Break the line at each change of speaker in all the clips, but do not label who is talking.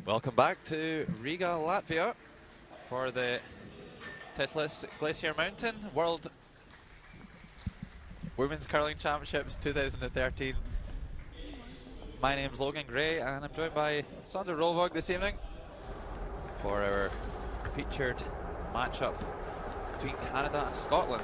Welcome back to Riga, Latvia for the Titlis Glacier Mountain World Women's Curling Championships 2013. My name's Logan Gray and I'm joined by Sander Rolvog this evening for our featured matchup between Canada and Scotland.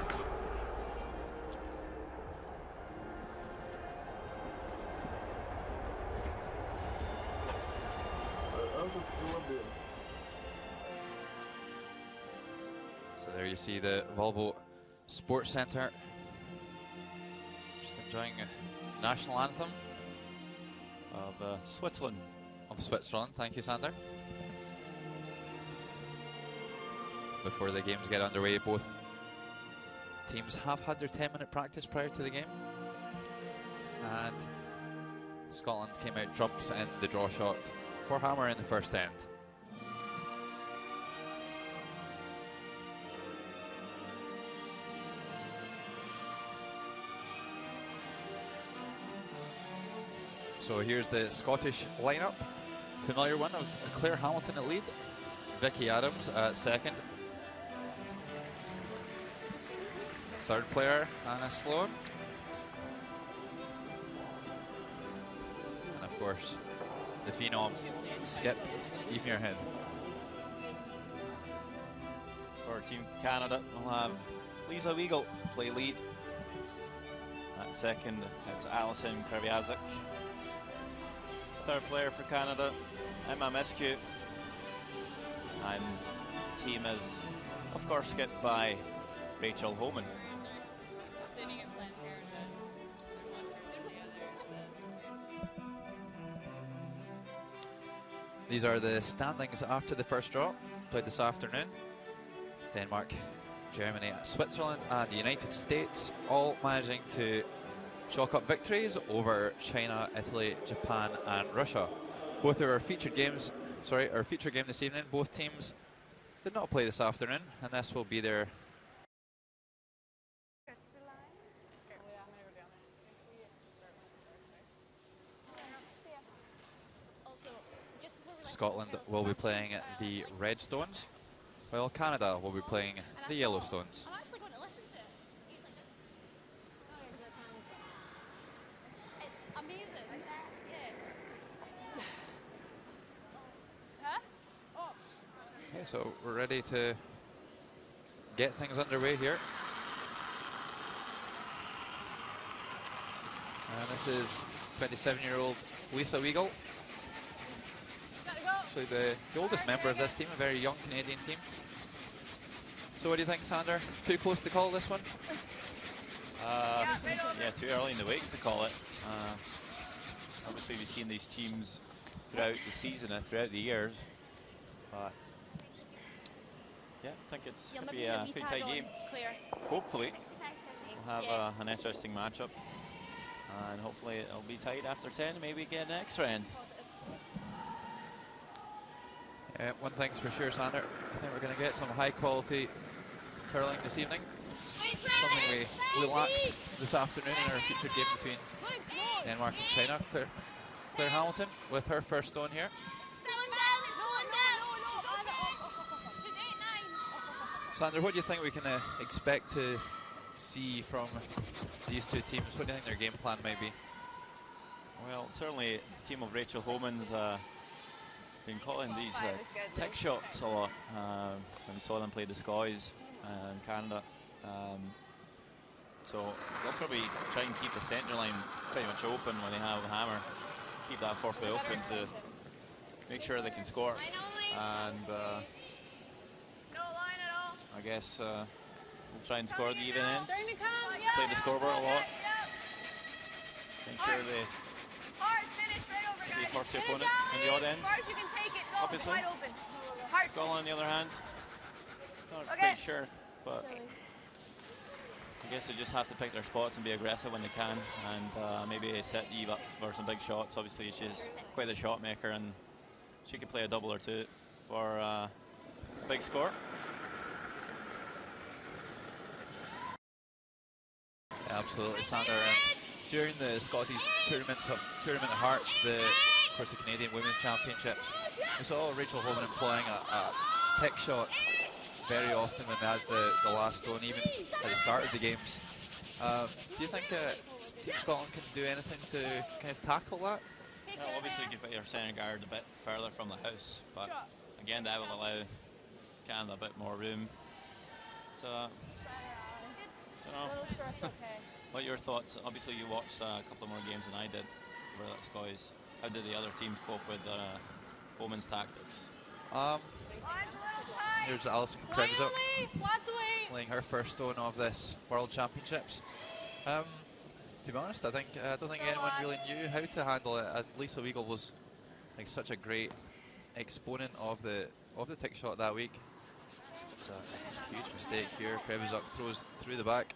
So there you see the Volvo Sports Centre, just enjoying a national anthem
of Switzerland.
Of Switzerland, thank you, Sander. Before the games get underway, both teams have had their 10-minute practice prior to the game, and Scotland came out trumps in the draw shot for Hammer in the first end. So here's the Scottish lineup. Familiar one of Claire Hamilton at lead, Vicky Adams at second, third player Anna Sloan, and of course the phenom Skip Evenmuirhead.
For Team Canada, we'll have Lisa Weigel play lead. At second, it's Alison Kraviazik. Third player for Canada, Emma Mescu. And the team is, of course, skipped by Rachel Homan.
These are the standings after the first draw, played this afternoon. Denmark, Germany, Switzerland and the United States all managing to chalk up victories over China, Italy, Japan and Russia. Both of our featured games, our feature game this evening, both teams did not play this afternoon, and this will be their Scotland will be playing the Red Stones, while Canada will be playing the Yellow Stones. Okay, so we're ready to get things underway here. And this is 27-year-old Lisa Weigel. Actually the oldest member of this team, a very young Canadian team. So what do you think, Sander? Too close to call this one?
Yeah, too early in the week to call it. Obviously we've seen these teams throughout the season and throughout the years. But yeah, I think it's going to be a pretty tight game. Hopefully we'll have an interesting matchup, and hopefully it'll be tight after 10, maybe get an extra end.
One thing's for sure, Sander, I think we're going to get some high quality curling this evening. Something we lacked this afternoon in our featured game between Denmark and China. Claire Hamilton with her first stone here. Sander, what do you think we can expect to see from these two teams? What do you think their game plan may be?
Well, certainly the team of Rachel Homan's been calling these tech shots a lot when we saw them play the SCOs in Canada. So they'll probably try and keep the centre line pretty much open when they have a hammer. Keep that forfeit open to make sure they can score. And I guess we'll try and score the even ends. Play the scoreboard a lot. Make sure they force the opponent in the odd ends. Obviously. Scotland on the other hand, not quite sure, but I guess they just have to pick their spots and be aggressive when they can, and maybe set Eve up for some big shots. Obviously she's quite a shot maker and she could play a double or two for a big score.
Yeah, absolutely, Sander. And during the Scottish Tournament of Hearts, the of course, the Canadian Women's Championships. We saw Rachel Holman employing a tick shot very often when they had the last stone, even at the start of the games. Do you think Team Scotland can do anything to kind of tackle that?
Well, obviously you could put your centre guard a bit further from the house, but again that will allow Canada a bit more room. So, don't know. What are your thoughts? Obviously you watched a couple more games than I did over at SCO-CAN. How did the other teams cope with Bowman's tactics?
Here's Alison Krivzuk laying her first stone of this World Championships. To be honest, I don't think anyone really knew how to handle it. Lisa Weagle was like such a great exponent of the tick shot that week. It's a huge mistake here. Krivzuk throws through the back.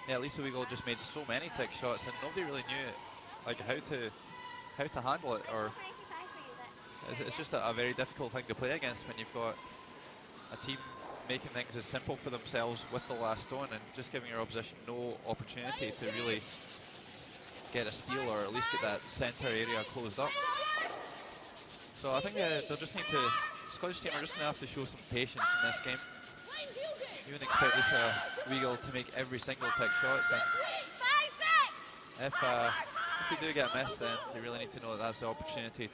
Yeah, Lisa Weagle just made so many tick shots, and nobody really knew like how to handle it. Or it's just a very difficult thing to play against when you've got a team making things as simple for themselves with the last stone and just giving your opposition no opportunity to really get a steal or at least get that centre area closed up. So I think they'll just need to, the Scottish team are just going to have to show some patience in this game. You wouldn't expect Lisa Weagle to make every single tick shots, and if they do get missed, then they really need to know that that's the opportunity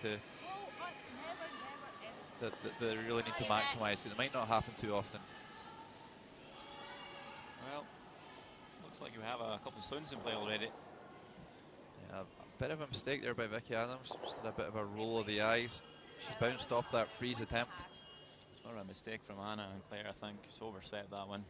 that they really need to maximise, because it might not happen too often.
Well, looks like you have a couple of stones in play already.
Yeah, a bit of a mistake there by Vicky Adams. Just did a bit of a roll of the eyes. She's bounced off that freeze attempt.
It's more of a mistake from Anna and Claire, I think. She's overswept that one.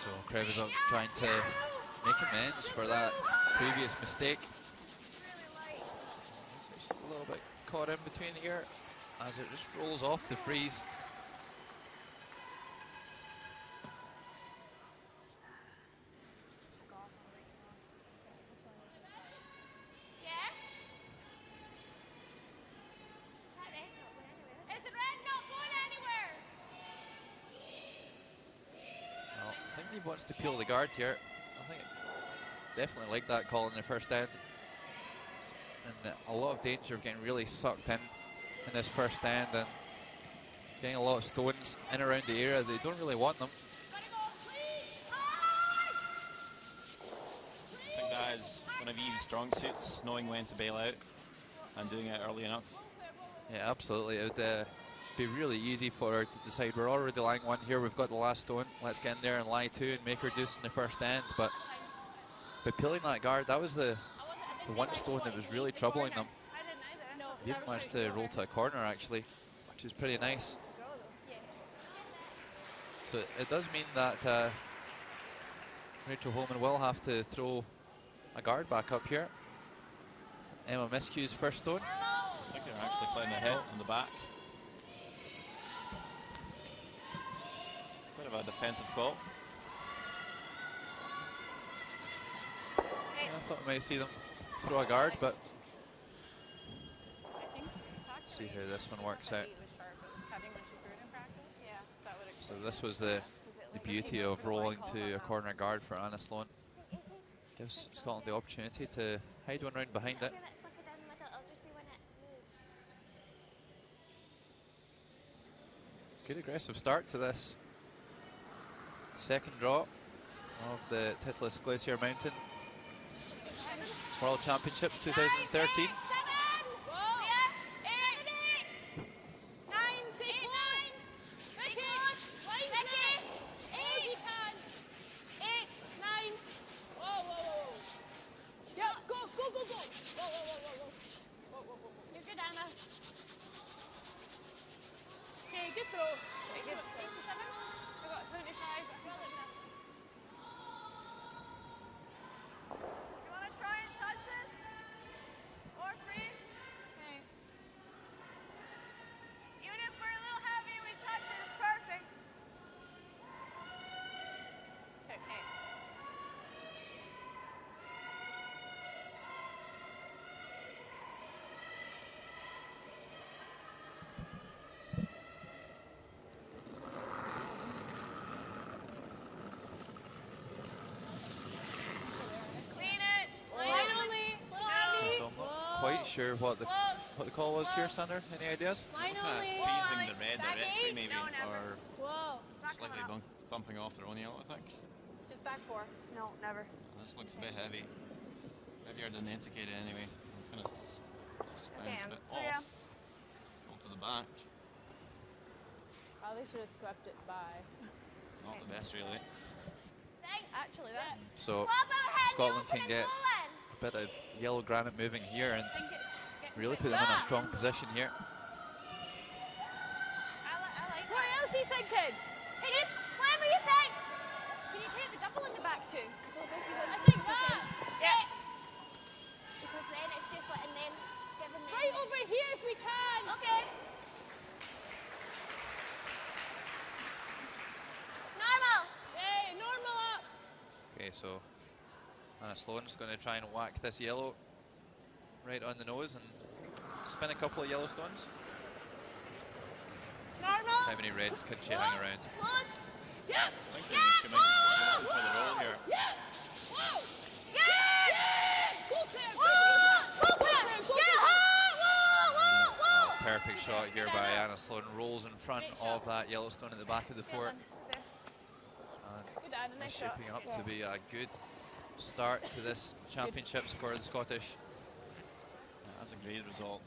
So Krivzuk trying to make amends for that previous mistake. So she's a little bit caught in between here as it just rolls off the freeze. Wants to peel the guard here. I think definitely like that call in the first end. And a lot of danger of getting really sucked in this first end and getting a lot of stones in around the area. They don't really want them.
I think that is one of Eve's strong suits, knowing when to bail out and doing it early enough.
Yeah, absolutely. It would be really easy for her to decide, we're already lying one here, we've got the last stone, let's get in there and lie two and make her deuce in the first end. But by peeling that guard, that was the one stone that was really troubling them. They even managed to roll to a corner actually, which is pretty nice. So it does mean that Rachel Holman will have to throw a guard back up here. Emma Miskew's first stone.
I think they're actually playing the hit on the back. Bit of a defensive call.
Yeah, I thought I might see them throw a guard, but see how this one works out. So this was the beauty of rolling to a corner guard for Anna Sloan. Gives Scotland the opportunity to hide one round behind it. Good aggressive start to this second draw of the Titlis Glacier Mountain World Championships 2013. quite sure what the call was here, Sander. Any ideas?
Teasing the red directly, maybe, or slightly bumping off their own yellow, I think.
Just back 4. No, never.
This looks a bit heavy. Heavier than indicated anyway. It's going to just bounce a bit off. Onto the back.
Probably should have swept it by.
Not the best, really.
Actually, that's...
So Scotland can get a bit of yellow granite moving here and really put them in a strong position here.
I like what else are you thinking? Just whatever you think. Can you take the double in the back too? I think that. Yeah. Because then it's just letting them, giving them. Right over here if we can. Okay. Normal. Yeah, normal up.
Okay, so Anna Sloan's going to try and whack this yellow right on the nose and spin a couple of yellow stones.
Normal.
How many reds could she hang around?
Yep.
I think she might go for the roll here.
Yep. Whoa. Yes. Go clear. Go clear. Whoa.
Perfect shot here by Anna Sloan. Rolls in front of that Yellowstone at the back of the fort. And it's shaping up to be a good start to this championships for the Scottish.
Yeah, that's a great result.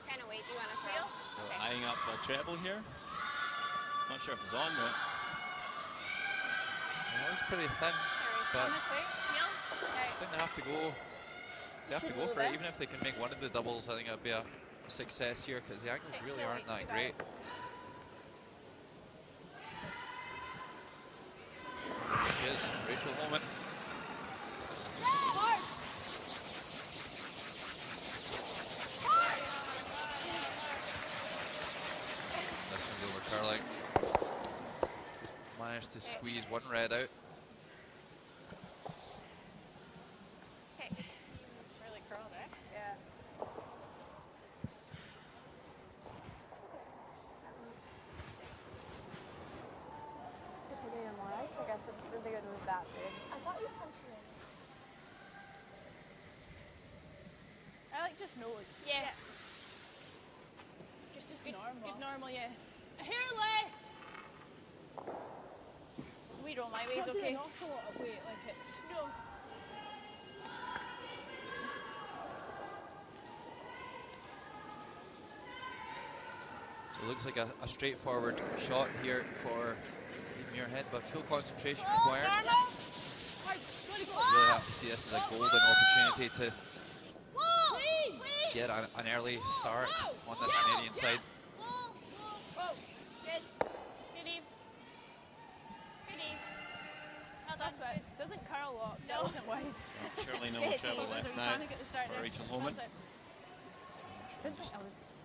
Kind of weight do you want to throw?
So eyeing up the treble here. Not sure if it's on though.
It looks pretty thin.
How much weight?
I think they have to go. They have to go for it. Even if they can make one of the doubles, I think it'll be a success here because the angles really aren't that great. There she is, Rachel Holman. This one's over curling. Managed to squeeze one red out.
Nose. Yeah. Just normal. Good normal, yeah. A hair less. We don't my way is okay. An awful lot of weight, like it's. No.
So it looks like a straightforward shot here for Muirhead, but full concentration required. You really have to see this as a golden opportunity to get an early start on this Canadian side.
Good. Good Eve. Good Eve. Oh, that's right. Doesn't curl a lot. That wasn't wise.
So surely no treble left now for Rachel Holman.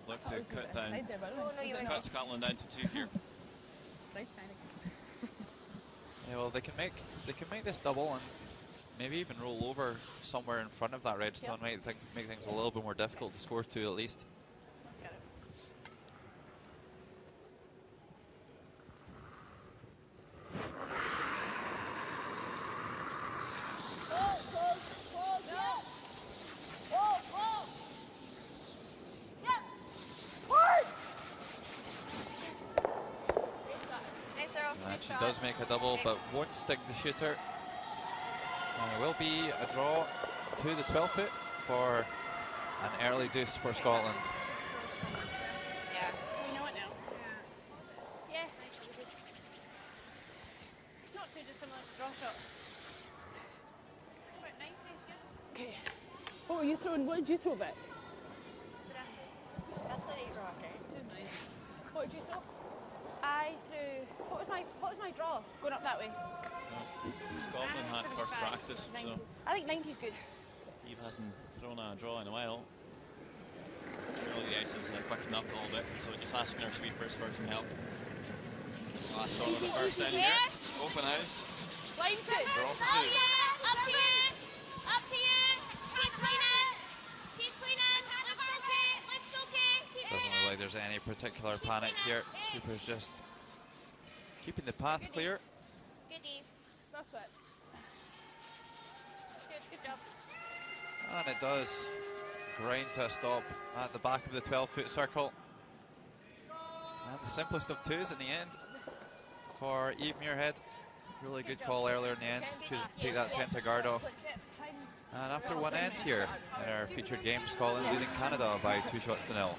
Look to cut down. Cut Scotland down to 2 here.
Yeah, well, they can make this double and maybe even roll over somewhere in front of that redstone. Might make things a little bit more difficult to score to at least.
Let's get it.
She does make a double, but won't stick the shooter. It will be a draw to the 12 foot for an early deuce for Scotland.
Yeah, we know it now. Yeah. Not too dissimilar to draw shot. About 90 is good. Okay. What were you throwing? What did you throw back? That's an 8 rock, eh? Too nice. What did you throw? I threw. What was my draw? Going up that way.
Scotland had first practice,
90s.
so
I think 90's good.
Eve hasn't thrown a draw in a while. Surely the ice is quickened up a little bit, so just asking our sweepers for some help. Last shot of the first end here. Open house.
Line foot.
Draw for 2.
Oh yeah, up to you. Up to you. Keep cleaning. Keep cleaning. Looks okay. Looks okay. Keep
Doesn't
cleaning.
look like there's any particular panic here. Super's just keeping the path clear.
Goodie.
No sweat. Good job.
And it does grind to a stop at the back of the 12-foot circle. And the simplest of twos in the end for Eve Muirhead. Really good call earlier in the end, choosing to take that centre guard off. And after one end here in our featured game, Scotland leading Canada by 2-0.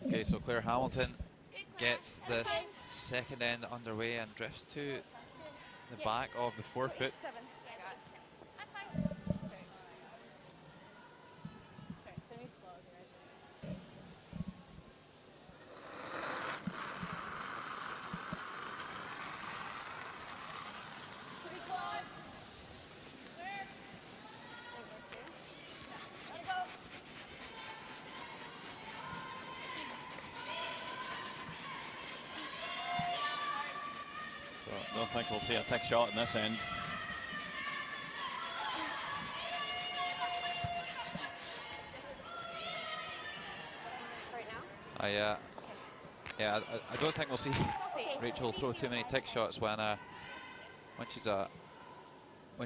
Okay, so Claire Hamilton gets this second end underway and drifts to the back of the 4-foot.
I don't think we'll see a thick shot in this end.
I don't think we'll see Rachel throw too many tick shots when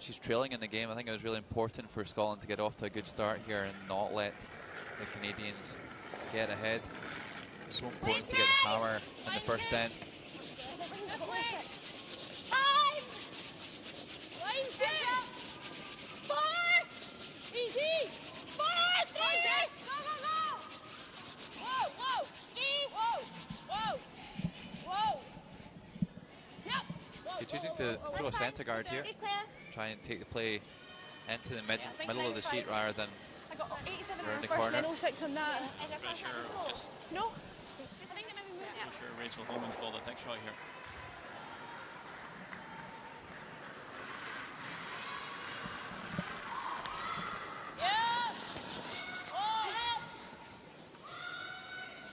she's trailing in the game. I think it was really important for Scotland to get off to a good start here and not let the Canadians get ahead. It's so important to get the hammer in the first end. Choosing to throw a centre guard here, try and take the play into the middle of the sheet rather than around the corner.
No six on that.
Pretty sure just
No.
pretty sure Rachel Holman's called a thick shot here.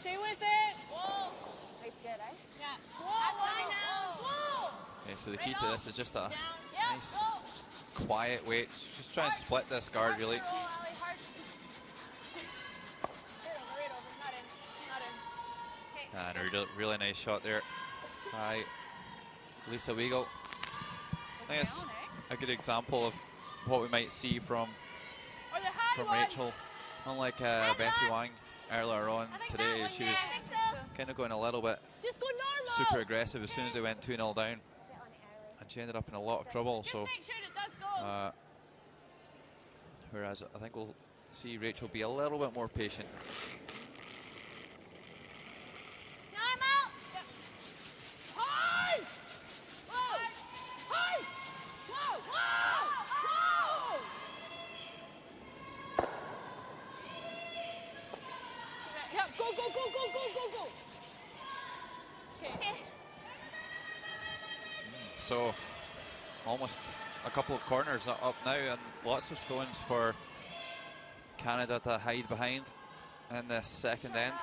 Stay with it.
That's good, eh?
Yeah.
Okay, so the key to this is just a nice, quiet weight. Just try and split this guard, really. And a really nice shot there by Lisa Weigel. I think it's a good example of what we might see from Rachel. Unlike Bessie Wang earlier on today, she was kind of going a little bit super aggressive as soon as they went 2-0 down. And she ended up in a lot of trouble. So, whereas I think we'll see Rachel be a little bit more patient. So, almost a couple of corners up now, and lots of stones for Canada to hide behind in this second end.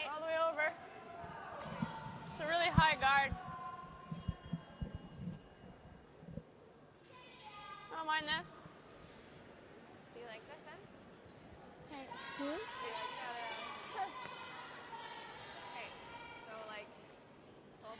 All the way over. It's a really high guard. I don't mind this.
Do you like this then?
Okay.
Do you like that? Sure. Okay, so like 12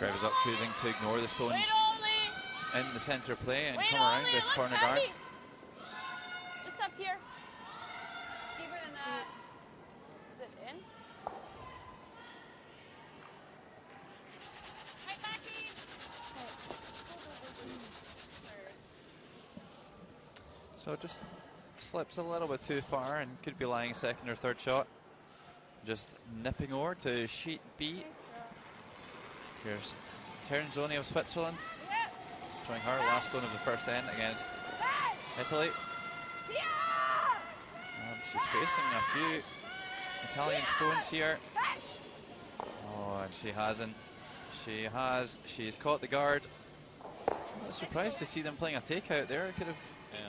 Grev's up, choosing to ignore the stones in the centre play and come around this corner guard.
Just up here. Deeper than that. Is it in? Right back in.
So just slips a little bit too far and could be lying second or third shot. Just nipping over to sheet B. Here's Terzoni of Switzerland. Trying her last stone of the first end against Italy. And she's facing a few Italian stones here. Oh, and she hasn't. She has. She's caught the guard. I was surprised to see them playing a takeout there. It could have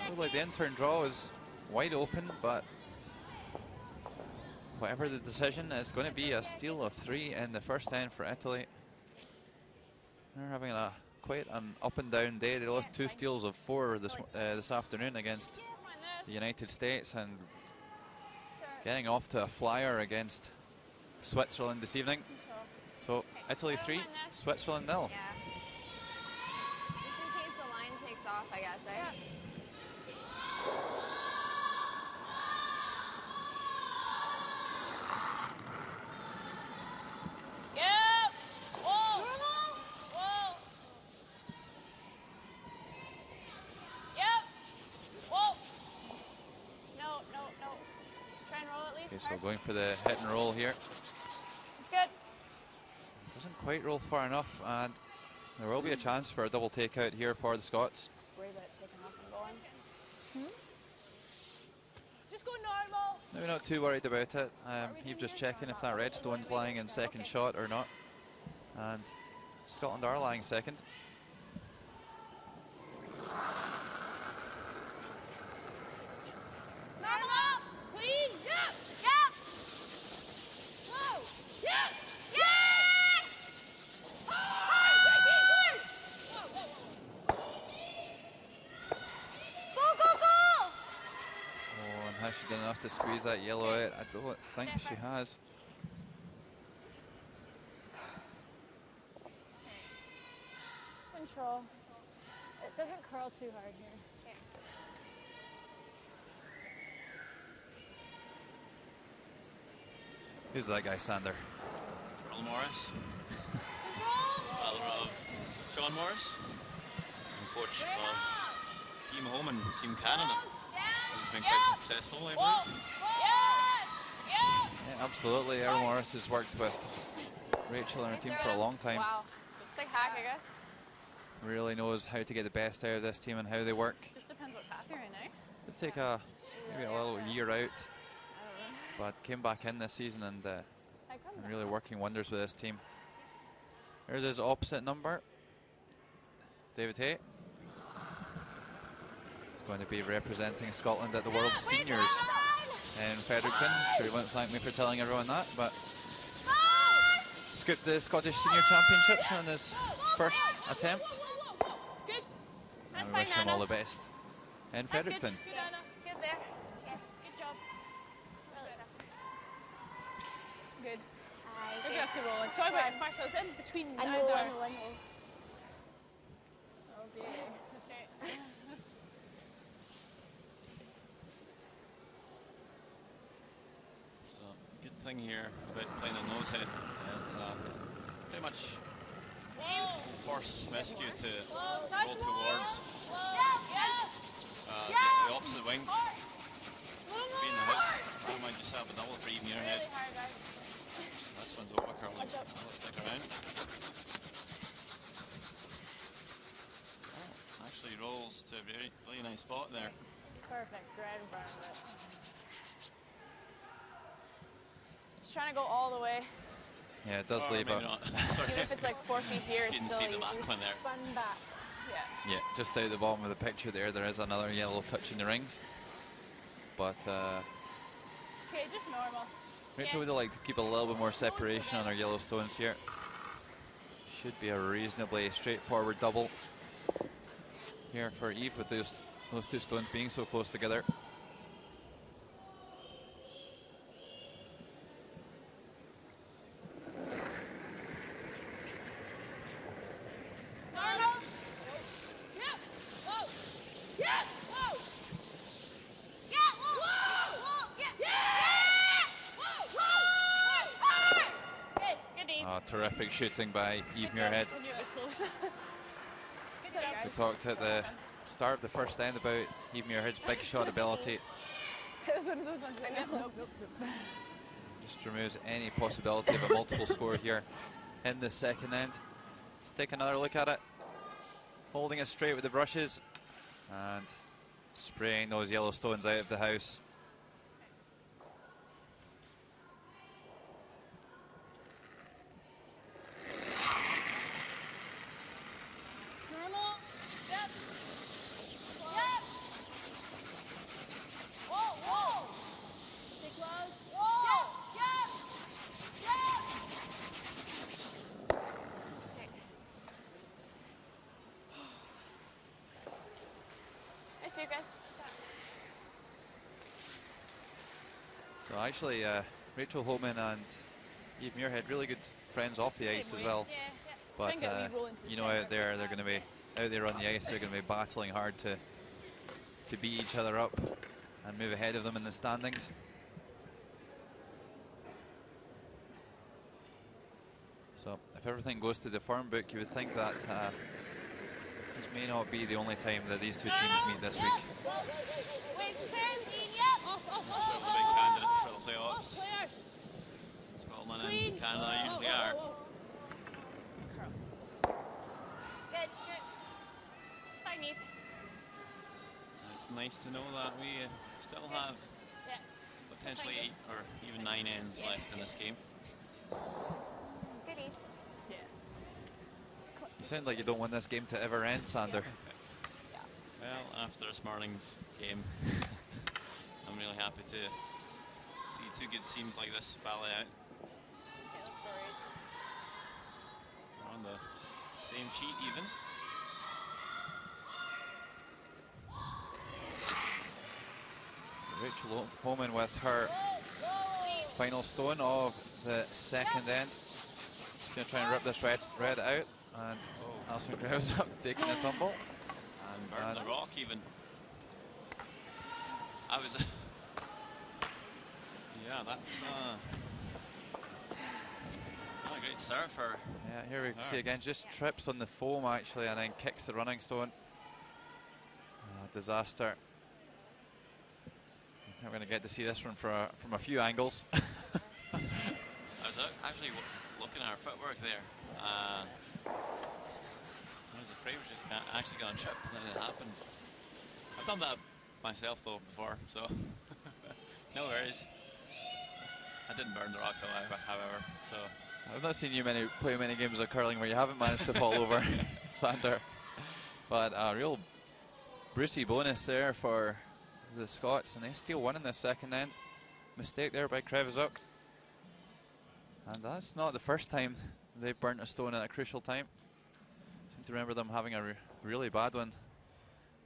looked like the in-turn draw was wide open, but whatever the decision, it's going to be a steal of 3 in the first end for Italy. They're having quite an up and down day. They lost 2 steals of 4 this afternoon against the United States, and getting off to a flyer against Switzerland this evening. So Italy 3, Switzerland 0.
Yeah. Just in case the line takes off, I guess, eh?
Yep. Whoa. Whoa. Yep. Whoa. No. Try and roll at least.
Okay, so going for the hit and roll here.
It's good.
Doesn't quite roll far enough, and there will be a chance for a double takeout here for the Scots.
Worry about it taking off and going. Just go normal.
Maybe not too worried about it. He's just checking if that red stone's lying in second shot or not. And Scotland are lying second.
Normal. Clean. Yep. Whoa. Yep.
Oh, and has she done enough to squeeze that yellow out? I don't think she has.
Control. It doesn't curl too hard here. Okay.
Who's that guy, Sander?
Earl Morris,
Control.
father of John Morris, and coach of Team Home and Team Canada. He's been quite successful, I believe.
Yeah, absolutely. Earl Morris has worked with Rachel and her team for a long time.
Wow. It's like hack, I guess.
Really knows how to get the best out of this team and how they work.
Just depends what path you're in, eh?
Could take maybe a little year out, but came back in this season and really working wonders with this team. There's his opposite number, David Hay. He's going to be representing Scotland at the World Seniors in Fredericton. Sure, he won't thank me for telling everyone that, but scooped the Scottish Senior Championships on his first attempt.
Good.
And we wish him all the best in Fredericton.
Good, Anna. Good there. Yeah. Good job. Good. We're going to have to roll it. Sorry about it. First, I was in between.
I know.
Oh, dear. Okay.
So, good thing here about playing a nose hit is pretty much force rescue to roll towards the opposite wing. Be in the house. I might just have a double for even your head. This one's over curling. Let's stick around. Oh, actually rolls to a really nice spot there.
Perfect. Right in front of it. Just trying to go all the way.
Yeah, it does leave
maybe
a
not. Sorry.
Even if it's like 4 feet here,
Just
it's
didn't
still
see the back one there.
spun back. Yeah.
yeah, just out the bottom of the picture there is another yellow touching the rings. But
Okay, just normal.
Rachel would like to keep a little bit more separation on our yellow stones here. Should be a reasonably straightforward double here for Eve with those 2 stones being so close together. terrific shooting by Eve Muirhead.
I knew it was close.
We talked at the start of the first end about Eve Muirhead's big shot ability.
It was one of those ones like, nope.
Just removes any possibility of a multiple score here in the second end. Let's take another look at it. Holding it straight with the brushes and spraying those yellow stones out of the house.
Normal. Yep. Yep. Whoa, whoa. Stay close. Whoa. Yep. Yep. Nice, Lucas.
So actually, Rachel Holman and Eve Muirhead, really good friends off the ice as well.
Yeah.
But you know, out there they're going to be out there on the ice. They're going to be battling hard to beat each other up and move ahead of them in the standings. So if everything goes to the form book, you would think that this may not be the only time that these two teams meet this week.
Sort of the big candidates for the playoffs. Scotland and Canada usually are.
Good.
Fine, Eve.
It's nice to know that we still have potentially 8 or even 9 ends left in this game.
Good Eve.
Yeah.
You sound like you don't want this game to ever end, Sander.
Well, after this morning's game, I'm really happy to see two good teams like this battle it out.
Okay, let's go, Rach.
We're on the same sheet even.
Rachel Holman with her final stone of the second end. She's going to try and rip this red out, and Alison Grouse up taking a tumble.
And burn the rock even. I was... yeah, that's not a great surfer.
Yeah, here we see again, just trips on the foam actually, and then kicks the running stone. Disaster. I'm going to get to see this one from a few angles.
I was actually looking at her footwork there. I was afraid we were just actually going to trip, and then it happened. I've done that myself though before, so no worries. I didn't burn the rock though, however, so.
I've not seen you play many games of curling where you haven't managed to fall over, Sander. But a real Brucey bonus there for the Scots, and they steal one in the second end. Mistake there by Krevizuk. And that's not the first time they've burnt a stone at a crucial time. I seem to remember them having a really bad one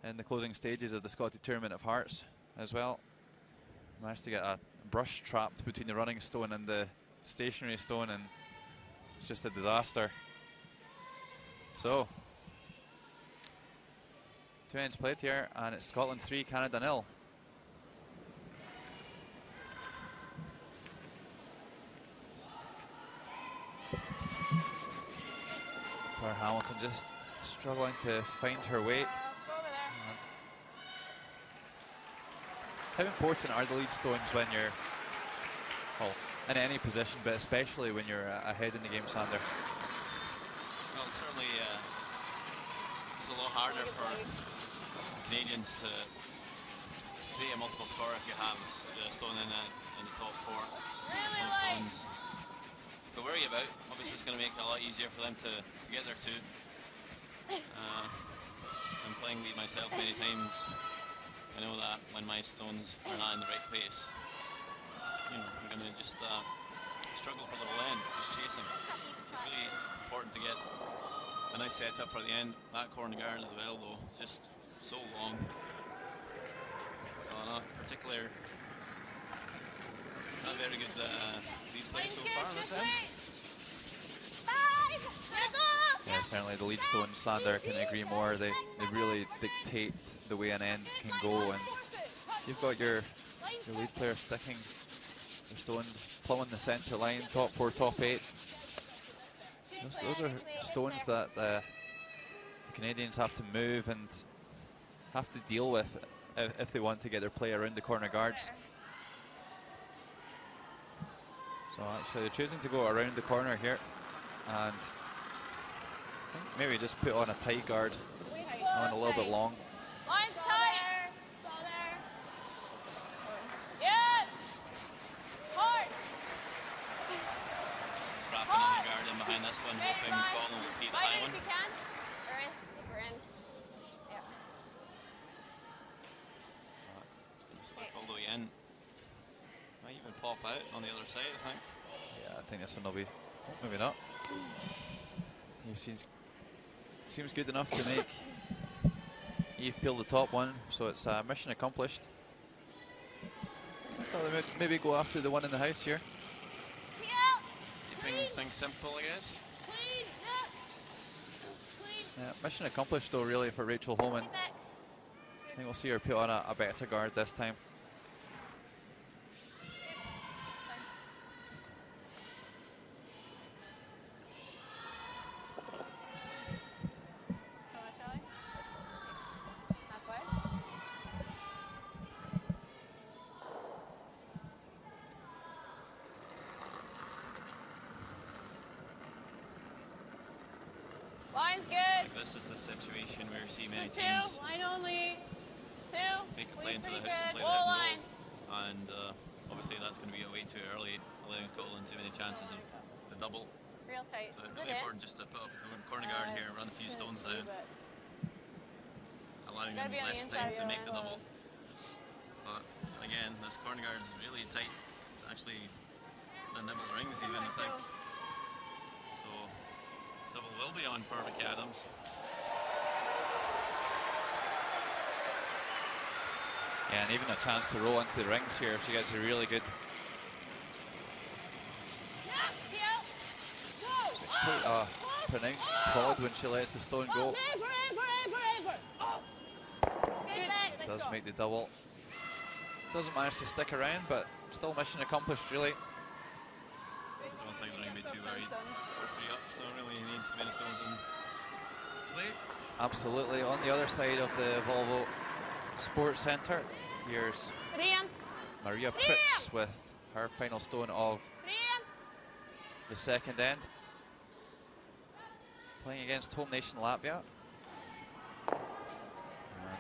in the closing stages of the Scotty Tournament of Hearts as well. Managed to get a brush trapped between the running stone and the stationary stone, and it's just a disaster. So, 2 ends played here, and it's Scotland 3, Canada 0. Claire Hamilton just struggling to find her weight.
Let's go over there.
How important are the lead stones when you're in any position, but especially when you're ahead in the game, Sander?
Well, certainly it's a lot harder for Canadians to play a multiple score if you have a stone in the top 4. There's no stones to worry about. Obviously, it's going to make it a lot easier for them to get there too. I'm playing lead myself many times. I know that when my stones are not in the right place, you know, I'm going to just struggle for the little end, just chasing. It's really important to get a nice setup for the end. That corner guard as well, though, just so long. So not particular. Not very good lead play so far on this end.
Yeah, certainly the lead stone, Sander can agree more. They really dictate the way an end can go, and you've got your lead player sticking their stones, plumbing the centre line, top 4, top 8. Those are stones that the Canadians have to move and have to deal with if they want to get their play around the corner guards. So actually they're choosing to go around the corner here, and I think maybe just put on a tight guard, on a little bit long.
Line's tight. It's all there. Yes. Hard.
Strapping on the guard in behind this one, hoping Scotland will beat the high one.
If you can. We're in. We're in. Yeah.
It's going to slip all the way in. Might even pop out on the other side, I think.
Yeah, I think this one will be, maybe not. He seems good enough to make Eve peel the top one, so it's mission accomplished. I thought they would maybe go after the one in the house here.
Keeping things simple, I guess.
Yeah, mission accomplished though, really, for Rachel Holman. I think we'll see her put on a better guard this time.
This is the situation where you see many
Two,
teams
line only. Two.
make a play into the
Pretty
house and
good.
play
Goal
that
line.
goal. And obviously that's going to be way too early, allowing Scotland too many chances of the double.
Real tight.
So it's
Is
really
it
important just to put up a corner guard here, run a few stones down, allowing them less time to make the double. But again, this corner guard is really tight. It's actually the nibble rings even, I think. So double will be on for Ricky Adams.
Yeah, and even a chance to roll into the rings here if she gets a really good. Quite a pronounced prod when she lets the stone go. Does make the double. Doesn't manage to stick around, but still mission accomplished, really.
I don't think they're going to be too worried. 4-3 up, don't really need too many stones in play.
Absolutely. On the other side of the Volvo Sports Centre, here's Maria Pritz with her final stone of the second end. Playing against home nation Latvia. And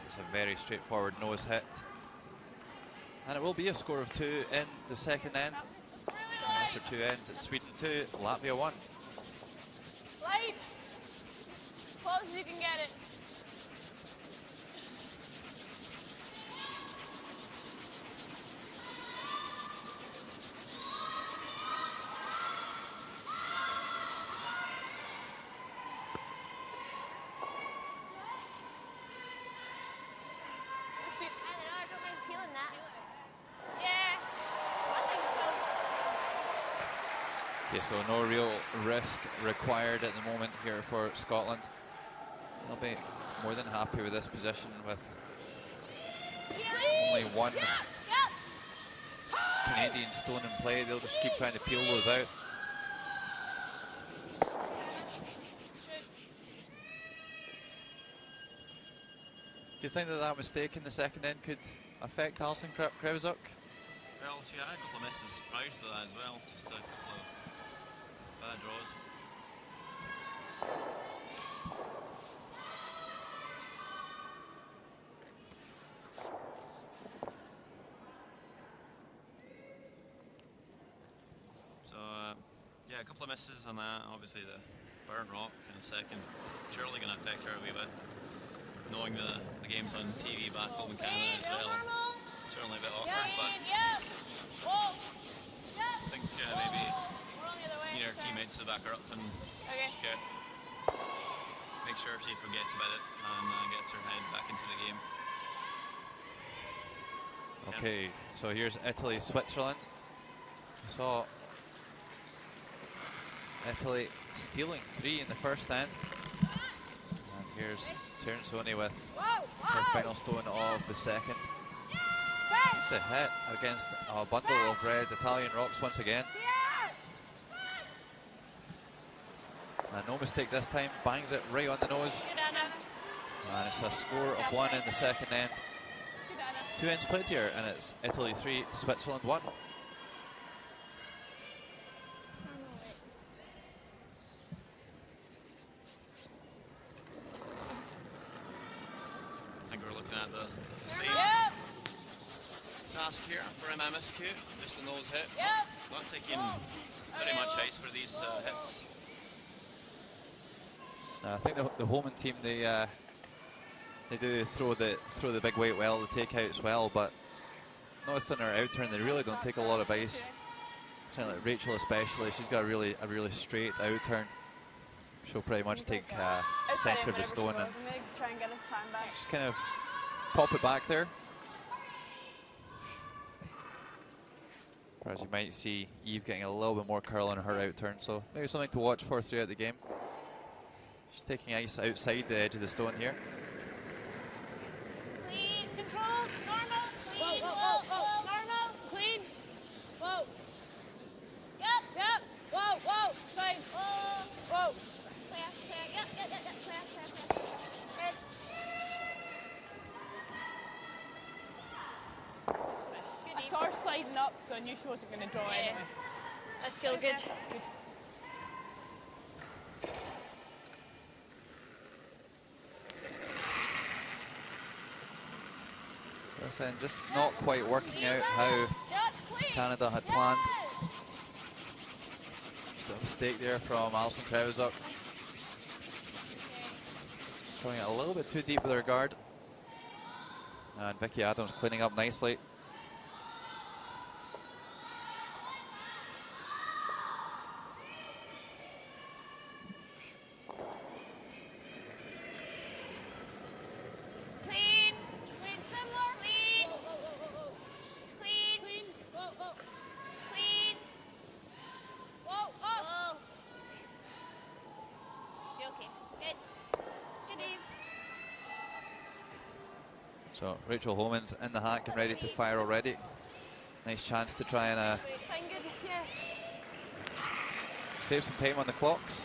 it's a very straightforward nose hit. And it will be a score of 2 in the second end. And after 2 ends, it's Sweden 2, Latvia 1.
Light. Close as you can get it.
Okay, so no real risk required at the moment here for Scotland. They'll be more than happy with this position with only one Canadian stone in play. They'll just keep trying to peel those out. Do you think that that mistake in the second end could affect Alison Krevzuk?
Well, she had a couple of misses prior to that as well, just a couple of bad draws. So, yeah, a couple of misses on that. Obviously, the burnt rock in a second surely going to affect her a wee bit. Knowing the game's on TV back home in Canada as well. Certainly a bit awkward, but I think maybe need her teammates to back her up and just make sure she forgets about it and gets her head back into the game.
Okay, so here's Italy, Switzerland. We saw Italy stealing 3 in the first end. And here's Tiernsoni with her final stone of the second. It's a hit against a bundle of red Italian rocks once again. No mistake this time, bangs it right on the nose. And it's a score of 1 in the second end. 2 ends played here, and it's Italy 3, Switzerland 1.
I think we're looking at the same task here for MMSQ, just a nose hit. Not taking very much ice for these hits.
I think the Holman team, they do throw the big weight well, the takeouts well, but noticed on her outturn they really don't take a lot of ice. Sound like Rachel especially, she's got a really straight outturn. She'll pretty much take centre of the stone and
try and get his time back.
just kind of pop it back there. Whereas you might see Eve getting a little bit more curl on her outturn, so maybe something to watch for throughout the game. She's taking ice outside the edge of the stone here.
Clean, control, normal, clean, whoa, normal, clean, whoa. Yep, whoa, fine. Whoa. Clear, yep, clear. Good.
I saw her sliding up, so I knew she wasn't going to draw anyway.
That's still good.
This end just not quite working out how Canada had planned. Just a mistake there from Alison Krauszuk. Going a little bit too deep with her guard. And Vicky Adams cleaning up nicely. So Rachel Homan's in the hack and ready to fire already. Nice chance to try and save some time on the clocks.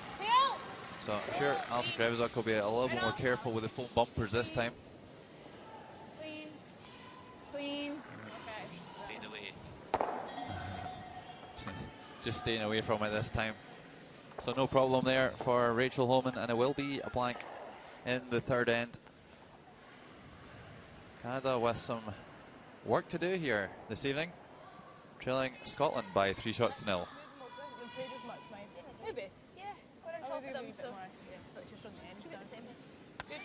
So I'm sure Alison Krauszuk will be a little bit more careful with the foam bumpers this time.
Clean.
Fade away.
Just staying away from it this time. So no problem there for Rachel Homan, and it will be a blank in the third end. Canada with some work to do here this evening, trailing Scotland by 3 shots to 0.
Hasn't played as much, maybe.
Yeah, we're on top of them, so.
But just on the end
Keep it the same.
Good.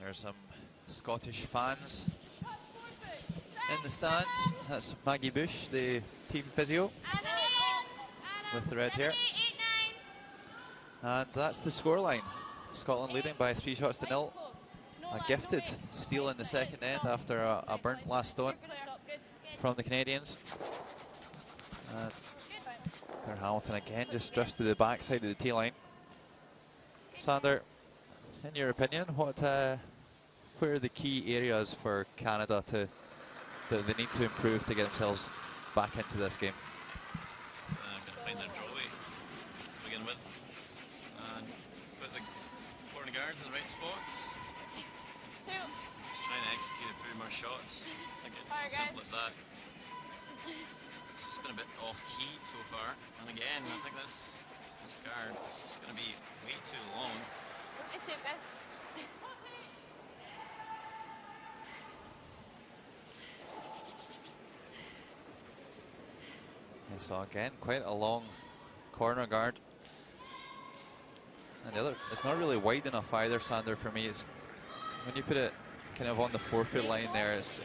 There's some Scottish fans in the stands. That's Maggie Bush, the team physio, with the red hair. And that's the scoreline. Scotland leading by 3 shots to 0. A gifted steal in the second end after a burnt last stone from the Canadians. And Claire Hamilton again just drifts to the backside of the tee line. Sander, in your opinion, where are the key areas for Canada that they need to improve to get themselves back into this game?
Going to find their drawway to begin with, and put the corner guards in the right spots. Just trying to execute a few more shots. I think it's as simple as that. It's just been a bit off key so far, and again, I think this guard is just going to be way too long.
It's it, guys.
So again, quite a long corner guard. And the other, it's not really wide enough either, Sander, for me. It's when you put it kind of on the forfeit line there is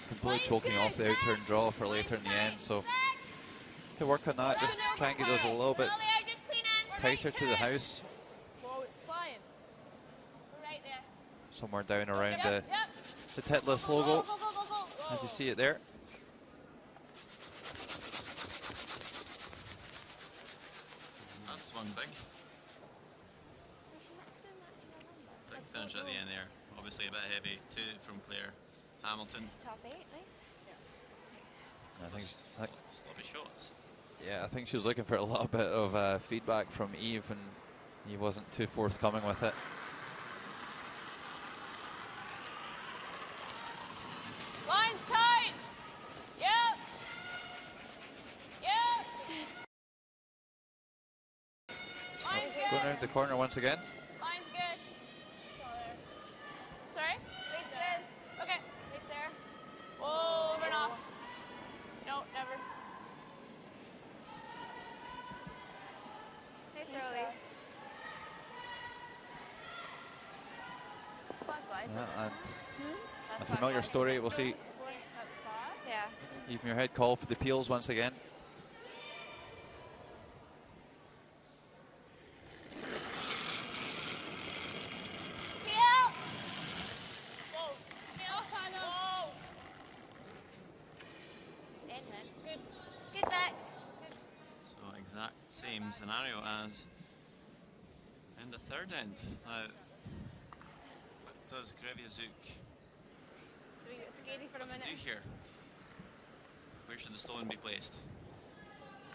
completely choking off the out-turn draw for later in the end. So to work on that, just try and get those a little bit tighter to the house. Somewhere down around the Titlis logo, as you see it there.
That's one big finish at the end there. Obviously a bit heavy too from Claire Hamilton.
Top 8, nice.
I think
sloppy shots.
Yeah, I think she was looking for a little bit of feedback from Eve, and he wasn't too forthcoming with it.
Line's tight. Yep. Yep. Line's good.
Going around the corner once again.
Line's good. Sorry? Lead's good. Okay. Lead's there. Whoa, over and off. No, never.
Nice release. Spot glide.
Yeah, and a familiar story. We'll see
Yeah.
Eve Muirhead call for the peels once again.
Good back.
So exact same scenario as in the third end. Now, what does Greviazuk
We get skaty for a minute.
do here? Where should the stone be placed?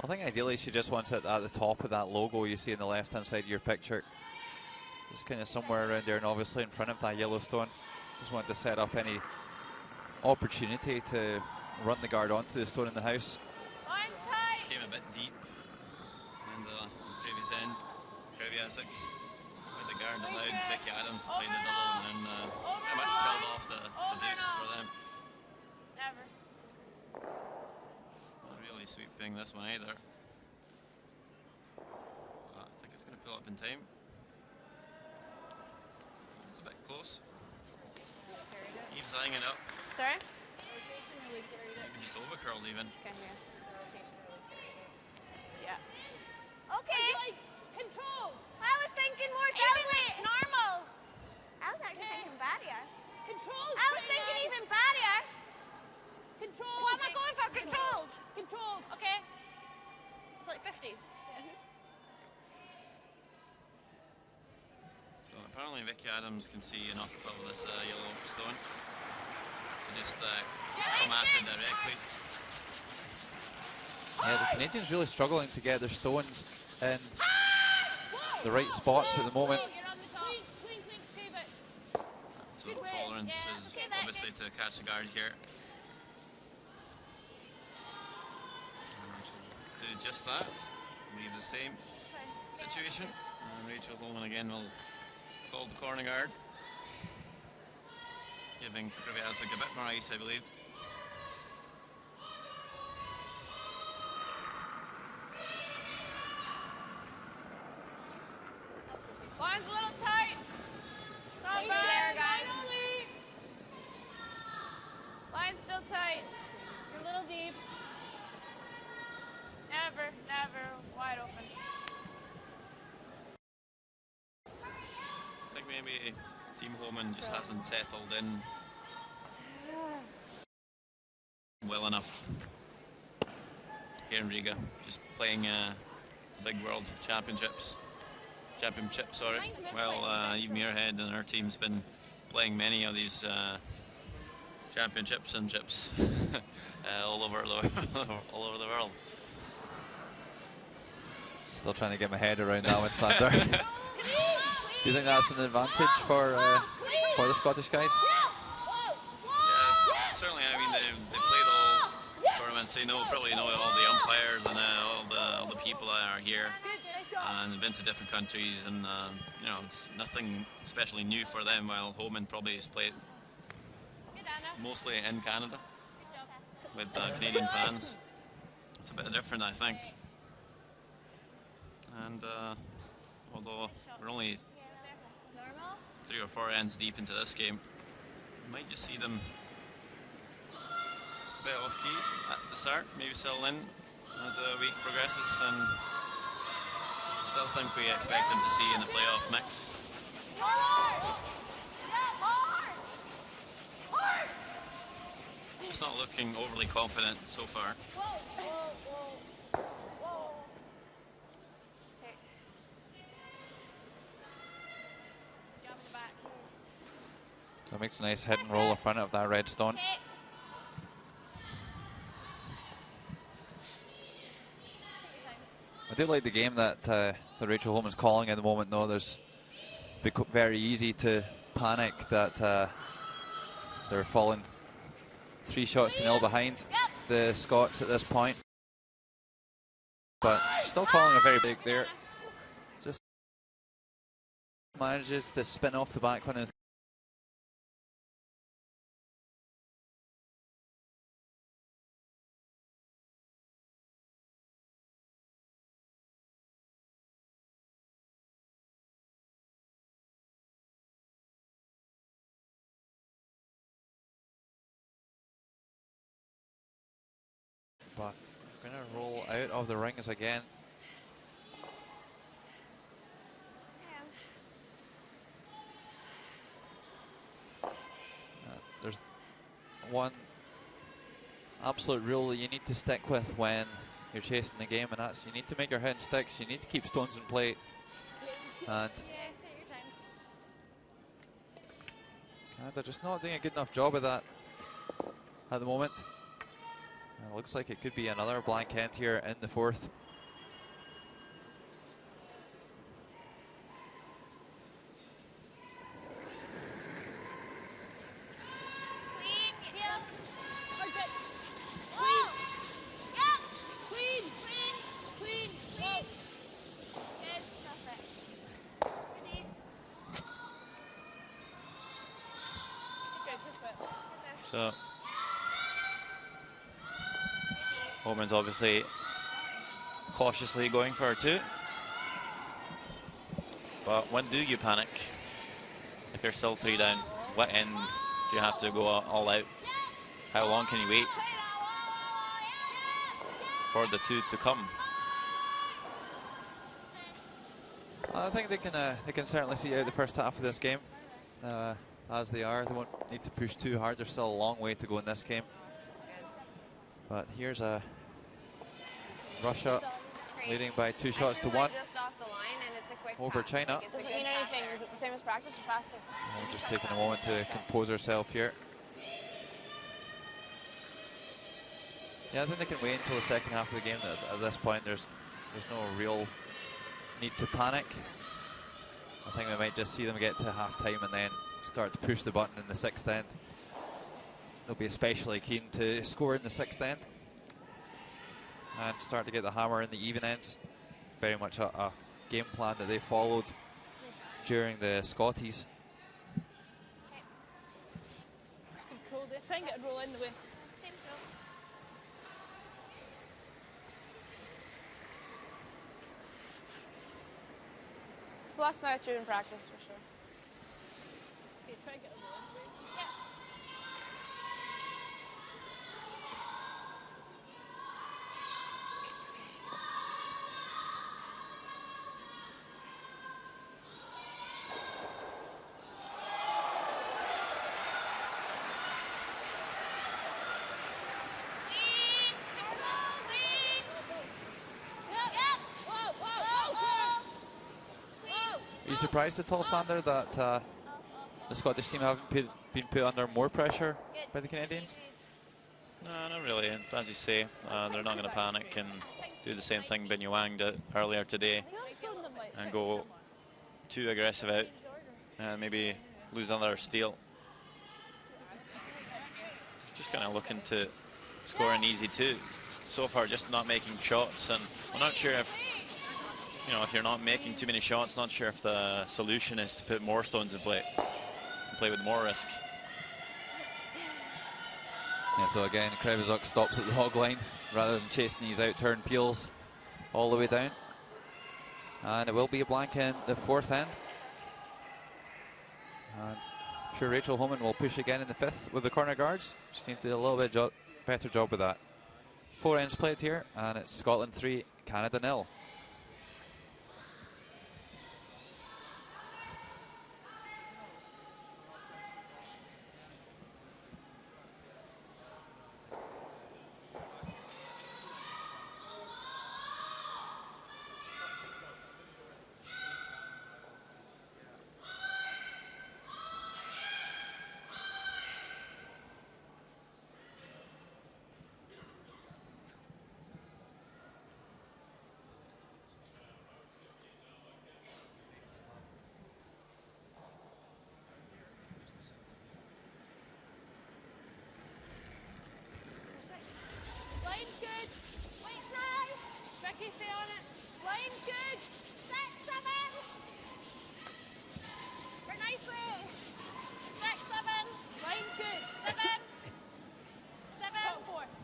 I think ideally she just wants it at the top of that logo you see on the left-hand side of your picture. Just kind of somewhere around there, and obviously in front of that yellow stone. Just want to set up any opportunity to run the guard onto the stone in the house.
Line's tight.
Just came a bit deep in the previous end. Greviazuk with the guard allowed Vicky Adams to play the double, and then pretty much killed off the dukes for them.
Never.
Not really sweeping this one either. But I think it's going to pull up in time. It's a bit close. Eve's eyeing it up.
Sorry?
Maybe just overcurled even.
Okay, here. Yeah.
Okay.
Controlled.
I was thinking more downweight.
Normal.
I was actually thinking barrier.
Controlled.
I was thinking even barrier.
Controlled. What am I going for? Controlled. Controlled. Okay. It's like 50s.
So apparently Vicky Adams can see enough of this yellow stone to just come at it directly.
Yeah, the Canadians really struggling to get their stones in the right spots at the moment.
So tolerance is obviously to catch the guard here. Do just that, leave the same situation, and Rachel Bowman again will call the corner guard, giving Greviazuk a bit more ice, I believe.
Line's a little tight. It's not bad, guys. Line's still tight. You're a little deep. Never, never wide open.
I think maybe Team Homan just hasn't settled in well enough here in Riga, just playing the big world championship, sorry. Well, Eve Muirhead and her team's been playing many of these championships and chips all over the world.
Still trying to get my head around that one, Sander. Do you think that's an advantage for the Scottish guys?
Yeah, certainly. I mean, they played all tournaments. They probably know all the umpires and all the people that are here, and they've been to different countries, and you know, it's nothing especially new for them. While Homan probably has played mostly in Canada with Canadian fans. It's a bit different, I think. And although we're only 3 or 4 ends deep into this game, You might just see them a bit off key at the start, maybe settle in as the week progresses, and still think we expect them to see in the playoff mix. Just not looking overly confident so far.
So it makes a nice hit and roll in front of that red stone. I do like the game that Rachel Holman's calling at the moment, though. There's very easy to panic that they're falling 3-0 behind the Scots at this point. But still calling a very big there. Just manages to spin off the back one. But going to roll out of the rings again. There's one absolute rule that you need to stick with when you're chasing the game, and that's you need to make your hidden sticks. You need to keep stones in play. And they're just not doing a good enough job of that at the moment. It looks like it could be another blank end here in the fourth.
So Holman's obviously cautiously going for a 2. But when do you panic? If you're still 3 down, what end do you have to go all out? How long can you wait for the 2 to come?
I think they can certainly see out the first half of this game as they are. They won't need to push too hard. There's still a long way to go in this game. But here's a Russia leading by 2-1
just off the line, and it's a quick
over
pass.
China.
Does it mean anything? Is it the same as practice or faster?
We're just taking a moment to compose herself here. Yeah, I think they can wait until the second half of the game. At this point, there's no real need to panic. I think we might just see them get to half-time and then start to push the button in the 6th end. They'll be especially keen to score in the 6th end and start to get the hammer in the even ends. Very much a game plan that they followed during the Scotties.
Just control there. Try and get a roll in the way.
Same throw. It's the last night I threw in practice for sure.
Okay, try and get a roll in the way.
Yeah.
Are you surprised at all, Sander, that the Scottish team haven't been put under more pressure by the Canadians?
No, not really. And as you say, they're not going to panic and do the same thing Ben Yuang did earlier today and go too aggressive out and maybe lose another steal. Just kind of looking to score an easy 2. So far, just not making shots, and I'm not sure if, you know, if you're not making too many shots, not sure if the solution is to put more stones in play and play with more risk.
Yeah, so again, Krevizok stops at the hog line rather than chasing these out-turn peels all the way down. And it will be a blank in the 4th end. And I'm sure Rachel Homan will push again in the 5th with the corner guards. Just need to do a little bit better job with that. 4 ends played here, and it's Scotland 3, Canada 0.
Line's good. Line's nice. Vicky, stay on it. Line's good. 6, 7. We're nicely. 6, 7. Line's good. 7. 7.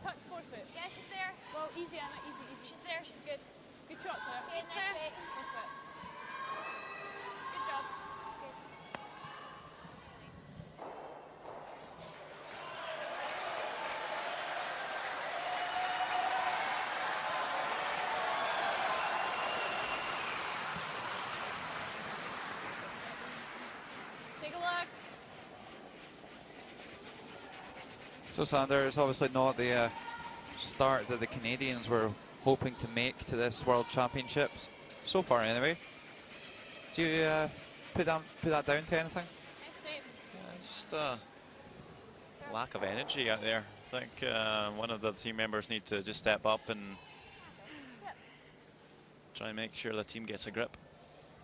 Touch 4 foot. Yeah, she's there. Well, easy, Anna. Easy, easy. She's there. She's good. Good shot, Claire. Okay, next way. Good foot. Good job. Good.
Take a look.
So Sander, it's obviously not the start that the Canadians were hoping to make to this World Championships, so far anyway. Do you put that down to anything?
Nice sweep.
Just lack of energy out there. I think one of the team members need to just step up and try and make sure the team gets a grip.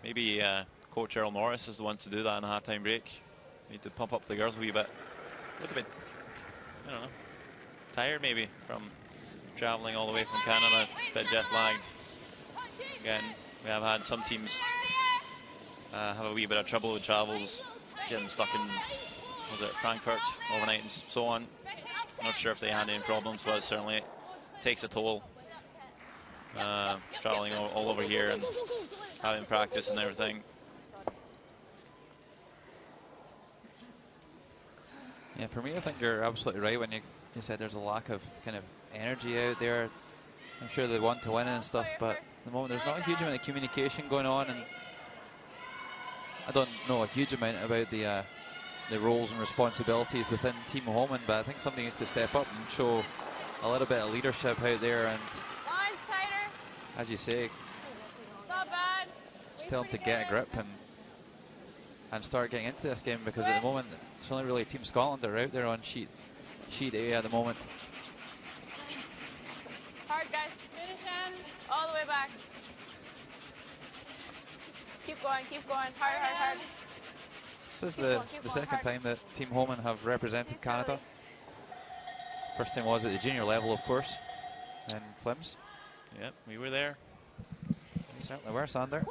Maybe Coach Earl Morris is the one to do that in a half-time break. Need to pump up the girls a wee bit. Look a bit, I don't know, tired maybe from traveling all the way from Canada, a bit jet lagged. Again, we have had some teams have a wee bit of trouble with travels, getting stuck in, was it Frankfurt overnight and so on. Not sure if they had any problems, but certainly it takes a toll traveling all over here and having practice and everything.
Yeah, for me, I think you're absolutely right when you said there's a lack of kind of energy out there. I'm sure they want to win and stuff, but at the moment there's not a huge amount of communication going on, and I don't know a huge amount about the roles and responsibilities within Team Homan, but I think somebody needs to step up and show a little bit of leadership out there, and
Line's tighter.
as you say,
It's not bad.
just tell them to get a grip and start getting into this game, because at the moment it's only really Team Scotland that are out there on sheet A at the moment.
Hard, guys. Finish him. All the way back. Keep going, keep going. Hard, hard, hard.
This is
Keep
the
going,
second
hard.
time that Team Homan have represented Canada. First time was at the junior level, of course, in Flims.
Yep, we were there.
They certainly were, Sander.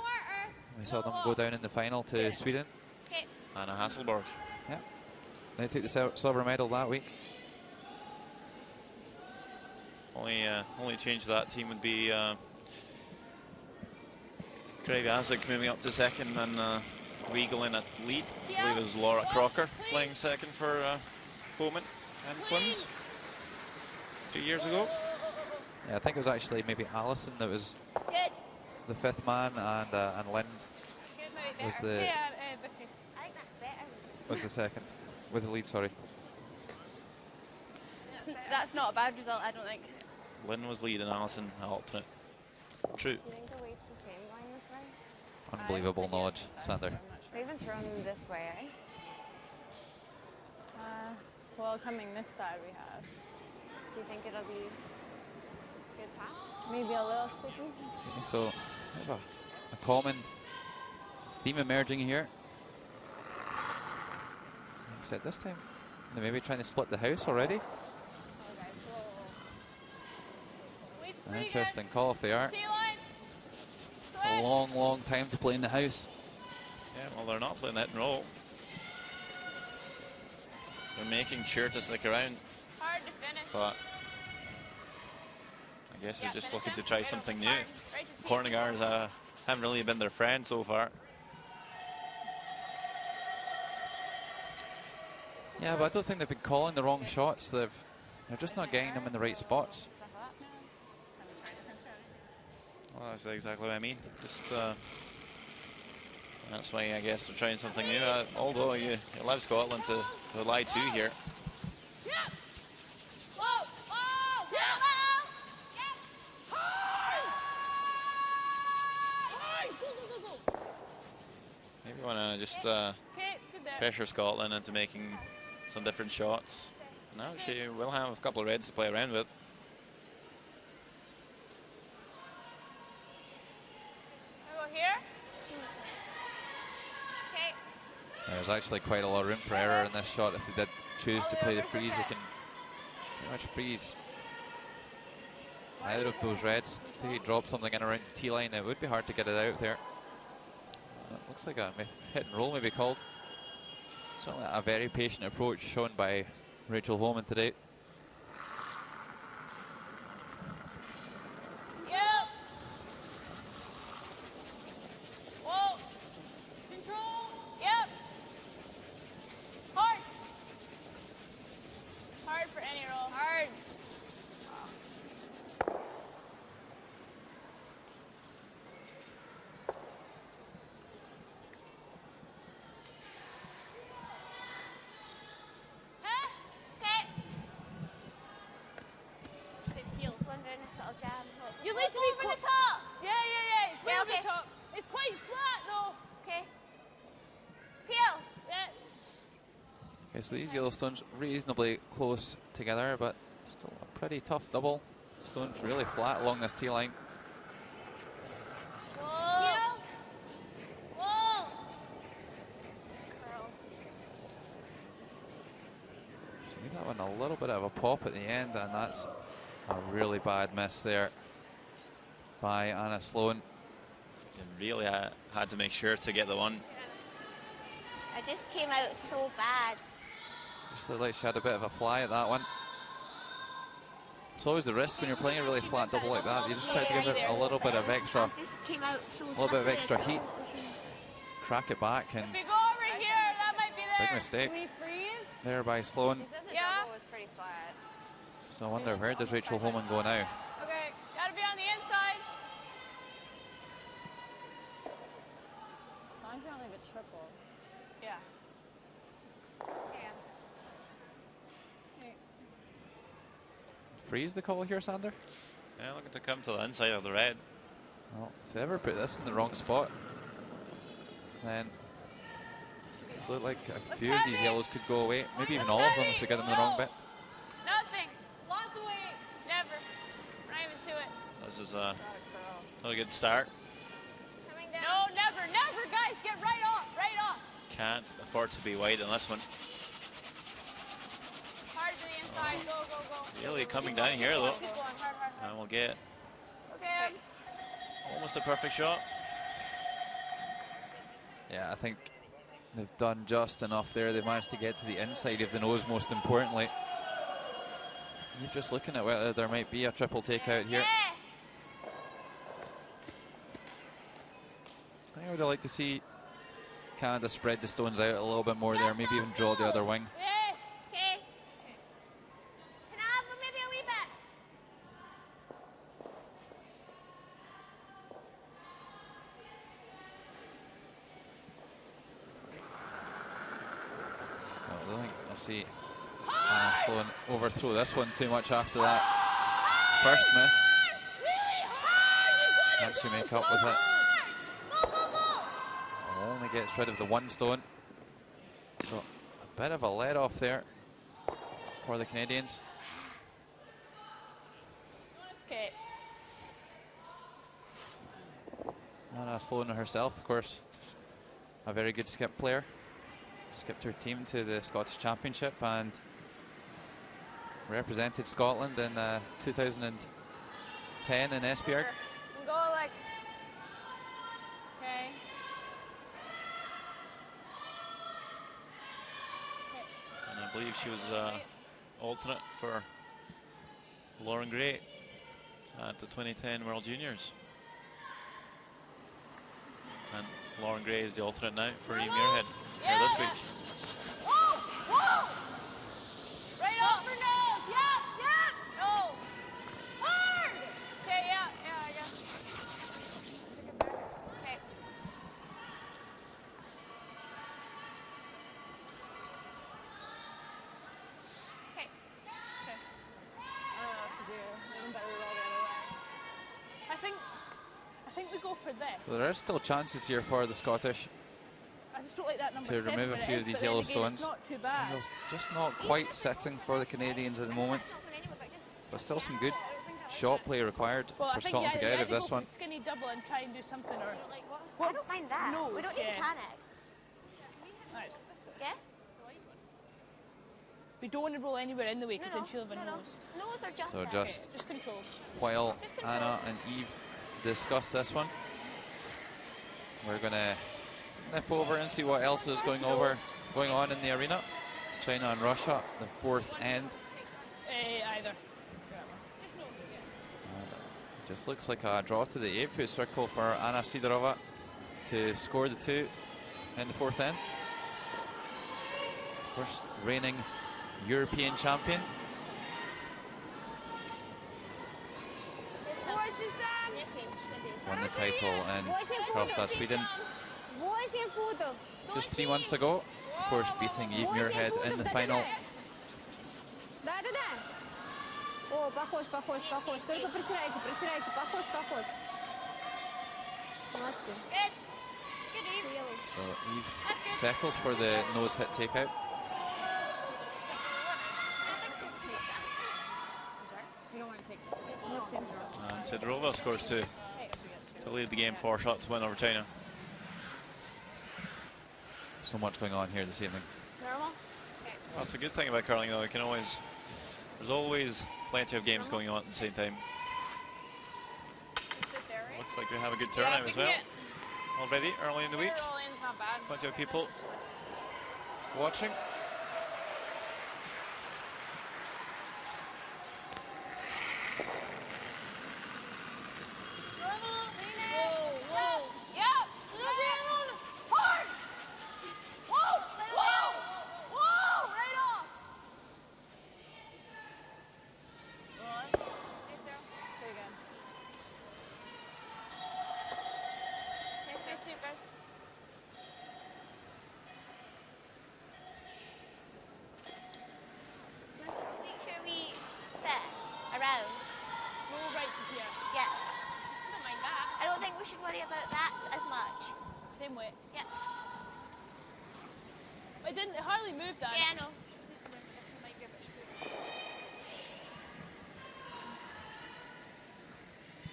We saw them go down in the final to Sweden.
Anna Hasselborg.
Yeah, they took the silver medal that week.
Only change to that team would be Craig Asik moving up to second and Weagle in at lead. I believe it was Laura Crocker playing second for Bowman and Flims 2 years ago.
Yeah, I think it was actually maybe Alison that was the 5th man, and Lynn was the second, was the lead. Sorry.
That's not a bad result, I don't think.
Lynn was lead and Alison alternate. True.
Do you think the weight's the same line this way?
Unbelievable knowledge, Sander.
They've been thrown this way, eh?
Well, coming this side we have.
Do you think it'll be good pass?
Maybe a little sticky.
Okay, so we have a common theme emerging here. Like I said, this time they may be trying to split the house already. An interesting call if they are. A long, long time to play in the house.
Yeah, well, they're not playing hit and roll. They're making sure to stick around.
Hard to finish.
But I guess they're just looking to try something new. Corner guards haven't really been their friend so far.
Yeah, but I don't think they've been calling the wrong shots. They're just not getting them in the right spots.
Well, that's exactly what I mean. Just that's why I guess they're trying something new. Although you allow Scotland to lie to here. Maybe you want to just pressure Scotland into making some different shots. Now she will have a couple of reds to play around with.
There's actually quite a lot of room for error in this shot. If they did choose to play the freeze, they can pretty much freeze either of those reds. If they drop something in around the tee line, it would be hard to get it out there. It looks like a hit and roll may be called. Certainly a very patient approach shown by Rachel Holman today. So these yellow stones reasonably close together, but still a pretty tough double. Stones really flat along this tee line.
Whoa. Whoa.
So maybe that one a little bit of a pop at the end, and that's a really bad miss there by Anna Sloan.
And really had to make sure to get the one.
I just came out so bad.
Just looked like she had a bit of a fly at that one. It's always the risk when you're playing a really flat double like that. You just try to give it a little bit of extra, heat, crack it back, and
If we go over here, that might be there.
big mistake
Can we freeze?
there by Sloan.
She said the
Yeah.
double was pretty flat.
So I wonder where does Rachel Holman go now?
Okay, gotta be on the inside.
As long as you don't leave a triple.
Yeah.
Freeze the call here, Sander?
Yeah, looking to come to the inside of the red.
Well, if they ever put this in the wrong spot, then it look like a few of these yellows could go away. Maybe even all of them if they get them in the wrong bit.
Nothing.
Lots of weight.
Never. Not even to it.
This is not a good start.
Coming down. No, never, never, guys. Get right off, right off.
Can't afford to be wide in this one.
Hard to the inside. Go, go, go.
Really coming down here though.
Keep going. Hard, hard, hard.
And we'll get
Okay.
almost a perfect shot.
Yeah, I think they've done just enough there. They've managed to get to the inside of the nose, most importantly. You're just looking at whether there might be a triple takeout here. I think I would like to see Canada spread the stones out a little bit more there, maybe even draw the other wing.
Yeah.
Okay. Can I have maybe a wee bit?
So I don't think I'll see Anna Sloan overthrow this one too much after that first miss. Actually make up with it. Only gets rid of the one stone. So a bit of a let off there for the Canadians.
Okay.
Anna Sloan herself, of course, a very good skip player. Skipped her team to the Scottish Championship and represented Scotland in 2010 in Esbjerg.
Go like. Okay.
And I believe she was alternate for Lauren Gray at the 2010 World Juniors. And Lauren Gray is the alternate now for Muirhead here this week.
Whoa! Whoa!
do. Even better roll the other way. I think we go for this.
So there are still chances here for the Scottish
I just don't like that number
to
7
remove a
where it
few
is,
of these
but then
yellow
again,
stones.
It's not too bad.
It's just not quite sitting for the Canadians at the moment, but still some good shot play required
Well,
for Scotland to get out of this one.
Skinny double and try and do something, or
Like what? I don't mind that.
Nose,
We don't need to panic.
Nice.
Yeah?
We don't want to roll anywhere in the way because
No,
then she'll have a
no.
nose.
Nose or just
So
that?
just
Just control.
while
Just control.
Anna and Eve discuss this one, we're gonna nip over and see what else is going on in the arena. China and Russia, the 4th end.
Either.
Just looks like a draw to the 8-foot circle for Anna Sidorova to score the 2 in the 4th end. First reigning European champion. Won the title in Karlstad, Sweden just 3 months ago. Of course, beating Eve Muirhead in the final.
О, похож. Только протирайте. Похож. Молодцы.
So Eve settles for the nose hit takeout.
Молодцы.
And Sidorova scores 2 to lead the game 4 shots to win over China.
So much going on here this evening.
Normal?
Well, that's a good thing about curling, though. There's always plenty of games going on at the same time. Looks like we have a good turnout as well. Already early in the week.
Not bad.
Plenty of people watching.
Make sure we set around.
Roll right to here.
Yeah.
I don't mind that.
I don't think we should worry about that as much.
Same way.
Yeah.
It hardly moved that.
Yeah, I know.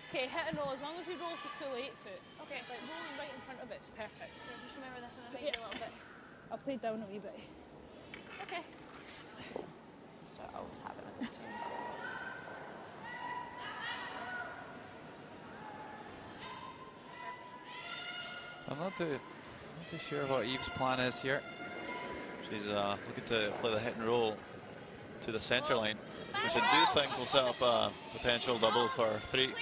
Okay, hit and roll as long as we roll to full 8-foot. Okay. Like rolling right in front of it's perfect.
So just remember this one, I think,
Yeah.
a little bit.
I'll play down a wee bit.
Okay.
Just to always happen with this team. So.
I'm not too sure what Eve's plan is here.
She's looking to play the hit and roll to the centre line, which I do think will set up a potential double for 3.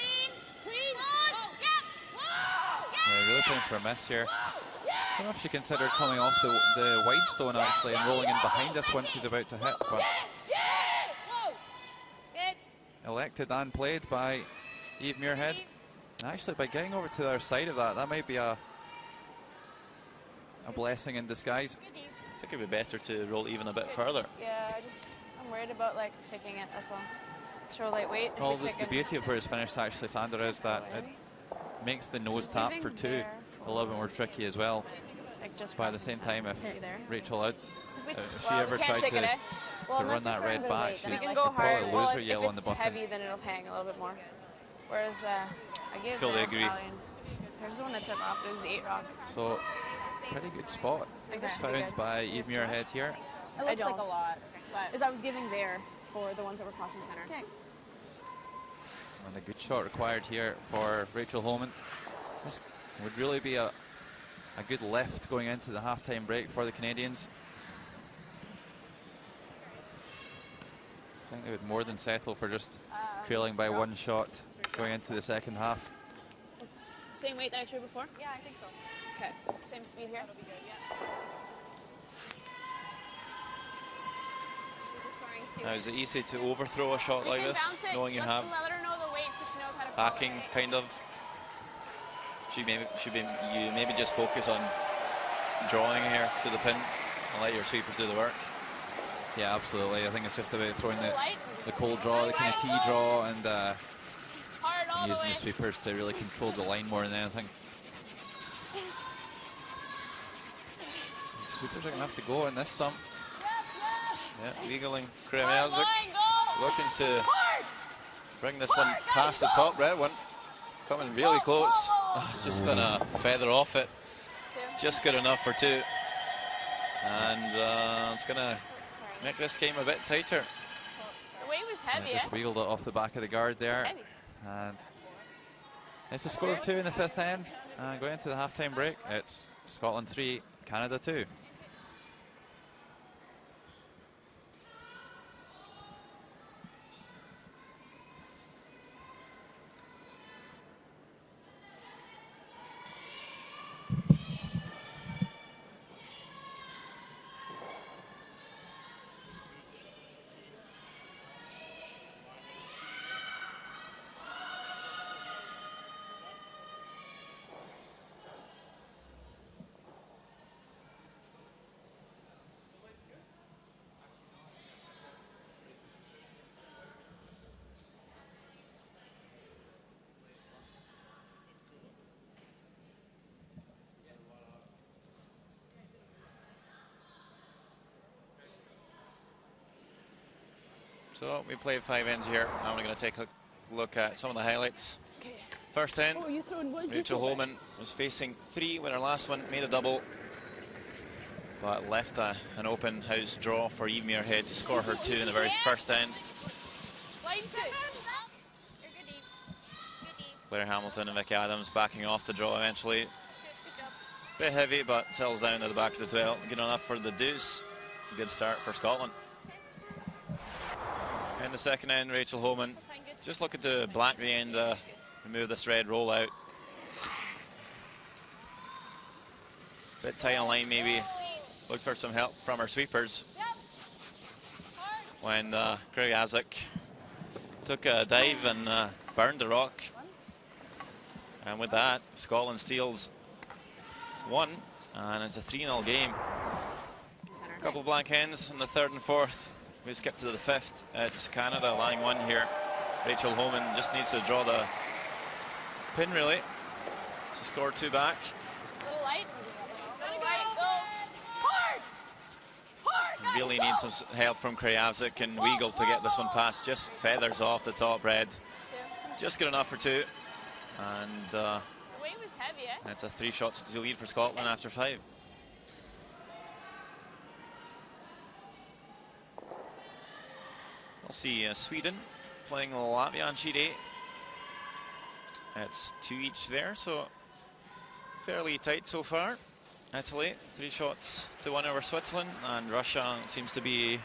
Yeah, really playing for a miss here. I don't know if she considered coming off the wide stone actually and rolling in behind this one she's about to hit, but elected and played by Eve Muirhead. Actually, by getting over to the other side of that might be a blessing in disguise.
I think it'd be better to roll even a bit further.
Yeah, I'm worried about like taking it as a so lightweight.
Well, the beauty of where it's finished actually, Sandra, is that it makes the nose tap for 2 a little bit more tricky as well.
Like just
By the same time, if Rachel
if
she ever tried to run that red back, she
you can
would
go
probably
hard.
lose
Well,
her yellow
if
on the
it's
bottom.
heavy, then it'll hang a little bit more. Whereas I gave
Fully
the
agree.
Australian. There's the one that took off. It was the 8 rock.
So, pretty good spot
Okay.
found by Eve Muirhead here.
It looks like a
don't.
lot. But
As I was giving there for the ones that were crossing center.
Okay.
And a good shot required here for Rachel Holman. This would really be a good lift going into the halftime break for the Canadians. I think they would more than settle for just trailing by 1 shot going into the second half.
It's the same weight that I threw before?
yeah, I think so.
Okay. Same speed here?
That'll be good, yeah.
Now, is it easy to overthrow a shot like this, knowing you have
Let her know the weight so she knows how to
backing, kind of? You maybe just focus on drawing here to the pin and let your sweepers do the work.
Yeah, absolutely. I think it's just about throwing the the cold draw, the kind of tee draw, and
Hard all the
using
way.
the sweepers to really control the line more than anything. Sweepers are going to have to go in this sum.
Yeah, Weigel and
Hard
Kremiazic
line, go.
looking to
Hard.
bring this one past the top red one. Coming really close. Oh, it's just going to feather off it. Just good enough for 2. And it's going to make this game a bit tighter.
The weight was heavy,
Just wheeled it off the back of the guard there.
Heavy.
And it's a score of 2 in the 5th end. And going into the halftime break, it's Scotland 3, Canada 2.
So we played 5 ends here. Now we're going to take a look at some of the highlights. First end, Rachel Holman was facing 3 with her last one, made a double, but left an open house draw for Eve Muirhead to score her 2 in the very first end. Claire Hamilton and Vicky Adams backing off the draw eventually. Bit heavy, but settles down at the back of the 12. Good enough for the deuce. Good start for Scotland. In the second end, Rachel Holman just looking to black the end, remove this red roll out. Bit tight on line maybe. Looked for some help from her sweepers. When Kremiazic took a dive and burned the rock. And with that, Scotland steals 1, and it's a 3-0 game. A couple of blank ends in the 3rd and 4th. We skip to the 5th. It's Canada lying 1 here. Rachel Holman just needs to draw the pin really to score 2 back.
Little light. Little light, go. Hard. Hard.
Really needs some help from Kremiazic and Weigel to get this one past. Just feathers off the top red. Just good enough for 2. And
the weight was heavy, eh?
it's a 3 shots to lead for Scotland after 5. We'll see Sweden playing Latvia on sheet 8. It's 2 each there, so fairly tight so far. Italy 3 shots to 1 over Switzerland, and Russia seems to be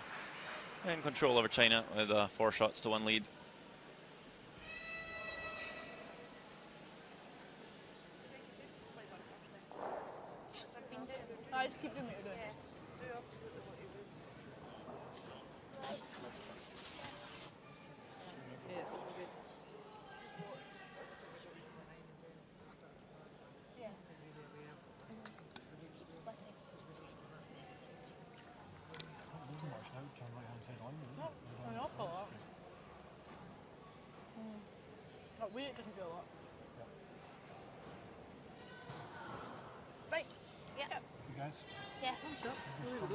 in control over China with 4 shots to 1 lead.
I just keep doing what you're doing. Yes, good. An awful lot. But weight doesn't do a lot. Right.
Yeah.
You guys?
Yeah.
Sure.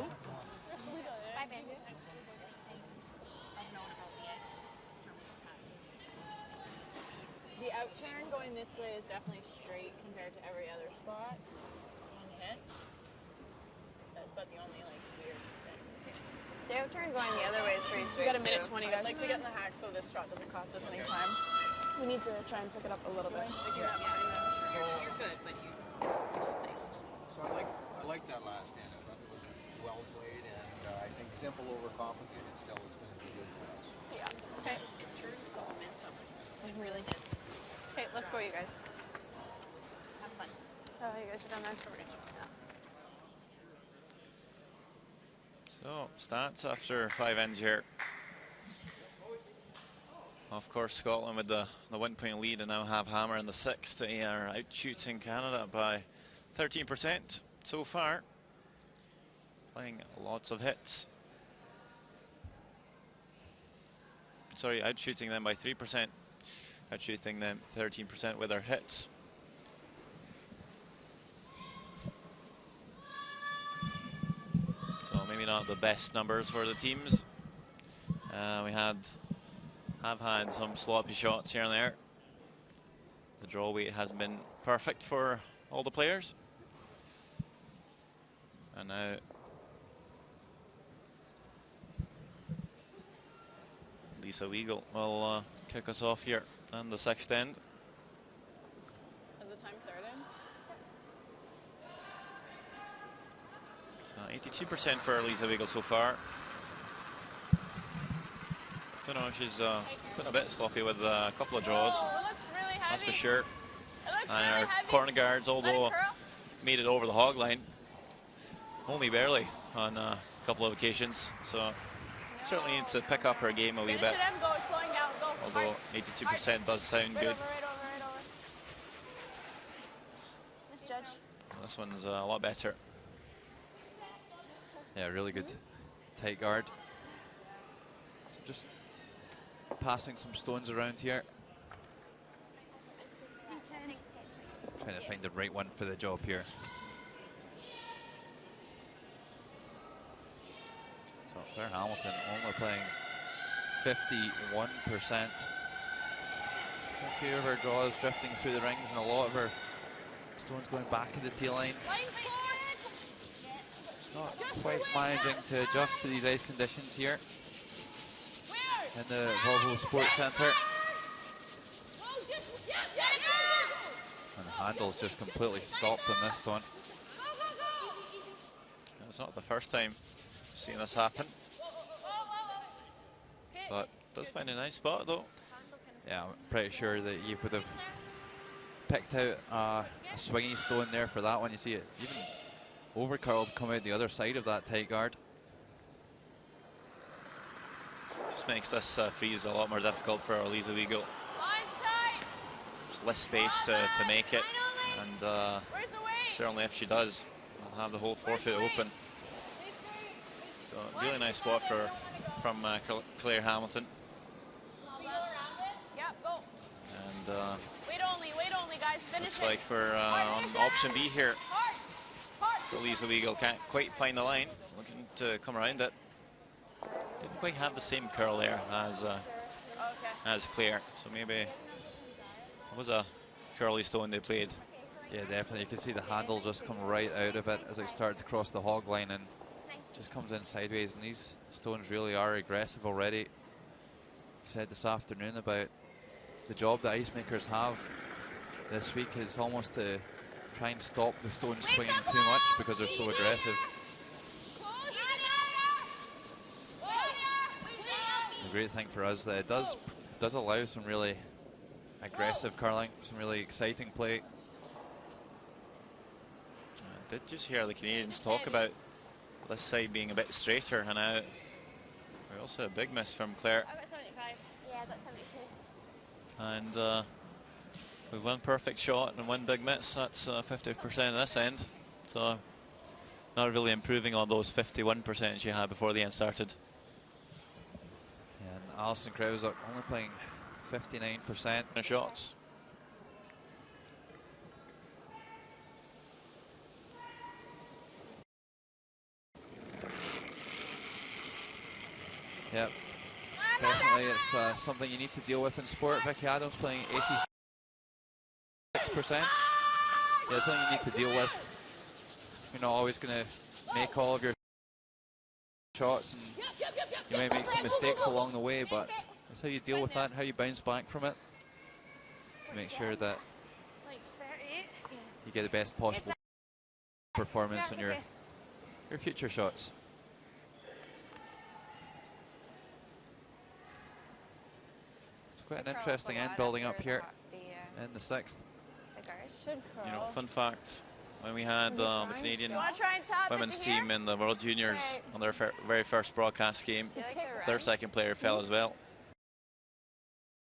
Bye, Ben.
The outturn going this way is definitely straight compared to every other spot on hits. That's about the only like weird thing.
The outturn going the other way is pretty
We
straight.
got a minute
too.
20, guys. I'd like to get in the hack so this shot doesn't cost us any time. We need to try and pick it up a little bit.
You're good, but you.
So I like that last hand. I thought it was well played, and I think simple over complicated still is going to be good for us.
Yeah. Okay.
It turned the momentum.
It really did. Okay, let's go, you guys.
Have fun.
Oh, you guys are done there?
So stats after 5 ends here. Of course, Scotland with the 1-point lead and now have hammer in the 6th. They are out shooting Canada by 13% so far. Playing lots of hits. sorry, outshooting them by 3%, outshooting them 13% with their hits. So maybe not the best numbers for the teams. We have had some sloppy shots here and there. The draw weight hasn't been perfect for all the players. And now Lisa Weigel will kick us off here on the 6th end.
Has the time started?
So 82% for Lisa Weigel so far. Don't know, she's been a bit sloppy with a couple of draws.
Oh, it looks really heavy.
That's for sure.
It looks
And
really
our
heavy.
corner guards, although
curl.
made it over the hog line, only barely on a couple of occasions. So certainly needs to pick up her game a wee
Finish
bit.
it, Em. Go. It's slowing down. Go.
Although 82% does sound
Right
good.
over, right over, right over. Misjudge.
This one's a lot better.
Yeah, really good tight guard. So just passing some stones around here. Trying to find the right one for the job here. So Claire Hamilton only playing 51%. A few of her draws drifting through the rings and a lot of her stones going back in the tee line. She's not quite managing to adjust to these ice conditions here in the Volvo Sports Centre. And the handle's just completely stopped on this stone.
It's not the first time I've seen this happen. But does find a nice spot though.
Yeah, I'm pretty sure that you would have picked out a swingy stone there for that one. You see it even over curled come out the other side of that tight guard.
Just makes this freeze a lot more difficult for Lisa Weigel. There's less space to make it, and certainly if she does, will have the whole forefoot open. So really nice spot from Claire Hamilton.
Yep, go.
And
Wait only, guys. Finish
looks
it.
like we're on option B here. But Lisa Weigel can't quite find the line, looking to come around it. Didn't quite have the same curl there as Claire, so maybe it was a curly stone they played.
Yeah, definitely. You can see the handle just come right out of it as it started to cross the hog line and just comes in sideways. And these stones really are aggressive already. I said this afternoon about the job that ice makers have this week is almost to try and stop the stones swinging too much because they're so aggressive. The great thing for us that it does allow some really aggressive curling, some really exciting play.
I did just hear the Canadians talk about this side being a bit straighter, and now we also a big miss from Claire.
I got 75. Yeah, I got 72.
And with one perfect shot and one big miss, that's 50% on this end. So not really improving on those 51% she had before the end started.
Yeah, and Alison Krause only playing 59%
of shots.
Yep, definitely it's something you need to deal with in sport. Vicky Adams playing 86%. Yeah, it's something you need to deal with. You're not always going to make all of your shots, and you may make some mistakes along the way, but that's how you deal with that and how you bounce back from it to make sure that you get the best possible performance on your future shots. It's quite an interesting end building up here in the 6th.
You know, fun fact, when we had the Canadian women's team in the World Juniors on their very first broadcast game, their second player fell as well.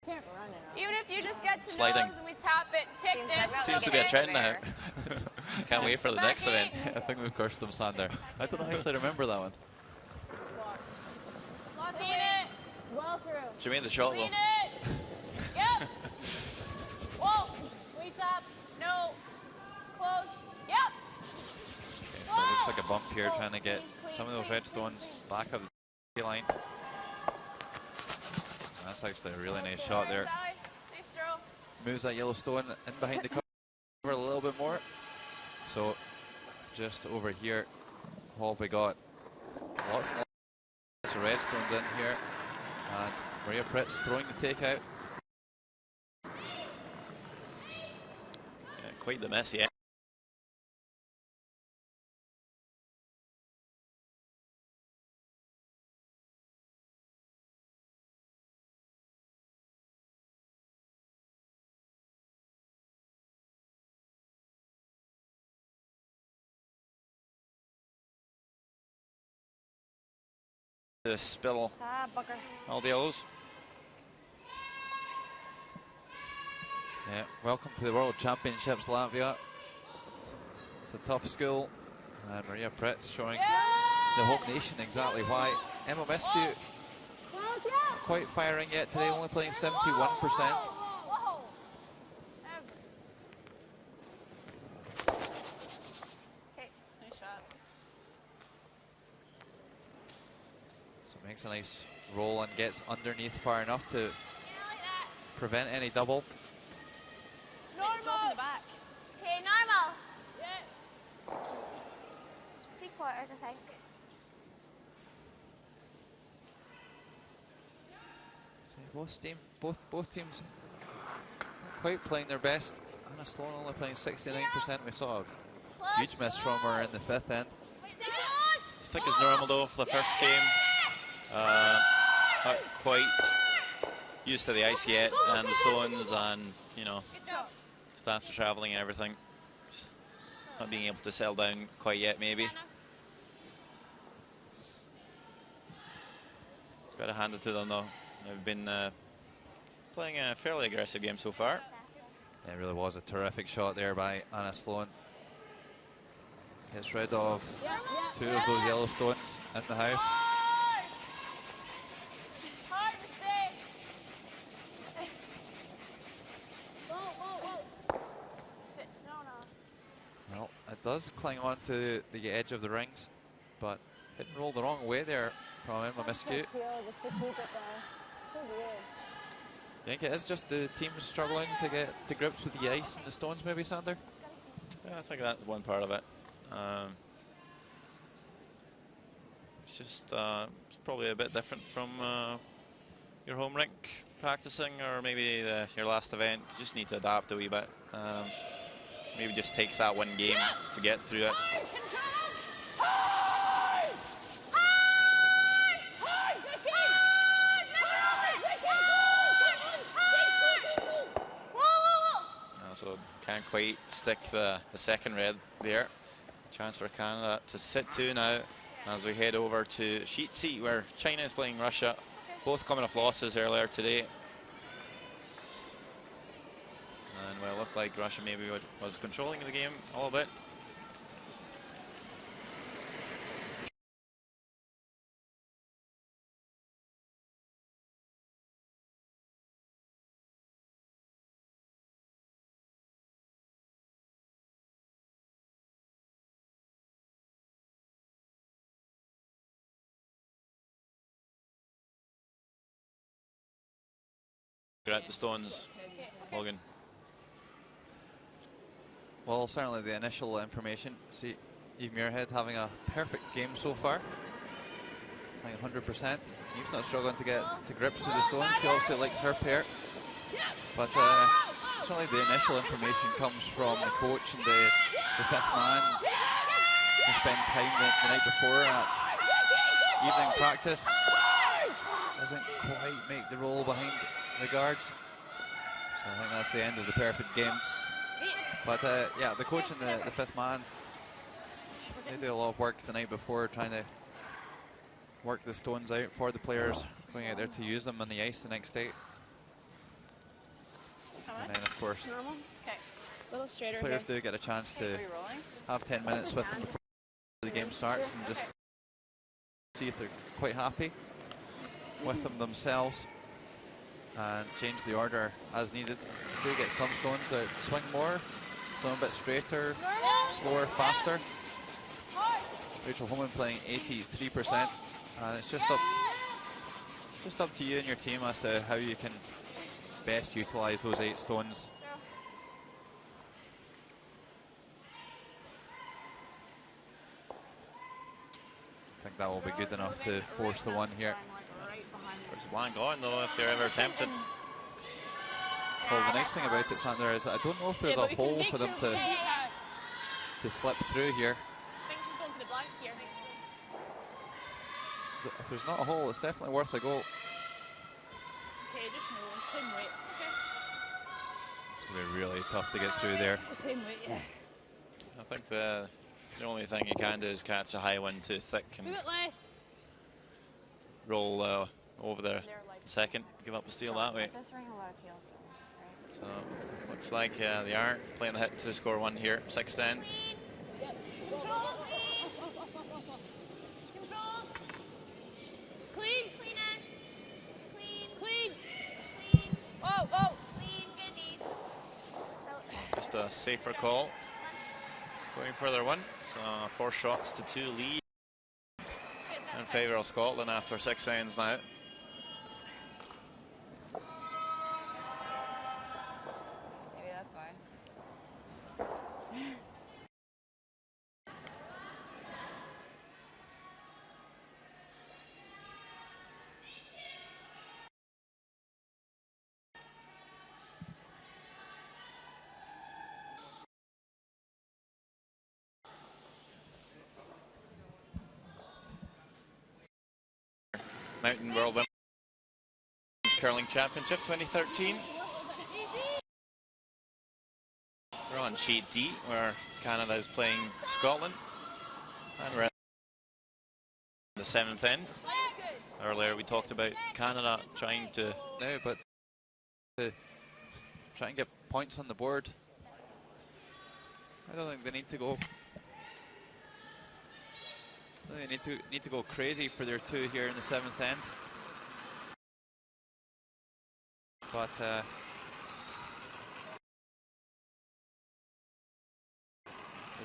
Even if you just get to
Sliding.
nose and we tap it, tick this.
Seems to be a trend now. Can't wait for the next event.
I think we've cursed them, Sander. I don't actually remember that one.
Seen it.
Well through.
She made the shot though.
Clean it. Yep. Whoa. Weights up. No. Close. Yep.
Okay, so it looks like a bump here, trying to get some of those red stones back up the line. That's actually a really nice shot there.
Nice throw.
Moves that yellow stone in behind the cover a little bit more. So just over here, what have we got? Lots and lots of red stones in here. And Maria Pritz throwing the takeout.
Yeah, quite the mess, yeah. To spill all the yellows.
Yeah, welcome to the World Championships, Latvia. It's a tough school, and Maria Pritz showing the home nation exactly why. Emma Miscu not quite firing yet today, only playing 71%.
Okay, nice shot.
So makes a nice roll and gets underneath far enough to prevent any double.
Normal.
In the back.
Okay, normal.
It's 3/4, I think.
Both teams not quite playing their best. Anna Sloan only playing 69%. We saw a huge miss from her in the fifth end.
I think it's normal though for the first game. Not quite used to the ice yet and the stones, and you know, after traveling and everything, just not being able to settle down quite yet maybe. Got to hand it to them though. They've been playing a fairly aggressive game so far.
Yeah, it really was a terrific shot there by Anna Sloan. Gets rid of two of those yellow stones in the house.
Hard mistake. Sit. No.
Well, it does cling on to the edge of the rings, but didn't roll the wrong way there from Emma Miscu. You think it is just the team struggling to get to grips with the ice and the stones, maybe, Sander?
Yeah, I think that's one part of it. It's just it's probably a bit different from your home rink practicing, or maybe your last event. You just need to adapt a wee bit. Maybe just takes that one game to get through it. So can't quite stick the second red there. Chance for Canada to sit two now as we head over to sheet C, where China is playing Russia, both coming off losses earlier today. And well, it looked like Russia maybe was controlling the game a little bit. At the stones, Logan.
Well, certainly the initial information. See, Eve Muirhead having a perfect game so far. Like 100%. Eve's not struggling to get to grips with the stones. She also likes her pair. But certainly the initial information comes from the coach and the fifth man who spent time the night before at evening practice. Doesn't quite make the roll behind the guards. So I think that's the end of the perfect game. But yeah, the coach and the fifth man, they do a lot of work the night before trying to work the stones out for the players going out there to use them on the ice the next day. And then of course,
Little straighter
players
here.
do get a chance to have 10 minutes with them before the game starts and just see if they're quite happy. with them themselves and change the order as needed. Do get some stones that swing more, some a bit straighter, slower, faster. Rachel Holman playing 83%, and it's just up to you and your team as to how you can best utilize those 8 stones. I think that will be good enough to force the one here.
There's one going though, if you're ever tempted.
Well, the nice thing about it, Sander, is I don't know if there's a hole for them to slip through here. If there's not a hole, it's definitely worth a go.
Okay, just no, same weight. Okay.
It's going to be really tough to get through there.
Same weight, yeah.
I think the only thing you can do is catch a high one too thick and roll over the second, give up a steal that way. So looks like they are playing the hit to score 1 here, 6-10. Just a safer call. Going further one, so 4 shots to 2 lead in favour of Scotland after 6 ends now.
Maybe that's why.
Mountain World Women's Curling Championship 2013. We're on sheet D, where Canada is playing Scotland, and we're at the 7th end. Earlier we talked about Canada trying to
try and get points on the board. I don't think they need to go. They need to go crazy for their 2 here in the 7th end. But they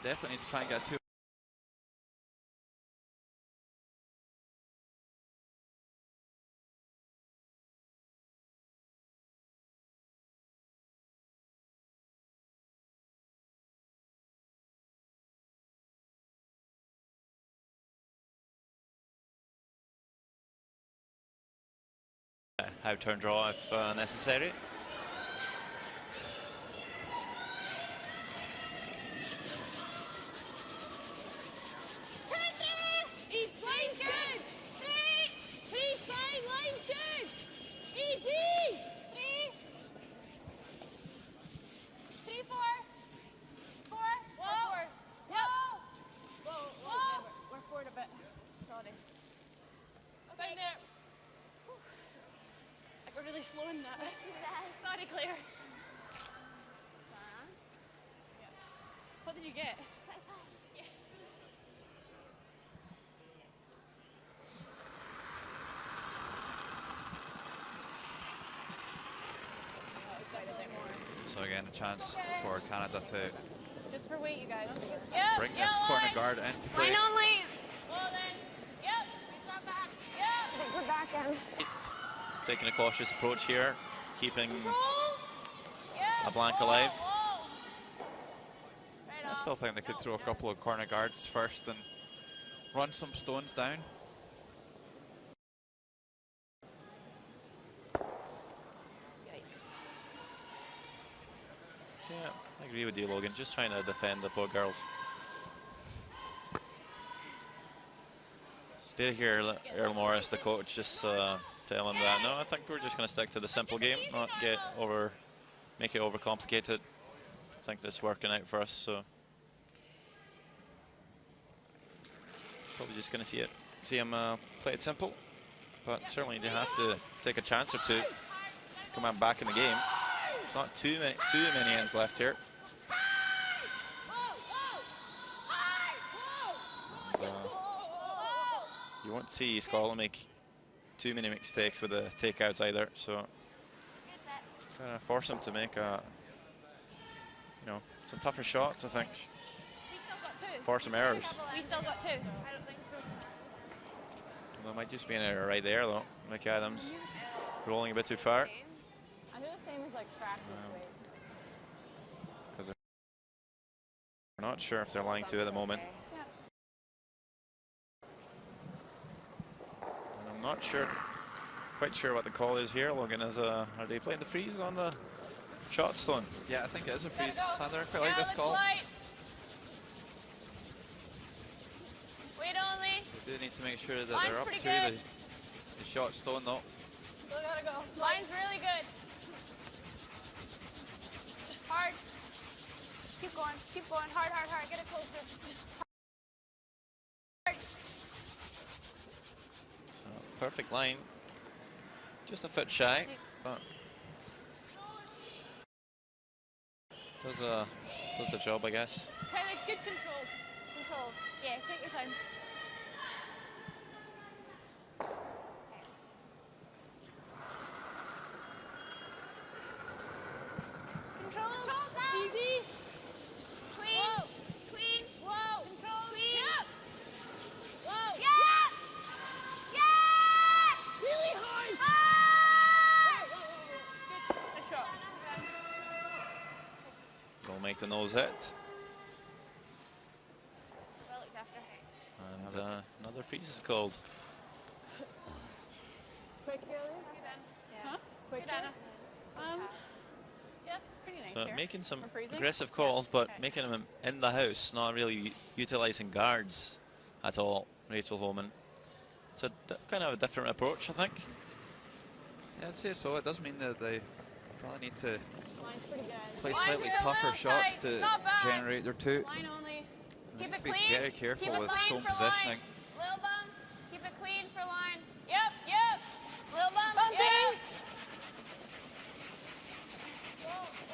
definitely need to try and get 2.
have turn draw if necessary.
Slowing that. Sorry, Claire. What did you get? Yeah.
So again, a chance for Canada to
just for weight, you guys.
Bring this corner guard into play.
Line only.
Well then, yep. It's not back. Yep.
We're back in.
Taking a cautious approach here, keeping a blank alive.
I still think they could throw a couple of corner guards first and run some stones down.
Yikes.
Yeah, I agree with you, Logan. Just trying to defend the poor girls. Did hear Earl Morris, the coach, just tell him that no, I think we're just going to stick to the simple game, not make it overcomplicated. I think that's working out for us, so probably just going to see him play it simple, but certainly you have to take a chance or two to come on back in the game. There's not too many ends left here. And, you won't see Scotland make too many mistakes with the takeouts either. So kind of force them to make some tougher shots, I think.
We still got 2.
Force some errors.
We still got 2. I don't think so.
There might just be an error right there, though. Mick Adams rolling a bit too far.
I think the same as like practice weight.
Because we're not sure if they're lying to at the moment. And I'm not quite sure what the call is here. Logan, are they playing the freeze on the shot stone?
Yeah, I think it is a freeze, Sander. I quite like this call.
Wait only.
They do need to make sure that
Line's
they're up
pretty
to
good.
the shot stone, though.
Still gotta go. Line's really good. Hard. Keep going. Keep going. Hard, hard, hard. Get it closer. Hard.
So, perfect line. Just a foot shy, but does the job, I guess.
Kind of good control. Control. Yeah, take your time. Control. Control. Easy. Clean. Whoa. Clean. Whoa. Control. Clean. Yep. Whoa. Yep. Yes. Really hard. Hard. Good. Good shot.
Will make the nose hit.
Well looked after.
And another freeze is called.
Quick here, Liz?
Huh?
Quick
Good, Anna.
Yeah, it's pretty nice
So
here.
making some
For freezing?
aggressive calls, but
Okay.
making them in the house, not really utilizing guards at all, Rachel Holman. It's a kind of a different approach, I think.
Yeah, I'd say so. It does mean that they probably need to
Line's pretty good.
play
Line's
slightly
still
tougher shots
outside.
to
It's not bad.
generate their 2.
Line only.
They
Keep
need
it
to be
clean.
very careful
Keep it
with
clean
stone
for
positioning.
line. Lil bum. Keep it clean for line. Yep, yep. Lil bum.
Bumping.
Yep.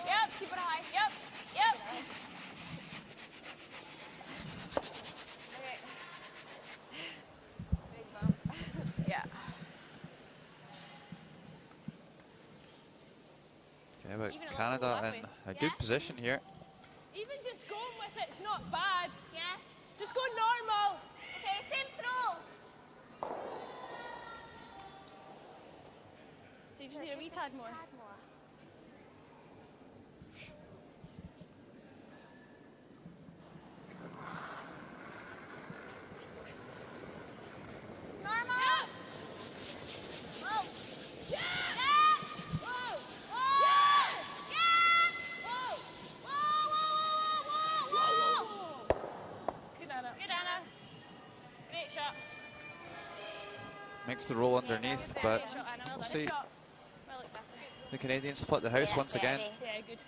Yep, keep it high. Yep, yep. Okay.
Big bump.
Yeah.
Okay, but
Even a little
Canada
fluffy.
in a good position here.
Even just going with it, it's not bad.
Yeah.
Just go normal.
Okay, same throw.
So you just need a wee tad more.
Normal.
Yep.
Whoa.
Yeah.
Yeah.
Whoa.
Whoa.
Yeah.
Yeah.
Whoa.
Whoa, whoa, whoa, whoa, whoa, whoa.
Good, Anna. Good, Anna. Great shot.
Makes the roll underneath, but
Great shot, Anna. Well
we'll
done.
see.
Good shot. Well looked after.
The Canadians split the house once again.
Yeah, good.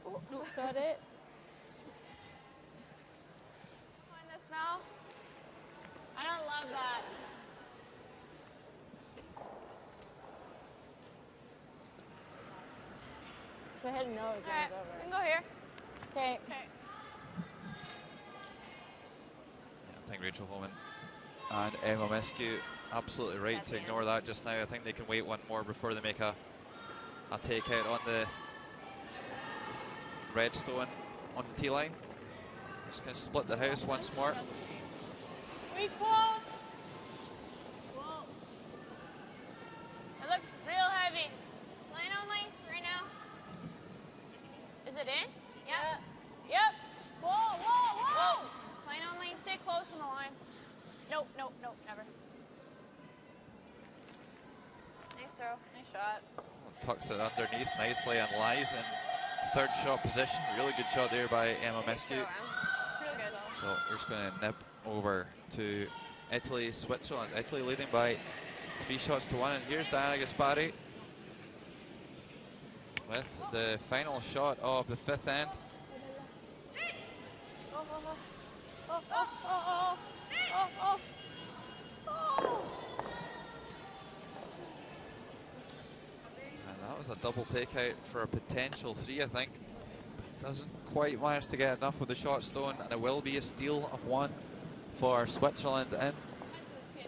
Oh, no, got it.
Find this now.
I don't love that.
So hit a nose
All
and
right,
it's
we
over.
can go here.
Okay.
Okay.
I think Rachel Holman and Emma Mescu absolutely right to ignore that just now. I think they can wait one more before they make a takeout on the red stone on the tee line. Just going to split the house once more.
We close. Whoa. It looks real heavy.
Line only right now.
Is it in?
Yeah.
Yep. Whoa, whoa, whoa.
Whoa. Line only. Stay close on the line.
Nope, nope, nope, never.
Nice throw.
Nice shot.
Tucks it underneath nicely and lies in third shot position. Really good shot there by Emma Mescu.
Real good.
So we're just going to nip over to Italy, Switzerland. Italy leading by 3 shots to 1. And here's Diana Gaspari with the final shot of the 5th end.
Oh, oh, oh, oh, oh, oh, oh, oh.
And that was a double takeout for a potential 3, I think. Doesn't quite manage to get enough with the shot stone, and it will be a steal of 1 for Switzerland in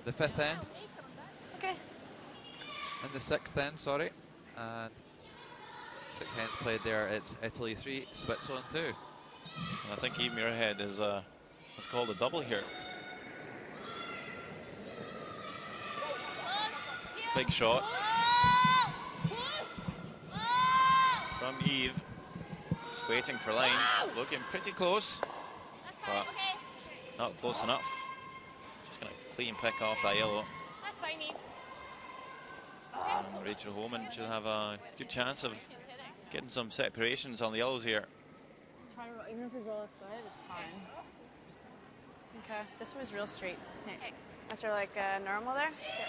the 5th end.
Okay.
in the 6th end, sorry. And 6 ends played there. It's Italy 3, Switzerland 2.
And I think even Muirhead is it's called a double here. Big shot from Eve. Just waiting for line. Looking pretty close, but not close enough. Just going to clean pick off that yellow.
That's fine, Eve.
And Rachel Holman should have a good chance of getting some separations on the yellows here.
Try to roll, even if we roll a foot, it's fine.
Okay, this was real straight. Okay. That's sort of like normal there? Sure.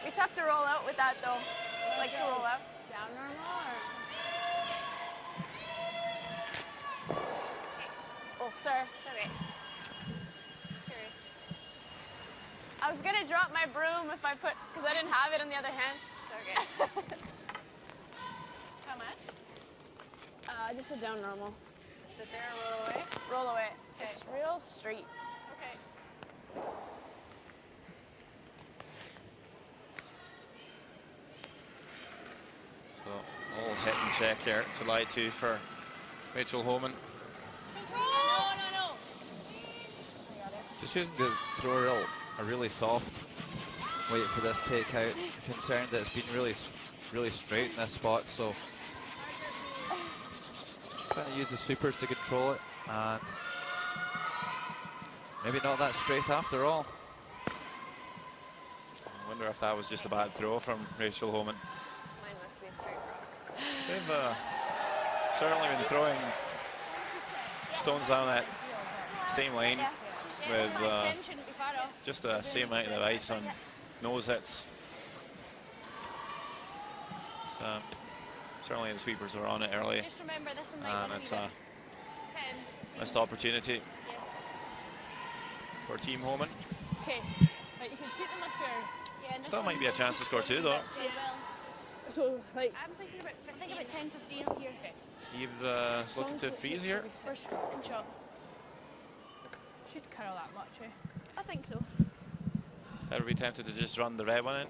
Be tough to roll out with that though. Like to roll out.
Down normal or?
Oh, sorry. Okay. I was gonna drop my broom if I put, because I didn't have it in the other hand. Okay. How much? Just a down normal.
Sit there and roll away?
Roll away.
Okay.
It's real straight.
Okay.
So all hit and check here to lie to for Rachel Holman.
No.
Just using the throw reel, a really soft weight for this takeout. Concerned that it's been really straight in this spot, so trying to use the supers to control it, and maybe not that straight after all.
I wonder if that was just a bad throw from Rachel Holman.
Mine must be a straight rock.
They've certainly been throwing stones down that same lane with just the same amount of ice on nose hits. Certainly the sweepers are on it early,
Just remember this one might
and it's a missed opportunity for Team Holman.
Okay. Right, you can shoot them if you're...
Yeah,
Still might be a chance to score two though.
So, like...
I'm thinking about 10, 15 up here. Okay.
Eve is looking to freeze here.
First shot.
Should curl that much, eh?
I think so.
I would be tempted to just run the red one in.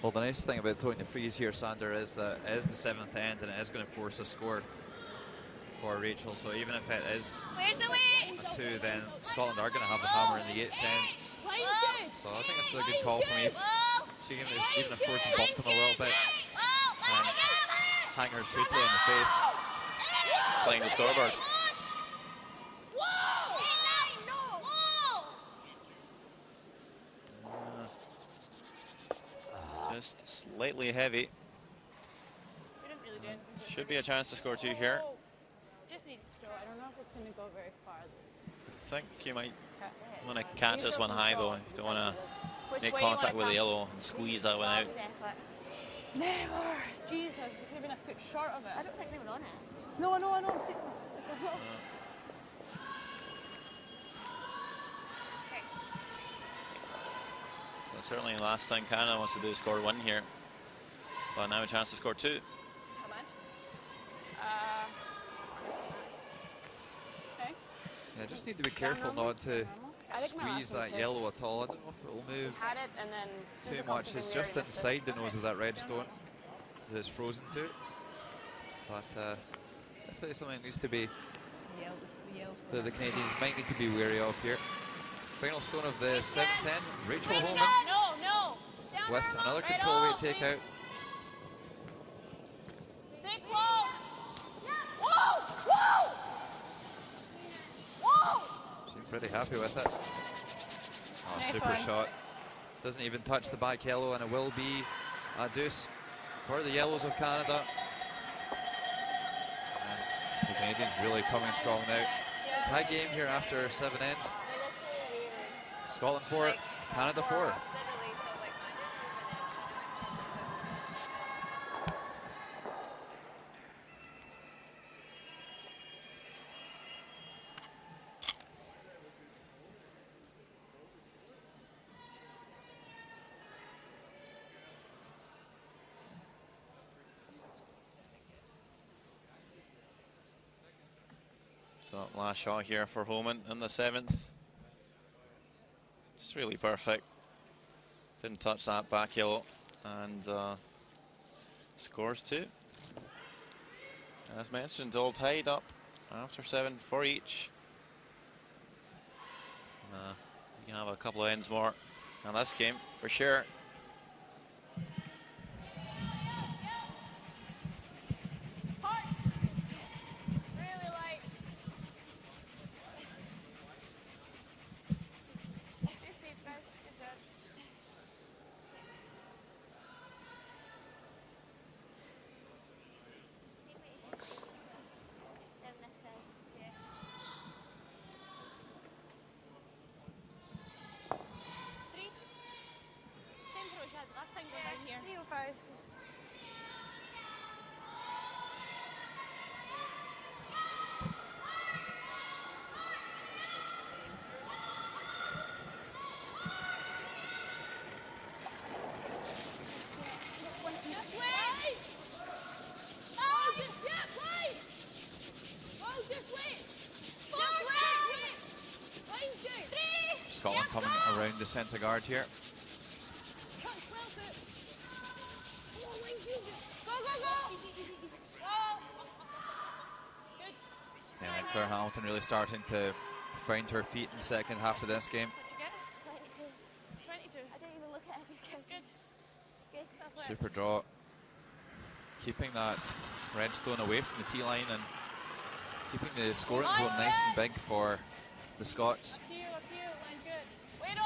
Well, the nice thing about throwing the freeze here, Sander, is that it is the 7th end and it is going to force a score for Rachel. So even if it is a 2, then Scotland are going to have the hammer in the 8th end. So I think it's a good call from Eve. She can even afford to bump them a little bit and hang her shooter in the face.
Playing the scoreboard. Just slightly heavy.
We didn't really do anything.
Should be a chance to score two here.
Just need to throw. I don't know if it's going to go very far.
I think you might want to catch this one high though. You don't want to make contact with the yellow and squeeze that one out.
Never! Jesus, we could have been a foot short of it.
I don't think they were on it.
No, I know, I'm Titlis.
So certainly the last thing Canada wants to do is score one here. But now a chance to score two.
How much?
Okay.
Yeah, just need to be careful not to squeeze that yellow at all. I don't know if it will move
Had it and then
too much. It's just inside the nose of that red stone that it's frozen to. But definitely something that needs to be that the Canadians might need to be wary of here. Final stone of the 7th end, Rachel Holman with another control weight takeout.
Stay close! Whoa! Whoa! Whoa!
Seemed pretty happy with it. Oh,
Nice
super
one.
shot. Doesn't even touch the back yellow, and it will be a deuce for the yellows of Canada. And the Canadians really coming strong now. Tie game here after 7 ends. Scotland 4, Canada 4.
So last shot here for Holman in the 7th. Just really perfect. Didn't touch that back yellow. And scores too. As mentioned, all tied up after 7 for each. We can have a couple of ends more on this game for sure.
Scotland coming around the centre guard here. Yeah, and Claire Hamilton really starting to find her feet in the second half of this game.
22. I didn't even look at it, just good.
Super draw. Keeping that red stone away from the tee line and keeping the scoring zone nice and big for the Scots.
Up to you, line's good. Wait,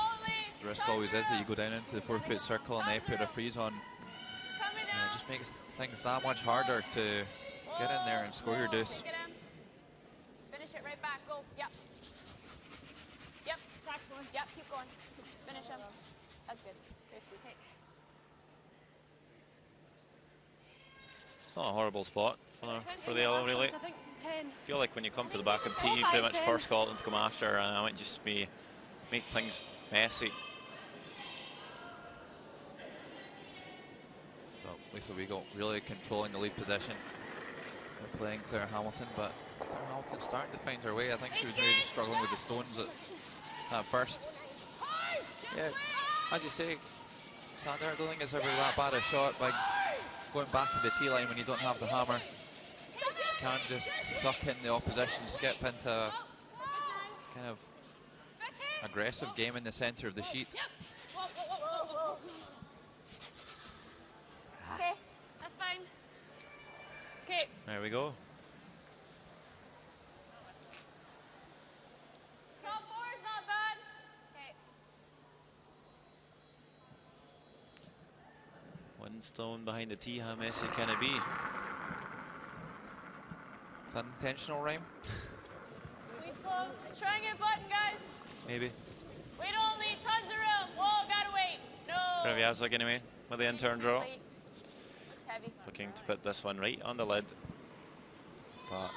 The risk always is that you go down into the 4-foot circle and they put a freeze on. It just makes things that much harder to get in there and score your deuce.
Finish it right back, go, yep. Yep, yep, keep going. Finish him. That's good, very sweet.
It's not a horrible spot for the yellow, really.
I think 10.
I feel like when you come to the back of the tee, pretty much for Scotland to come after, and I might just make things messy.
So Lisa Weigel really controlling the lead possession. They're playing Claire Hamilton, but Claire Hamilton starting to find her way. I think she was maybe just struggling with the stones at first. Yeah, as you say, Sander, I don't think it's ever that bad a shot by going back to the tee line when you don't have the hammer. You can just suck in the opposition, skip into a kind of aggressive game in the centre of the sheet.
Okay.
That's fine. Okay.
There we go.
Top four is not bad. Okay.
One stone behind the tee, how messy can it be?
Is that intentional, Rhyme?
Lead slow. Let's try and get button, guys.
Maybe.
Wait only, tons of room. Whoa, gotta wait. No.
Kraviazuk anyway, with the in-turn draw.
Looks heavy.
Looking to put this one right on the lid. But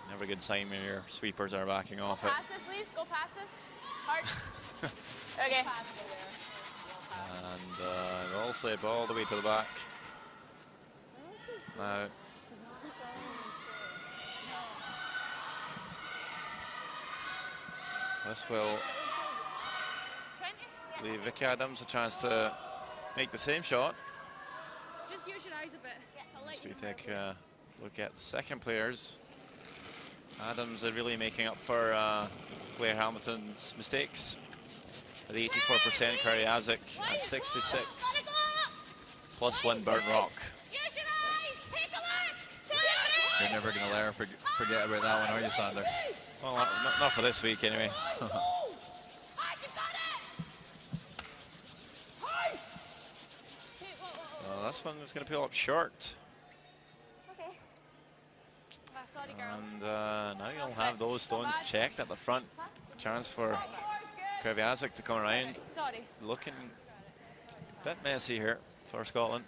never a good sign when your sweepers are backing off it.
Pass this, Lise. Go past this. Hard. Okay.
And all slip all the way to the back. Now. This will leave Vicky Adams a chance to make the same shot.
Just use your eyes a bit. I'll let
So we
you
take a look at the second players. Adams are really making up for Claire Hamilton's mistakes. At 84%, Kraviazuk at 66. +1 Burn Rock.
You're never going to let her forget about that one, are you, Sander?
Well, not for this week anyway. So this one is going to pull up short.
Okay.
Sorry, girls.
And now you'll have those stones checked at the front. Chance for Kraviazuk to come around.
Sorry.
Looking a bit messy here for Scotland.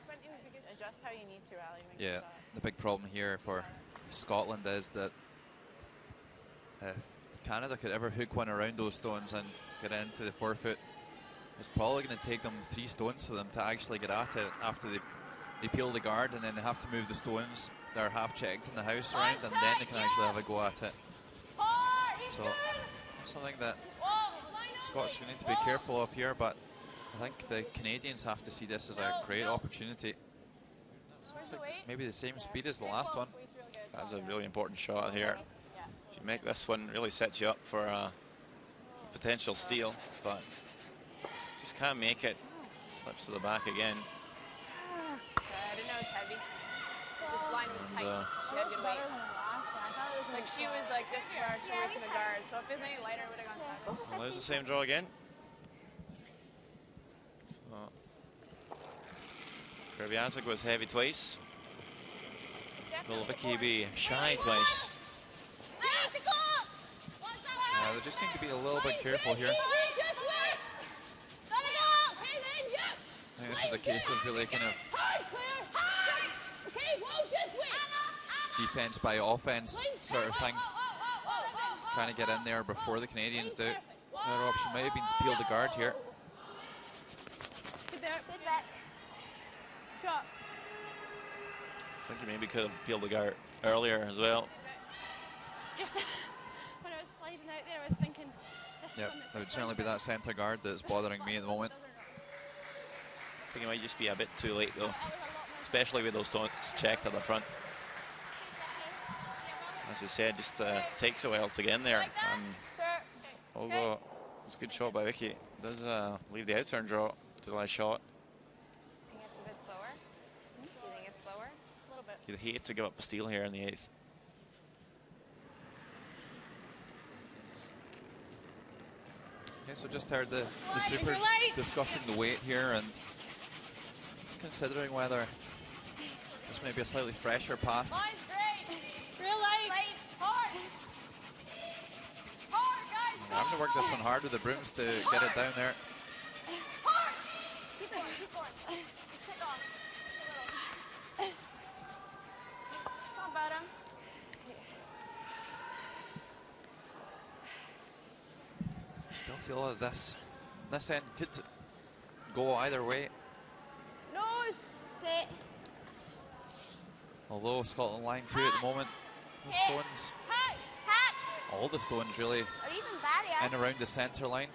Adjust how you need to, Ali.
Yeah, the big problem here for Scotland is that if Canada could ever hook one around those stones and get into the 4-foot, it's probably going to take them 3 stones for them to actually get at it after they peel the guard, and then they have to move the stones that are half checked in the house around, and then they can actually have a go at it. So something that Scots need to be careful of here, but I think the Canadians have to see this as a great opportunity. It's like maybe the same speed as the last one.
That's a really important shot here. If you make this one, really sets you up for a potential steal, but just can't make it. Slips to the back again.
Sorry, I didn't know it was heavy. It's just line was tight. She had good weight. Like she was like this far away from the guard, so if it was any lighter, it would have gone sideways.
Well, there's the same draw again. So, Kraviazek was heavy twice. Will Vicky be shy twice?
They just need to be a little bit careful here. I think this is a case of really kind of defense by offense sort of thing. Trying to get in there before the Canadians do. Another option may have been to peel the guard here.
Good back.
I think you maybe could have peeled the guard earlier as well.
Just when I was sliding out there, I was thinking, this is
Yep,
one that's
there would certainly be that centre guard that's bothering me at the moment.
I think it might just be a bit too late though, especially with those stones checked at the front. As you said, just takes a while to get in there. And although it was a good shot by Vicky, it does leave the outturn draw to the last shot.
I think it's a bit slower. Do you think it's slower?
A little bit.
You'd hate to give up a steal here in the 8th.
Okay, so just heard the supers discussing the weight here and just considering whether this may be a slightly fresher path.
Line's great. Real light. Hard. Hard, guys.
I'm having to work this one hard with the brooms to get it down there.
Hard. Keep going. Just take off.
It's not bad, huh?
Still feel that this end could go either way.
Nose.
Okay.
Although Scotland line 2 at the moment, the stones,
Hack.
all the stones really
Or even barrier.
in around the centre line.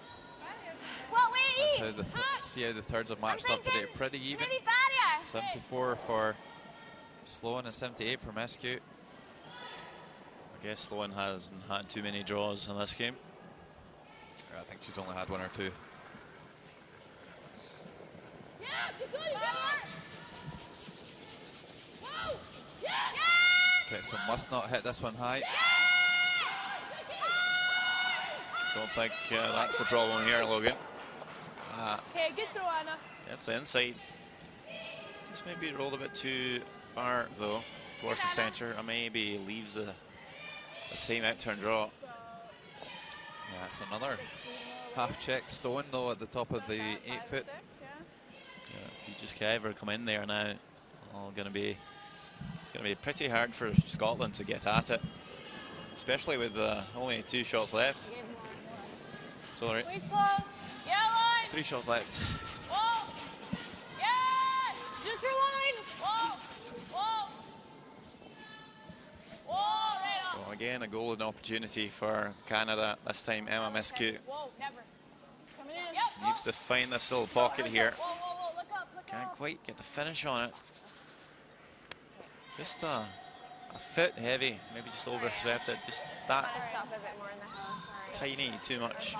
What way?
That's how see how the thirds have matched up today. Pretty even.
Maybe barrier.
74 for Sloan and 78 for Mescu.
I guess Sloan hasn't had too many draws in this game.
I think she's only had one or two.
Yeah, keep going. Whoa. Yeah.
Okay, so must not hit this one high.
Don't think that's the problem here, Logan.
Okay, good throw, Anna.
That's the inside. Just maybe rolled a bit too far though, towards the centre, and maybe leaves the same outturn draw.
Yeah, it's another half-check stone though at the top of the 8 foot.
Yeah, if you just ever come in there now, it's going to be pretty hard for Scotland to get at it, especially with only 2 shots left. Sorry,
Weight's close. Yeah, line.
3 shots left.
Whoa. Yes. Just your line. Whoa. Right on.
So again, a golden opportunity for Canada. This time, Emma Mescu
Whoa, never. It's coming in. Yep.
needs to find this little pocket here.
Whoa, look up.
Can't quite get the finish on it. Just a foot heavy, maybe just overswept it. Just that
Shift up a bit more in the house, sorry.
tiny, too much.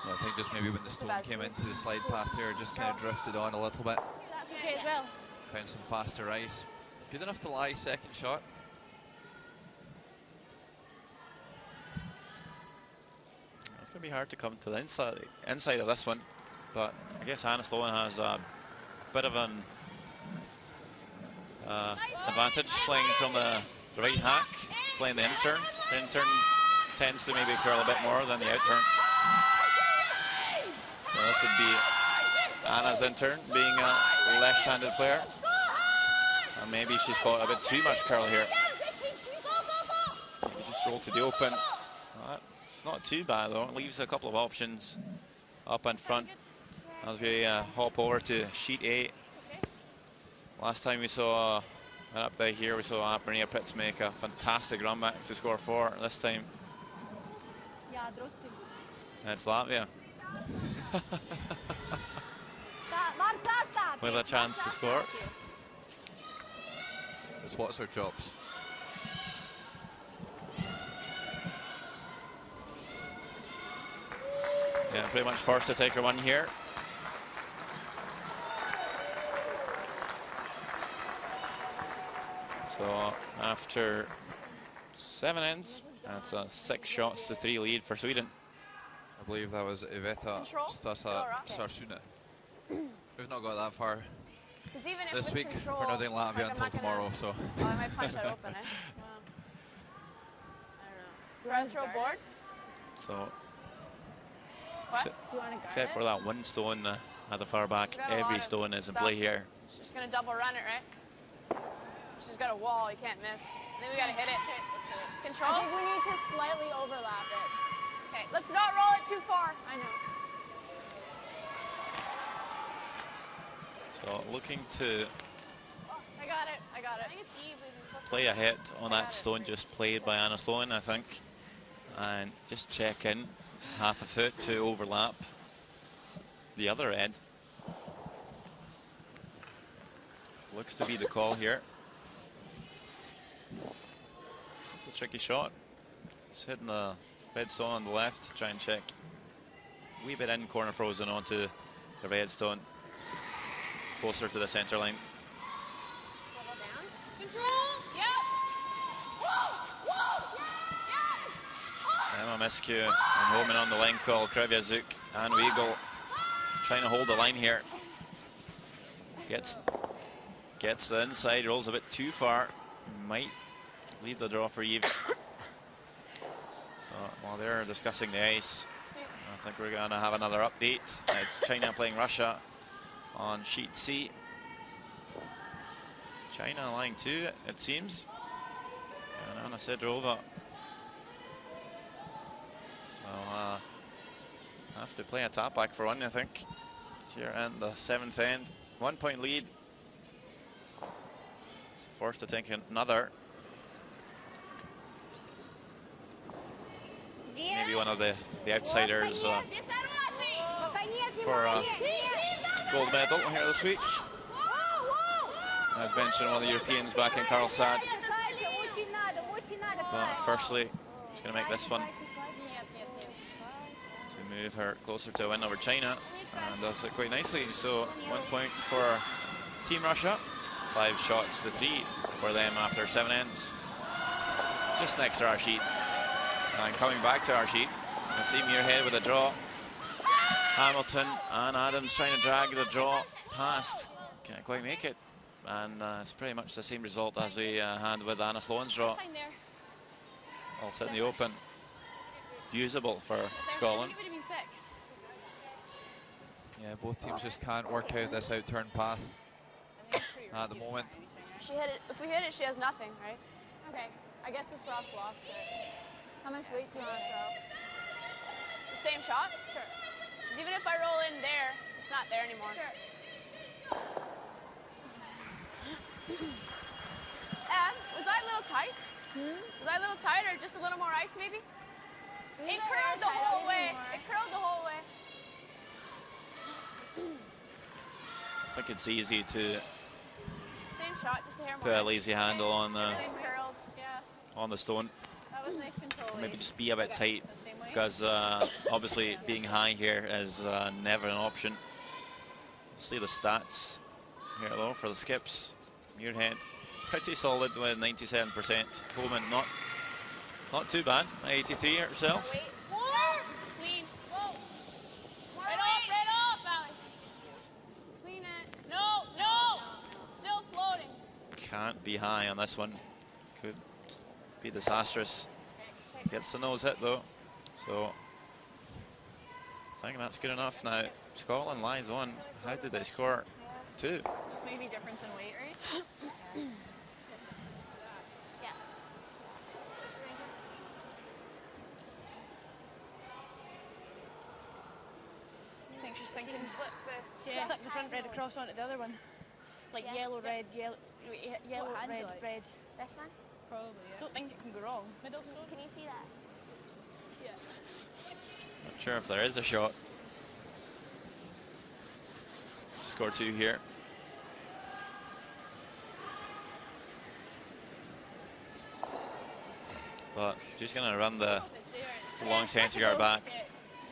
Yeah, I think just maybe when the stone came into the slide path here, just kind of drifted on a little bit.
That's okay as well.
Found some faster ice. Good enough to lie second shot.
It's going to be hard to come to the inside of this one, but I guess Hannah Sloan has a bit of an advantage playing from the right hack, playing the in-turn. The in-turn tends to maybe curl a bit more than the out-turn. So this would be Anna's in-turn, being a left-handed player. And maybe she's caught a bit too much curl here. Maybe just roll to the open. It's not too bad though. It leaves a couple of options up in front as we hop over to sheet 8. Last time we saw an update here, we saw Maria Pitts make a fantastic run back to score 4. This time That's Latvia. With a chance to score.
It's what's her jobs.
Yeah, pretty much forced to take her one here. So after 7 ends, that's a 6 shots to 3 lead for Sweden.
I believe that was Iveta Stasa Sarsuna. We've not got that far
Even if
this
with
week.
control,
We're not doing Latvia
like,
until tomorrow, so.
Oh, I might punch that open, eh? Well, I don't know. Do you want to throw a board?
So,
What? Do you want to guard
except
it?
for that one stone at the far back,
She's got a lot
every
of
stone is in
stuff.
play here.
She's going to double run it, right? She's got a wall, you can't miss. And then we got to hit it.
Okay, let's hit it.
Control?
I think we need to slightly overlap it.
Okay, let's not roll it too far.
I know.
So looking to
I got it, I got it. I think it's Eve.
play a hit on that stone just played by Anna Sloan, I think. And just check in, half a foot to overlap the other end. Looks to be the call here. It's a tricky shot. It's hitting the red stone on the left to try and check. Wee bit in, corner frozen onto the red stone, closer to the center line.
Level down. Control. Yep. Whoa. Whoa. Yes.
Emma Miscue and homing on the line call. Kreviazuk and Weigel trying to hold the line here. Gets the inside, rolls a bit too far. Might leave the draw for Eve. So while they're discussing the ice, I think we're going to have another update. It's China playing Russia on sheet C. China line 2, it seems. And Anna Sidorova will have to play a tap back for one, I think. Here in the 7th end. 1 point lead. It's forced to take another. Maybe one of the outsiders for gold medal here this week. As mentioned, one of the Europeans back in Karlstad. But firstly, she's going to make this one to move her closer to a win over China, and does it quite nicely. So 1 point for Team Russia, 5 shots to 3 for them after 7 ends. Just next to our sheet. And coming back to our sheet, let's see Muirhead with a draw. Hamilton and Adams trying to drag the draw past. Can't quite make it. And it's pretty much the same result as we had with Anna Sloan's draw. All set in the open. Usable for Scotland.
Yeah, both teams just can't work out this outturn path at the moment.
She hit it. If we hit it, she has nothing, right?
Okay, I guess this rock blocks it. How much weight do you want to throw?
The same shot?
Sure.
Because even if I roll in there, it's not there anymore.
Sure.
And was I a little tight? Was I a little tight, or just a little more ice maybe? It curled the whole way. It curled the whole way.
I think it's easy to
Same shot, just a hair more.
put a
ice.
lazy handle on the
Same curled, yeah.
stone.
That was nice control.
Maybe just be a bit tight,
The same way?
because obviously being high here is never an option. See the stats here though for the skips. Muirhead pretty solid with 97%. Bowman not too bad. 83 herself.
Wait. More! Clean. Whoa. Right off, Allie.
Clean it.
No. Still floating.
Can't be high on this one. Could be disastrous. Gets the nose hit though. So I think that's good enough now. Scotland lies on. How did they score? 2.
Just maybe difference in weight, right?
Yeah.
I think she's thinking flip the front red across onto the other one. Like yellow, red, yellow, red, red.
This one?
Probably, yeah. Don't think it can go wrong.
Can you see that?
Yeah.
Not sure if there is a shot to score 2 here. But she's going to run the long centre guard back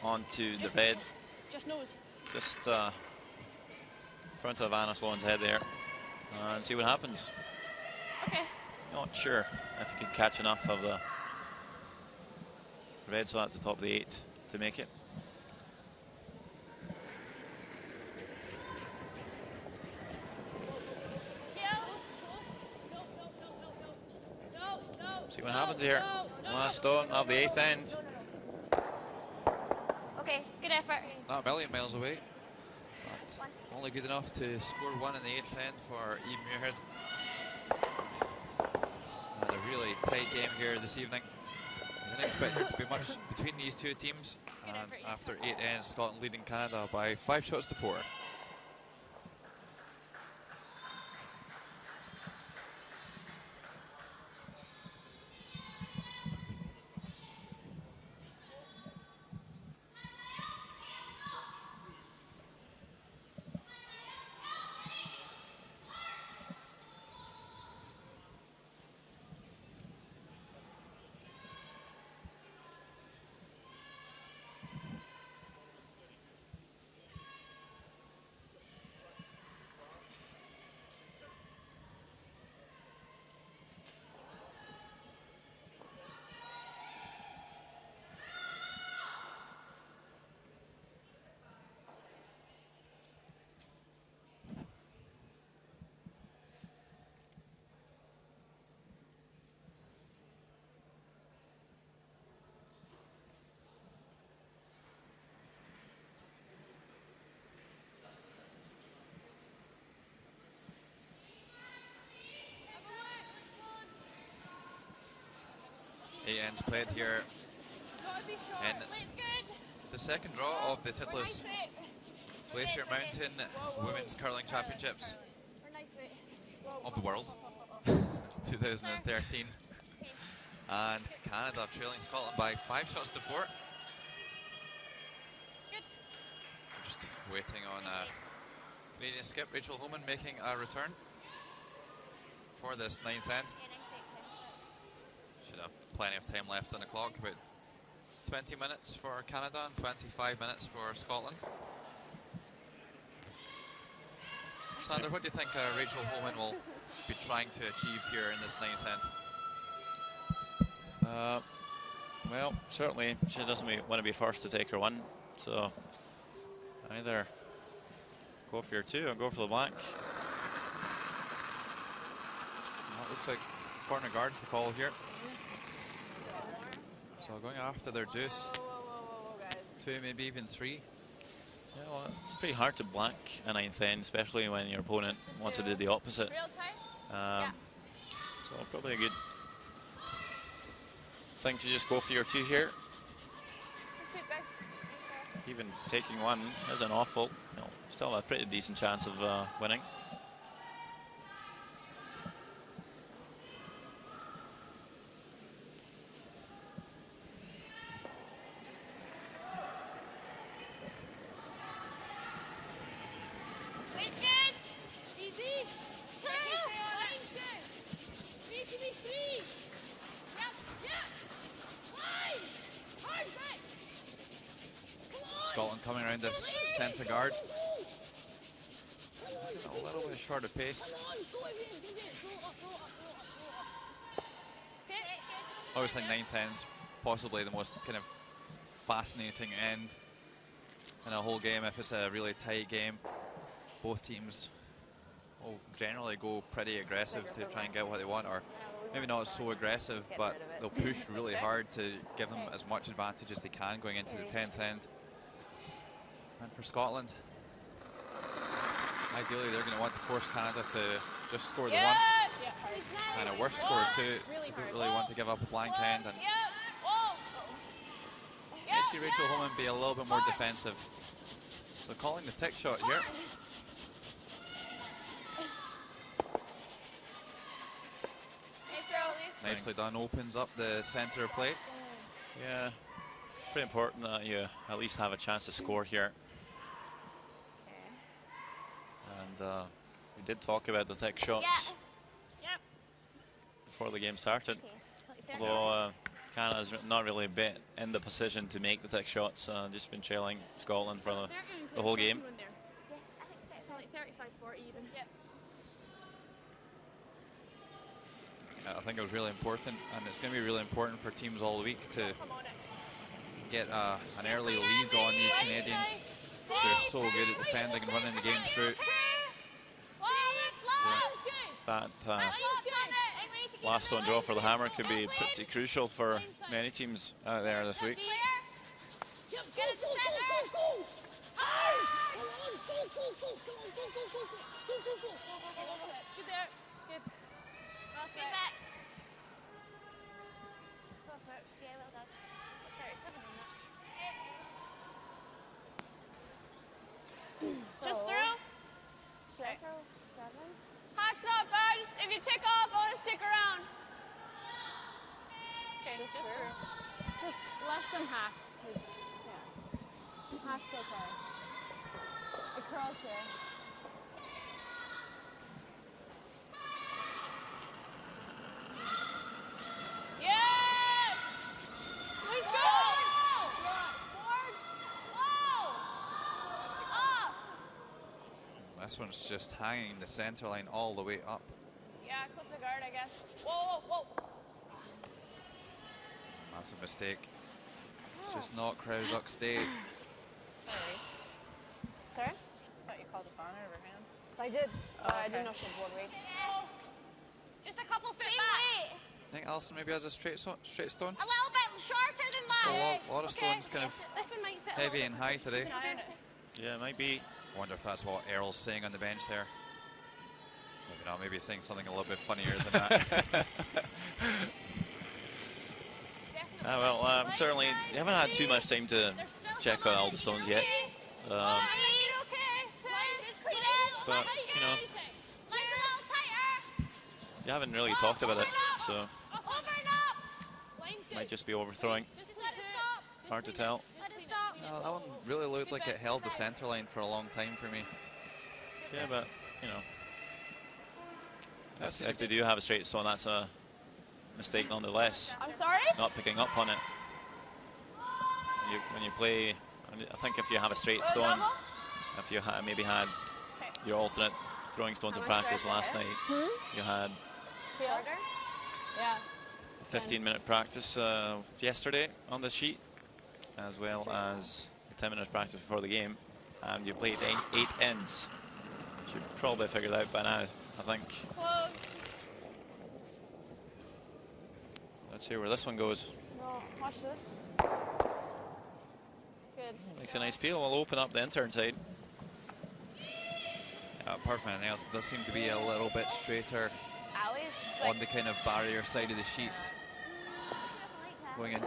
onto the red. Just in front of Anna Sloan's head there. And see what happens.
Okay.
Not sure if you can catch enough of the red so at the top of the 8 to make it. See what happens here. Last stone of the 8th end.
Okay, good effort.
Not a million miles away, but only good enough to score 1 in the 8th end for Eve Muirhead. And a really tight game here this evening. I didn't expect there to be much between these two teams. And after 8 ends, Scotland leading Canada by 5 shots to 4. Ends played here in the second draw of the Titlis Glacier Mountain Women's Curling Championships of the world 2013, and Canada trailing Scotland by 5 shots to 4. Just waiting on Canadian skip Rachel Homan making a return for this 9th end. Should have plenty of time left on the clock, about 20 minutes for Canada and 25 minutes for Scotland. Sander, what do you think Rachel Homan will be trying to achieve here in this 9th end?
Well, certainly she doesn't want to be first to take her 1, so either go for your 2 or go for the black.
Well, it looks like corner guard's the call here. So going after their deuce, 2, maybe even 3.
Yeah, well, it's pretty hard to black a 9th end, especially when your opponent wants to do the opposite. So probably a good thing to just go for your 2 here. Even taking 1 isn't awful. You know, still a pretty decent chance of winning.
Scotland coming around this centre guard. A little bit short of pace. I always think 9th end's possibly the most kind of fascinating end in a whole game. If it's a really tight game, both teams will generally go pretty aggressive to try and get what they want, or maybe not so aggressive, but they'll push really hard to give them as much advantage as they can going into the 10th end. And for Scotland, ideally they're going to want to force Canada to just score the 1 and a worse score 2. They don't really want to give up a blank end. And you see Rachel Homan be a little bit more defensive. So calling the tick shot here.
Nicely
done, opens up the centre plate.
Yeah. Pretty important that you at least have a chance to score here. And we did talk about the tech shots before the game started. Although Canada's not really been in the position to make the tech shots, just been trailing Scotland for the whole game.
Like 35-40 even.
I think it was really important, and it's going to be really important for teams all week to get an early lead on these Canadians. They're so good at defending and running the game through.
That last stone draw for the hammer could be pretty crucial for many teams out there this week.
So, just through?
Should I throw 7?
Hack's not bad. Just, if you tick off, I want to stick around. Okay, just through.
Just less than hack. Yeah. Hack's okay. It curls here.
Yes! We go!
This one's just hanging the center line all the way up.
Yeah, clip the guard, I guess. Whoa, whoa, whoa.
Massive mistake. It's just not Krauzuk state.
Sorry. Sorry?
I thought you called us on it over hand.
I did.
Okay.
I didn't know she had one weight.
Just a couple feet back.
I think Alison maybe has a straight stone.
A little bit shorter than that.
Still a lot of stones kind of
This one might sit
heavy and high today.
Yeah, it might be.
Wonder if that's what Errol's saying on the bench there. Maybe not. Maybe he's saying something a little bit funnier than that.
Well, certainly you haven't had too much time to check on all the stones yet. But, you know, you haven't really talked about it, so might just be overthrowing. Hard to tell.
No, that one really looked like it held the center line for a long time for me.
Yeah, but, you know, if they do have a straight stone, that's a mistake nonetheless.
I'm sorry?
Not picking up on it. When you play, I think if you have a straight stone, if you maybe had your alternate throwing stones in practice last night, you had
Yeah.
15-minute practice yesterday on the sheet, as well as 10 minutes practice before the game, and you played 8 ends. You should probably figure it out by now, I think.
Close.
Let's see where this one goes.
No, watch this. Good.
Makes a nice peel. We'll open up the intern side.
Apart from anything else, it does seem to be a little bit straighter on the kind of barrier side of the sheet, going into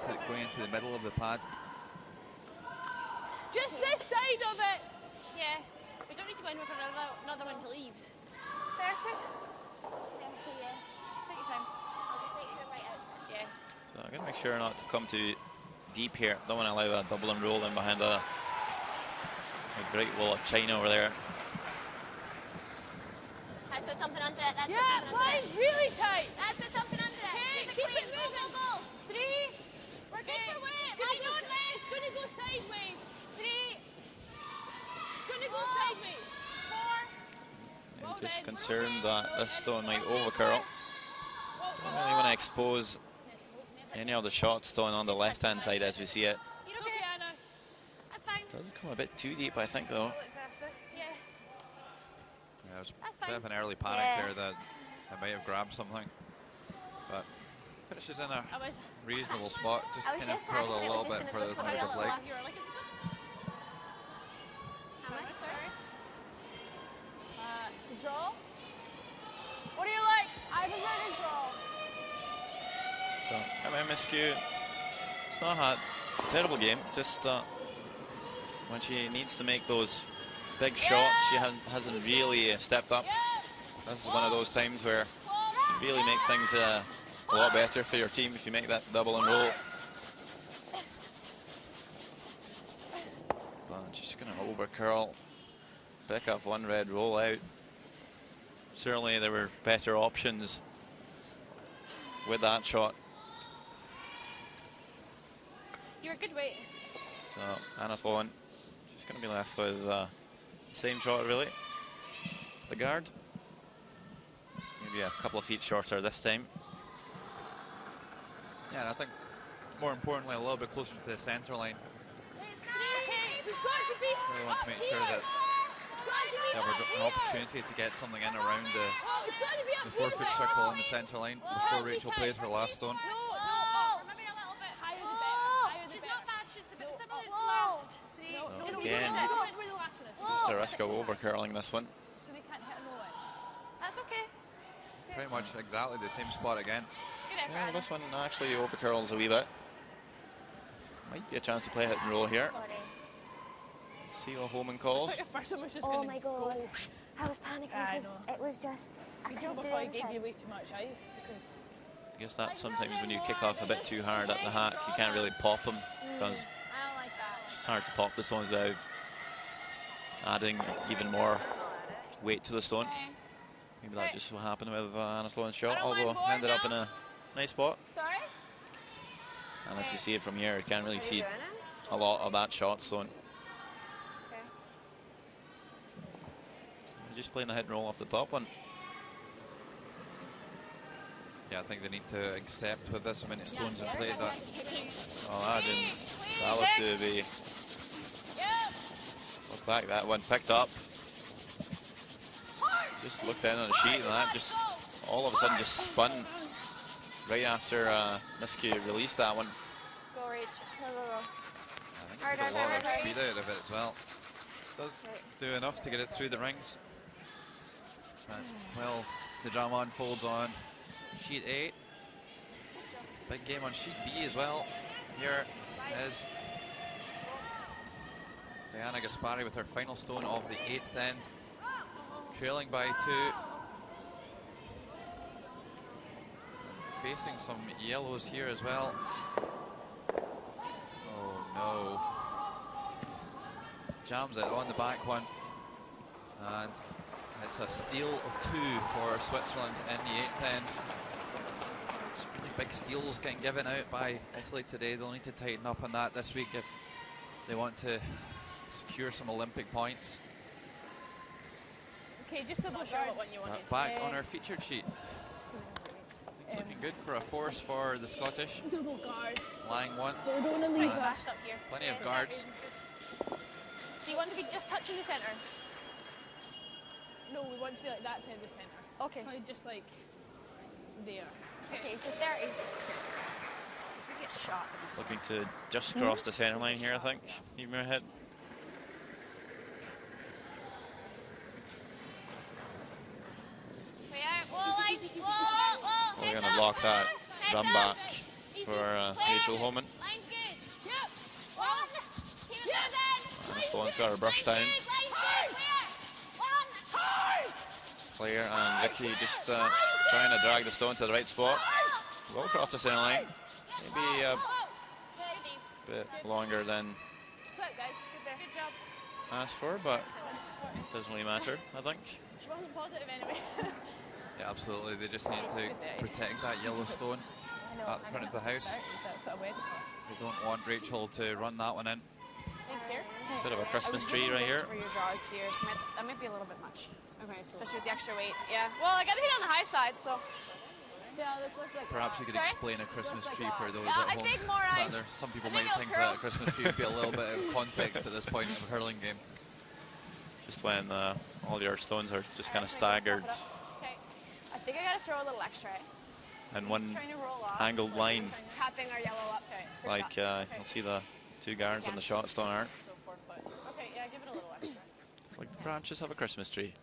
the middle of the pad.
Just this side of it.
Yeah. We don't need to go in for another one to leave. 30? 30, yeah. Take your time. I'll just make sure I'm right out. Yeah.
So I'm going to make sure not to come too deep here. Don't want to allow a double and roll in behind a great wall of China over there.
Let's put something under it.
Line really tight.
Let's put something under it.
Okay, keep it moving.
Go.
3. We're good for weight. It's going to go sideways. 3. It's going to go sideways. 4.
I'm just concerned that this stone might overcurl. Don't really want to expose any of the shot stone on the left-hand side as we see it.
You're okay, Anna. That's fine.
Does come a bit too deep, I think, though.
Yeah.
Yeah, it was a bit of an early panic there that I might have grabbed something, but finishes in a reasonable spot. Just kind of curled a little bit further than I would have liked.
Control?
What do you like?
I prefer control.
So, MSQ, it's not had a terrible game, just when she needs to make those big shots, she hasn't really stepped up. This is one of those times where you really make things a lot better for your team if you make that double and roll. over curl, pick up one red, roll out. Certainly there were better options with that shot.
You're a good weight.
So Anna Sloan, she's going to be left with the same shot really. The guard, maybe a couple of feet shorter this time.
Yeah, and I think more importantly, a little bit closer to the centre line. Really want to make sure that they have an opportunity to get something in around the 4-foot circle in the centre line before Rachel plays her last stone.
So again, just a risk of over curling this one.
That's okay.
Pretty much exactly the same spot again.
Yeah, this one actually over curls a wee bit. Might be a chance to play hit and roll here. See what Holman calls.
Oh my god. I was panicking because it was just, I couldn't do anything.
Gave you way too much ice because
I guess that sometimes when you kick off a bit too hard at the hack, you can't really pop them because
I don't like that.
it's hard to pop the stones out, adding even more weight to the stone. Maybe that's just what happened with Anna Sloan's shot, although ended up in a nice spot.
Sorry?
And if you see it from here, you can't really see a lot of that shot stone. So we're just playing a hit and roll off the top one.
Yeah, I think they need to accept with this many stones in play that.
Oh, that looked to be. Look back, that one picked up. Just looked down on the sheet and that just all of a sudden just spun right after Miski released that one.
Go, Rach. Go, go, go.
I think it's a lot of speed out of it as well. Does do enough to get it through the rings. Well, the drama unfolds on sheet 8. Big game on sheet B as well. Here is Diana Gaspari with her final stone of the 8th end. Trailing by 2. Facing some yellows here as well. Oh no. Jams it on the back one. And it's a steal of 2 for Switzerland in the 8th end. It's really big steals getting given out by Italy today. They'll need to tighten up on that this week if they want to secure some Olympic points.
okay, just double sure what one you want.
Back on our featured sheet. It's looking good for a force for the Scottish.
Double guard.
Lying one.
But we don't want to leave that.
Up here.
Plenty of guards.
Do you want to be just touching the centre?
No, we want to be like that side of the centre.
Okay.
Probably just like there.
Okay, so there is.
If we get shot,
Looking to just cross the center line here, I think. Even ahead. We're going to block that run back for Rachel Holman. And Sloan's got her brush down. Claire and Vicky just trying to drag the stone to the right spot. Well across the center line. Maybe a bit longer than asked for, but it doesn't really matter, I think.
She wasn't positive anyway.
Yeah, absolutely. They just need to protect that yellow stone at the front of the house. They don't want Rachel to run that one in.
Bit of a Christmas tree right here.
For your draws here, so that might be a little bit much. Okay, especially with the extra weight. Yeah. Well, I got to hit on the high side, so.
Yeah, this looks like.
Perhaps you could explain a Christmas tree for those
Yeah,
at
I
home.
think more ice.
Sander, some people
I think
might think
it'll
that a Christmas tree would be a little bit out of context at this point in a hurling game.
Just when all your stones are just kind of staggered.
Okay. I think I got to throw a little extra.
And one angled line.
Tapping our yellow up. Okay.
Like you'll see the 2 guards on the shot stone aren't.
So 4 foot. Okay, yeah, give it a little extra.
It's like the branches of a Christmas tree.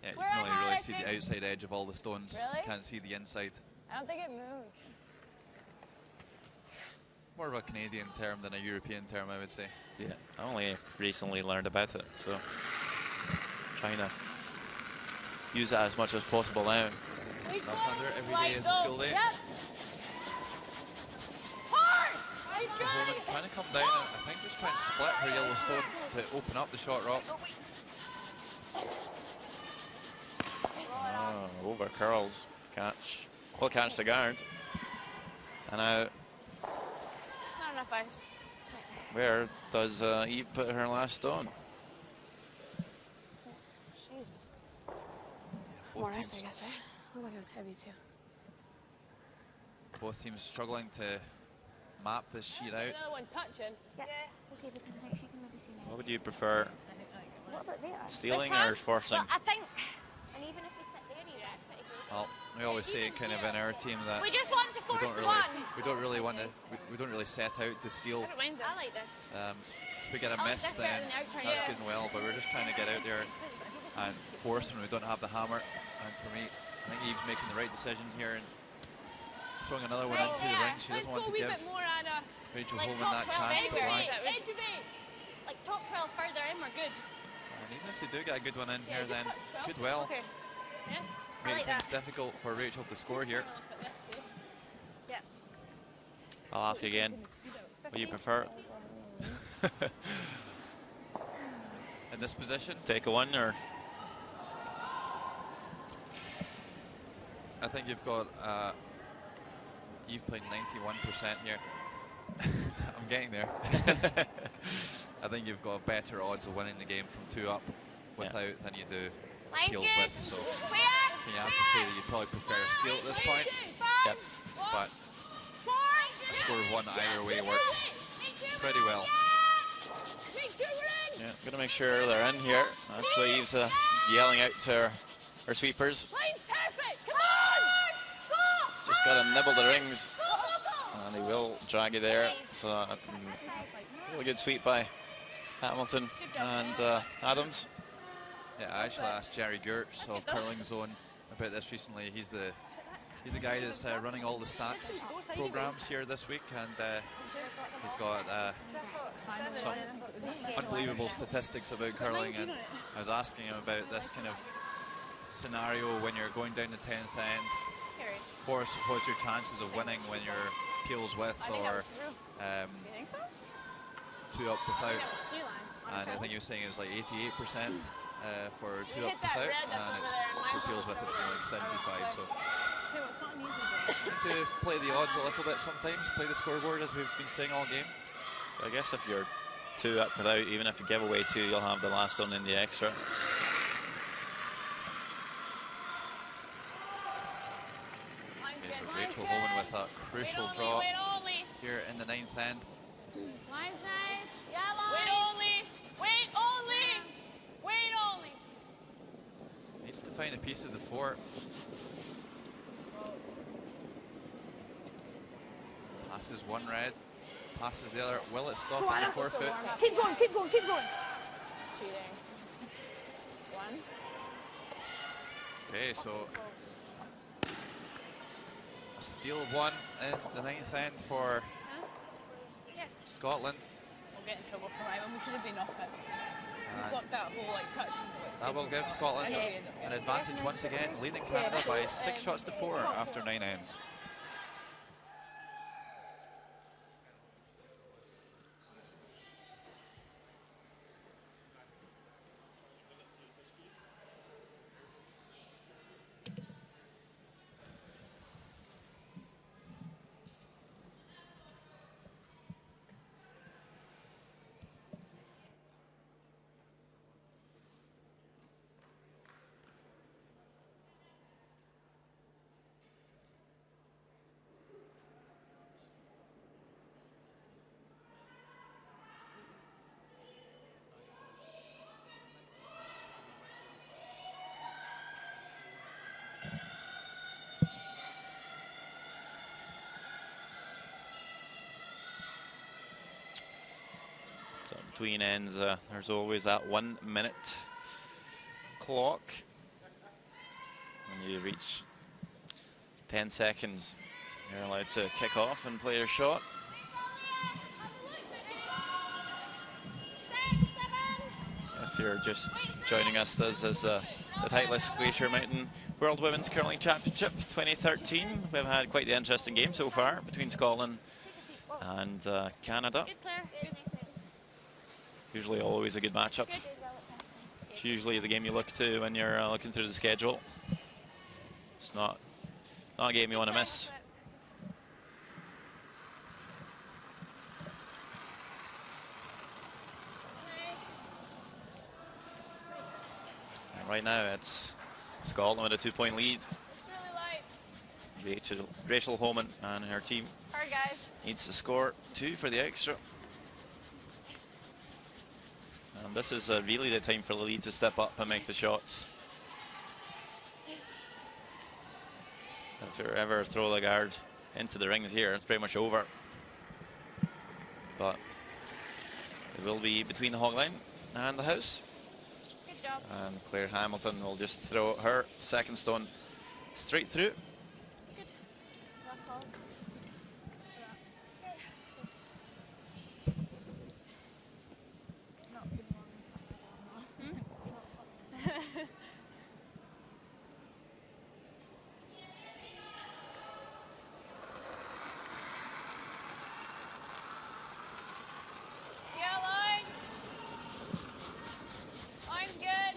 Yeah, you can only really see the outside edge of all the stones.
Really?
You can't see the inside.
I don't think it moved.
More of a Canadian term than a European term, I would say.
Yeah, I only recently learned about it, so trying to use that as much as possible now.
Sander, every day is a school day.
Yep.
Holman trying to come down and I think just try and split her yellow stone to open up the short rock.
Over curls, catch. Will catch the guard. And now,
It's not enough ice.
where does Eve put her last stone?
Jesus.
Both
More ice,
teams,
I guess. Looked like it was heavy too.
both teams struggling to map this sheet out.
Another one touching.
Yeah. Okay, because I think she can maybe see me.
What would you prefer,
What about there?
stealing
This
or
hand?
forcing?
Well, I think, and even if we sit there, that's pretty good.
Well, we always say kind of in our team that
We just want to force
we don't really want to we don't really set out to steal.
I like this.
If we get a
I like
miss,
this better
then
than the outside,
that's
yeah.
good and well. But we're just trying to get out there and force when we don't have the hammer. And for me, I think Eve's making the right decision here and throwing another one into the ring. She doesn't want to give Rachel
like
Holman that
top 12
chance to line.
edge of 8. Like top 12 further in, we're good.
And even if they do get a good one in here, then
touch 12.
good well.
Okay. Yeah. I
Make
like
things
that.
difficult for Rachel to score here.
Yeah.
I'll ask you again. What do you prefer?
In this position,
Take a one or?
I think you've got you've played 91% here. I'm getting there. I think you've got better odds of winning the game from 2 up without than you do steals with. So you have to say that you probably prefer a steal at this point.
Yep.
But a score of 1 either way works pretty well.
Yeah, gonna make sure they're in here. That's why Eve's yelling out to her sweepers. Just gotta nibble the rings. And they will drag you there. So really good sweep by Hamilton and Adams.
Yeah, I actually asked Jerry Gertz of Curling Zone about this recently. He's the guy that's running all the stats programs here this week, and he's got some unbelievable statistics about curling. And I was asking him about this kind of scenario when you're going down the 10th end. What's your chances of winning when you're peels with or 2 up without? And I think he was saying it was like 88% for 2 up without, and for peels with it's like 75. So to play the odds a little bit sometimes, play the scoreboard as we've been saying all game.
I guess if you're 2 up without, even if you give away 2, you'll have the last one in the extra.
Okay, so Rachel Holman with a crucial draw here in the 9th end.
Line's nice. Yeah, line. Wait only.
Needs to find a piece of the 4. Passes one red, passes the other. Will it stop at the 4 foot?
Keep going. Cheating. 1.
Okay, so a steal of 1 in the 9th end for Scotland.
We'll get in trouble for that one. We should have been off it.
And
We've got that whole touch.
that will give Scotland an advantage once again, leading Canada by 6 shots to 4 after 9 ends.
So between ends, there's always that 1 minute clock. When you reach 10 seconds, you're allowed to kick off and play your shot. If you're just joining us, this is the Titlis Glacier Mountain World Women's Curling Championship 2013. We've had quite the interesting game so far between Scotland and Canada.
Good, Claire. Good.
Usually always a good matchup.
Good.
It's usually the game you look to when you're looking through the schedule. It's not a game you want to miss. And right now it's Scotland with a 2-point lead.
It's really light.
Rachel Holman and her team
Hard, guys.
needs to score 2 for the extra. And this is really the time for the lead to step up and make the shots. If you ever throw the guard into the rings here, it's pretty much over. But it will be between the hog line and the house.
Good job.
And Claire Hamilton will just throw her second stone straight through.
Good. Rock hog. Not good one.
Yeah, line. Line's good.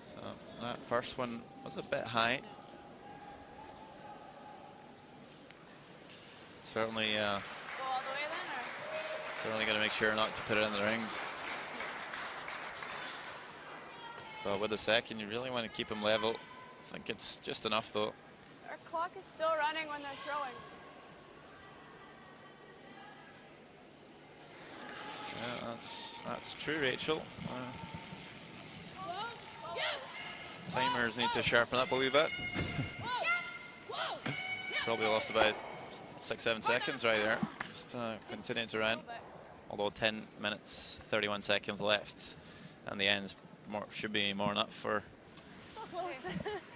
So that first one was a bit high. Certainly,
Go all the way then, or?
certainly got to make sure not to put it in the rings. But with the second, you really want to keep them level. I think it's just enough though.
Our clock is still running when they're throwing.
Yeah, that's true, Rachel. Timers need to sharpen up a wee bit. Probably lost about 6-7 seconds right there. Just continuing to run. Although 10 minutes, 31 seconds left. And the ends should be more than enough for
So close.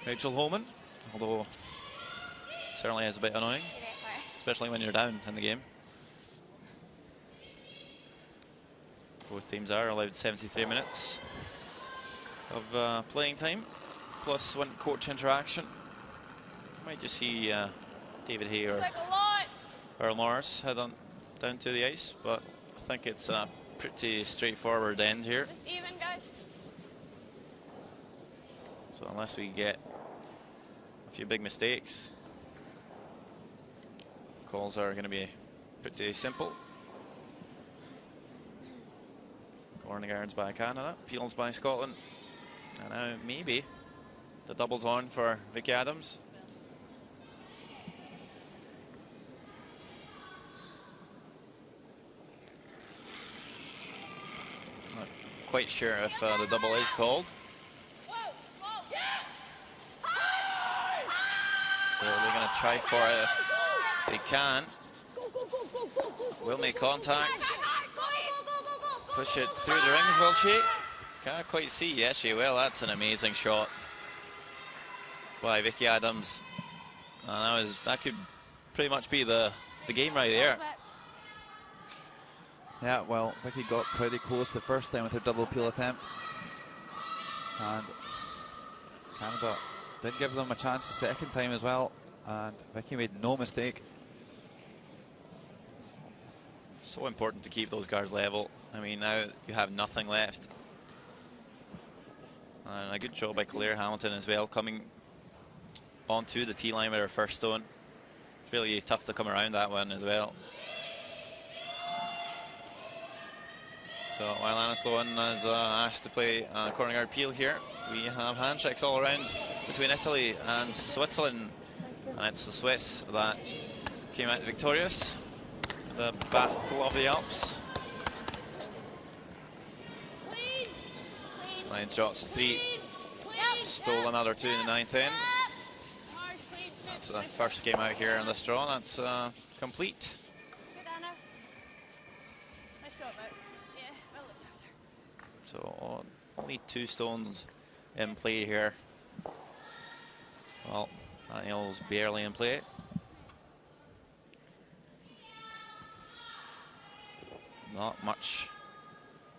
Rachel Holman. Although certainly is a bit annoying, especially when you're down in the game. Both teams are allowed 73 minutes of playing time, plus 1 coach interaction. Might just see David Hay or
It's like a lot.
Earl Morris head on down to the ice, but I think it's a pretty straightforward end here.
Just even, guys.
So unless we get a few big mistakes, calls are going to be pretty simple. Corner guards by Canada, peels by Scotland. And now maybe the double's on for Vicky Adams. Not quite sure if the double is called. So they're going to try for it if they can. Will make contact. Push it through the rings, will she? Can't quite see. Yes, she will. That's an amazing shot by Vicky Adams. And that could pretty much be the game right there.
Yeah, well, Vicky got pretty close the first time with her double peel attempt. And Canada did give them a chance the second time as well. And Vicky made no mistake.
So important to keep those guards level. I mean, now you have nothing left. And a good job by Claire Hamilton as well, coming onto the tee line with her first stone. It's really tough to come around that one as well. So while Anna Sloan is asked to play corner guard peel here, we have handshakes all around between Italy and Switzerland. And it's the Swiss that came out victorious. The Battle of the Alps. 9 shots, 3. Stole another 2 in the 9th end. That's the first game out here in this draw. That's complete.
Good, Anna. Nice shot, mate. Yeah, well looked after.
So only 2 stones in play here. Well, Daniel's barely in play. Not much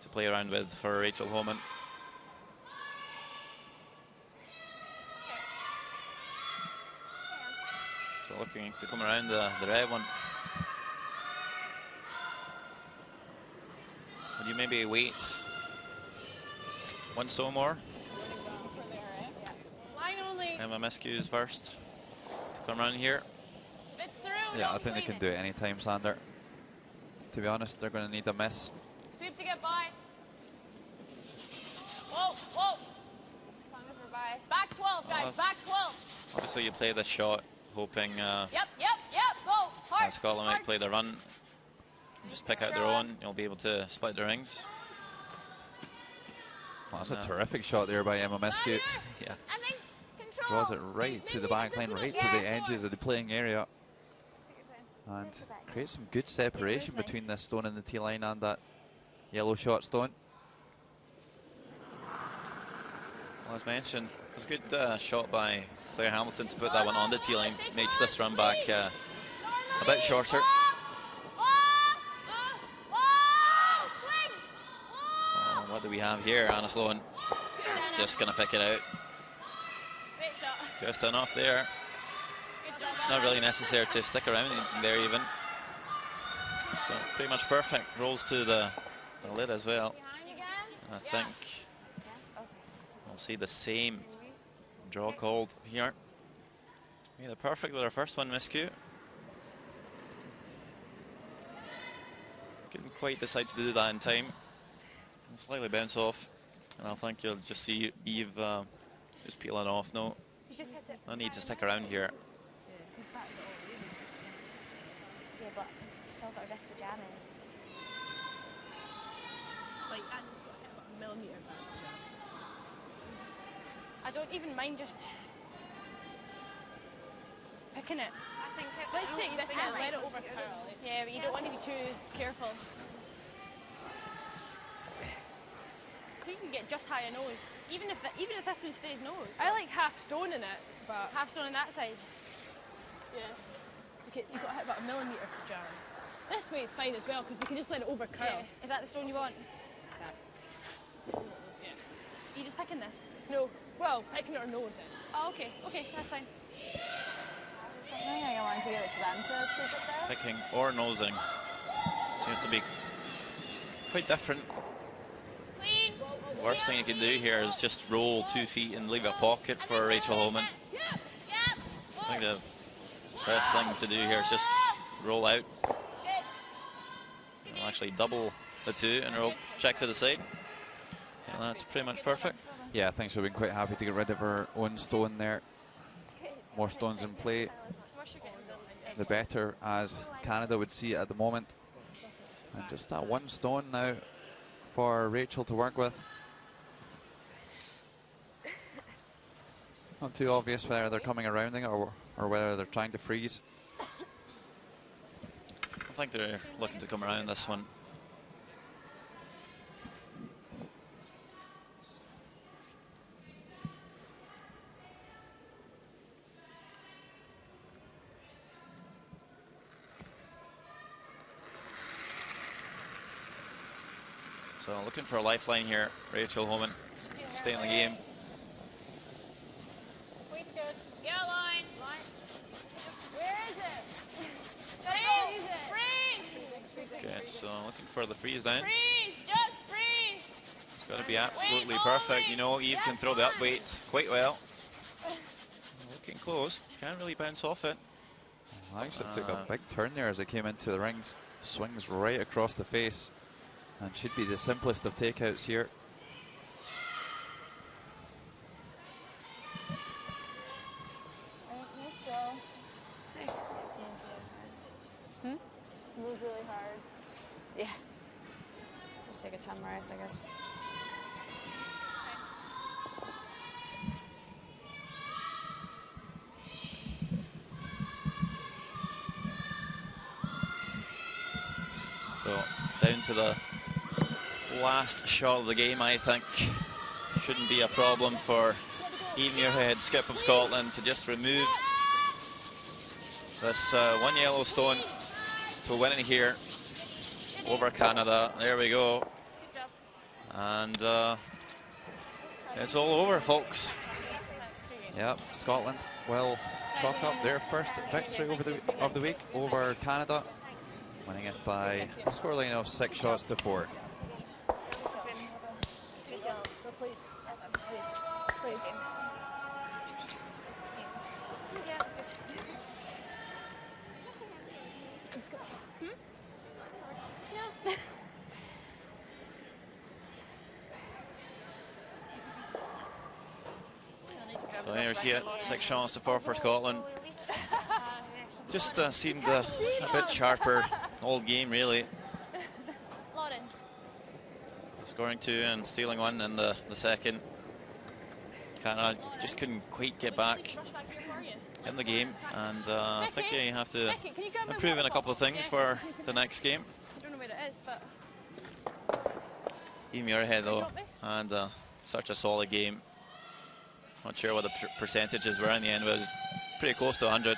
to play around with for Rachel Holman. looking to come around the red one. Would you maybe wait 1 stone more?
Line only.
SCO's first to come around here.
If it's through,
Yeah, I think they can do it anytime, Sander. To be honest, they're going to need a miss.
Sweep to get by. Whoa, whoa. As long as we're by. Back 12, guys, back 12.
Obviously, you play the shot, hoping
Yep, go. Hard.
Scotland might play the run. Just pick out their own, you'll be able to split the rings.
Well, that's a terrific shot there by Emma Mescute.
Yeah.
And then control.
Draws it right to the back line, right to the edges of the playing area. And creates some good separation between this stone and the tee line and that yellow shot stone.
Well, as mentioned, it was a good shot by Claire Hamilton to put that one on the tee line. Makes this run back a bit shorter. What do we have here? Anna Sloan just going to pick it out. Just enough there. Not really necessary to stick around there even. So pretty much perfect. Rolls to the lid as well. And I think we'll see the same draw called here. Yeah, they're perfect with our first one, Miscue. Couldn't quite decide to do that in time. Slightly bounce off, and I think you'll just see Eve just peeling off. No need to stick around here.
Yeah, but still got a risk of jamming.
Like, and about a millimetre of jam. I don't even mind just picking it.
I think
Let's take this and let it over
curl.
Yeah, but you don't want to be too careful. You can get just high a nose, even if this one stays nose. I like half stone in it, but half stone on that side. Yeah. Okay, you've got to hit about a millimetre to jam. This way is fine as well because we can just let it over curl. Yeah. Is that the stone you want? Yeah. Are you just picking this? No. Well, picking our nose in. Oh, okay. Okay, that's fine.
Something I want to give it to them to sweep it there.
Picking or nosing seems to be quite different.
Clean.
The worst thing you can do here is just roll 2 feet and leave a pocket for Rachel Holman. I think the best thing to do here is just roll out. We'll actually double the 2 and roll check to the side. And that's pretty much perfect.
Yeah, I think so. We're quite happy to get rid of our own stone there. More stones in play, the better, as Canada would see it at the moment. And just that 1 stone now for Rachel to work with. Not too obvious whether they're coming around it or whether they're trying to freeze.
I think they're looking to come around this one. So looking for a lifeline here, Rachel Holman. Stay in the game.
Weight's good. Yeah, line.
Where is it?
Freeze!
Okay, so looking for the freeze down.
Freeze! Just freeze!
It's got to be absolutely perfect. You know, Eve can throw the up weight quite well. Looking close. Can't really bounce off it.
Actually took a big turn there as it came into the rings. Swings right across the face. And should be the simplest of takeouts here.
Nice.
Smooth really hard.
Yeah. Just take a 10 rise, I guess.
So down to the last shot of the game, I think. Shouldn't be a problem for Eve Muirhead, skip of Scotland, to just remove this 1 yellow stone to win it here over Canada. There we go. And it's all over, folks.
Yep, Scotland will chalk up their first victory of the week over Canada, winning it by a scoreline of 6 shots to 4.
Good job. Play again. Yeah, that's good. Let's go. Yeah.
So there you see it, 6 shots to 4 for Scotland. Just seemed a bit sharper all game, really. Scoring 2 and stealing 1 in the second. Canada just couldn't quite get back in the game, and I think you have to improve in a couple of things for the next game.
I don't know where it is, but
Even Muirhead though, and such a solid game. Not sure what the percentages were in the end, but it was pretty close to 100.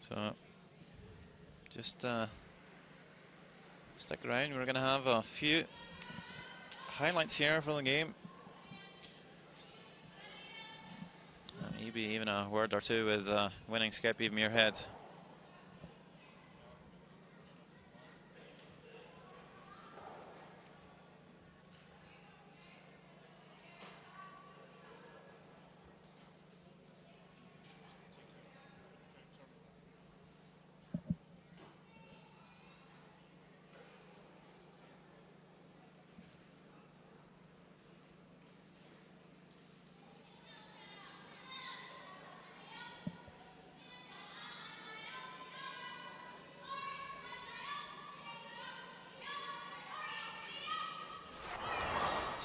So just stick around. We're going to have a few highlights here for the game. Maybe even a word or two with winning skip Even Muirhead.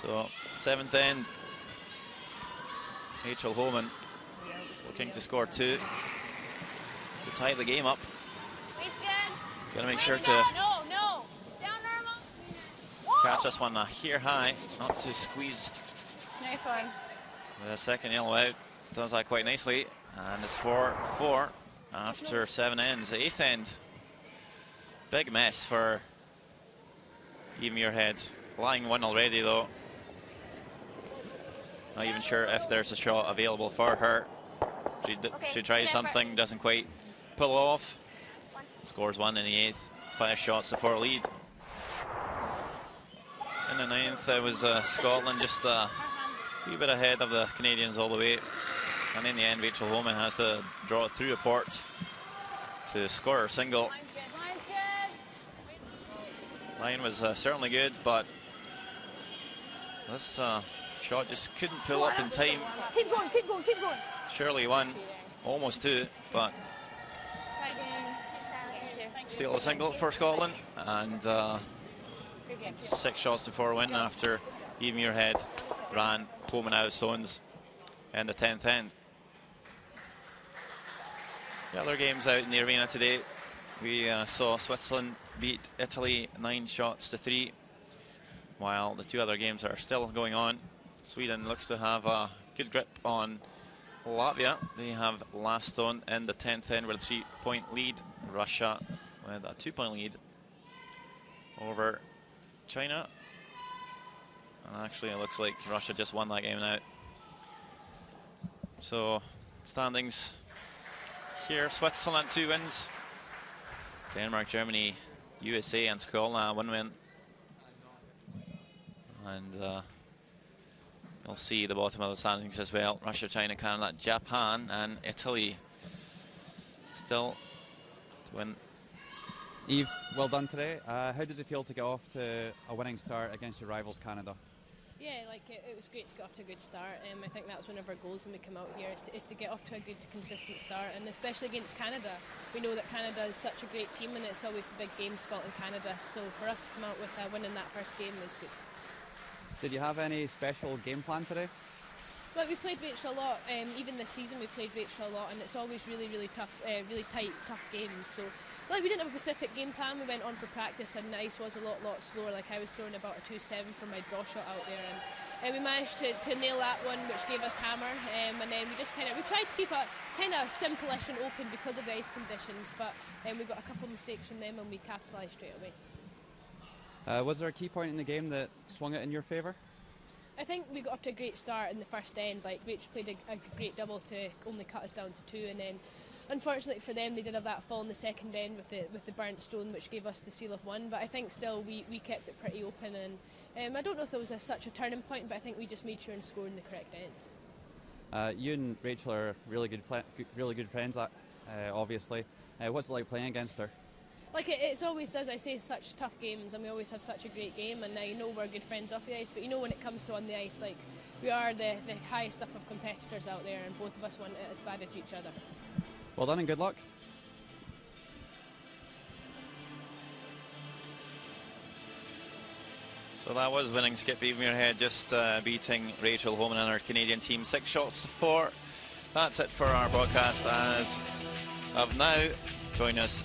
So 7th end, Rachel Homan looking to score 2 to tie the game up. Got to make sure to catch this one here high, not to squeeze.
Nice one.
With a second yellow out, does that quite nicely, and it's 4-4 after 7 ends. 8th end, big mess for Even Muirhead. Lying 1 already though. Not even sure if there's a shot available for her. She tries something, doesn't quite pull off. Scores 1 in the 8th, 5 shots to 4 lead. In the 9th, it was Scotland just a wee bit ahead of the Canadians all the way. And in the end, Rachel Homan has to draw it through a port to score her single. Line was certainly good, but this shot just couldn't pull up in time.
keep going, keep going, keep going.
Surely 1, almost 2, but still a single for Scotland, and 6 shots to 4 win after Even Muirhead ran Homan out of stones in the 10th end. The other games out in the arena today, we saw Switzerland beat Italy 9 shots to 3, while the 2 other games are still going on. Sweden looks to have a good grip on Latvia. They have last stone in the 10th end with a 3-point lead. Russia with a 2-point lead over China. And actually it looks like Russia just won that game now. So standings here, Switzerland 2 wins. Denmark, Germany, USA and Scotland 1 win. And you'll see the bottom of the standings as well. Russia, China, Canada, Japan and Italy still to win.
Eve, well done today. How does it feel to get off to a winning start against your rivals Canada?
Yeah, like it was great to get off to a good start. I think that's one of our goals when we come out here is to get off to a good, consistent start, and especially against Canada. We know that Canada is such a great team, and it's always the big game, Scotland-Canada. So for us to come out with winning that first game was good.
Did you have any special game plan today?
Well, we played Rachel a lot. Even this season, we played Rachel a lot, and it's always really, really tough, really tight, tough games. So, like, we didn't have a specific game plan. We went on for practice, and the ice was a lot slower. Like, I was throwing about a 2-7 for my draw shot out there, and we managed to nail that one, which gave us hammer, and then we tried to keep it kind of simple-ish and open because of the ice conditions, but we got a couple of mistakes from them and we capitalised straight away.
Was there a key point in the game that swung it in your favour?
I think we got off to a great start in the first end. Like, Rach played a great double to only cut us down to 2, and then unfortunately for them they did have that fall in the second end with the burnt stone, which gave us the seal of 1, but I think still we kept it pretty open, and I don't know if there was such a turning point, but I think we just made sure and scored in the correct ends.
You and Rachel are really good friends, obviously. What's it like playing against her?
Like, it's always, as I say, such tough games, and we always have such a great game, and I know we're good friends off the ice, but you know when it comes to on the ice, like, we are the highest up of competitors out there, and both of us want it as bad as each other.
Well done and good luck.
So that was winning skip Eve Muirhead, just beating Rachel Homan and her Canadian team 6 shots to 4. That's it for our broadcast as of now. Join us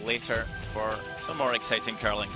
later for some more exciting curling.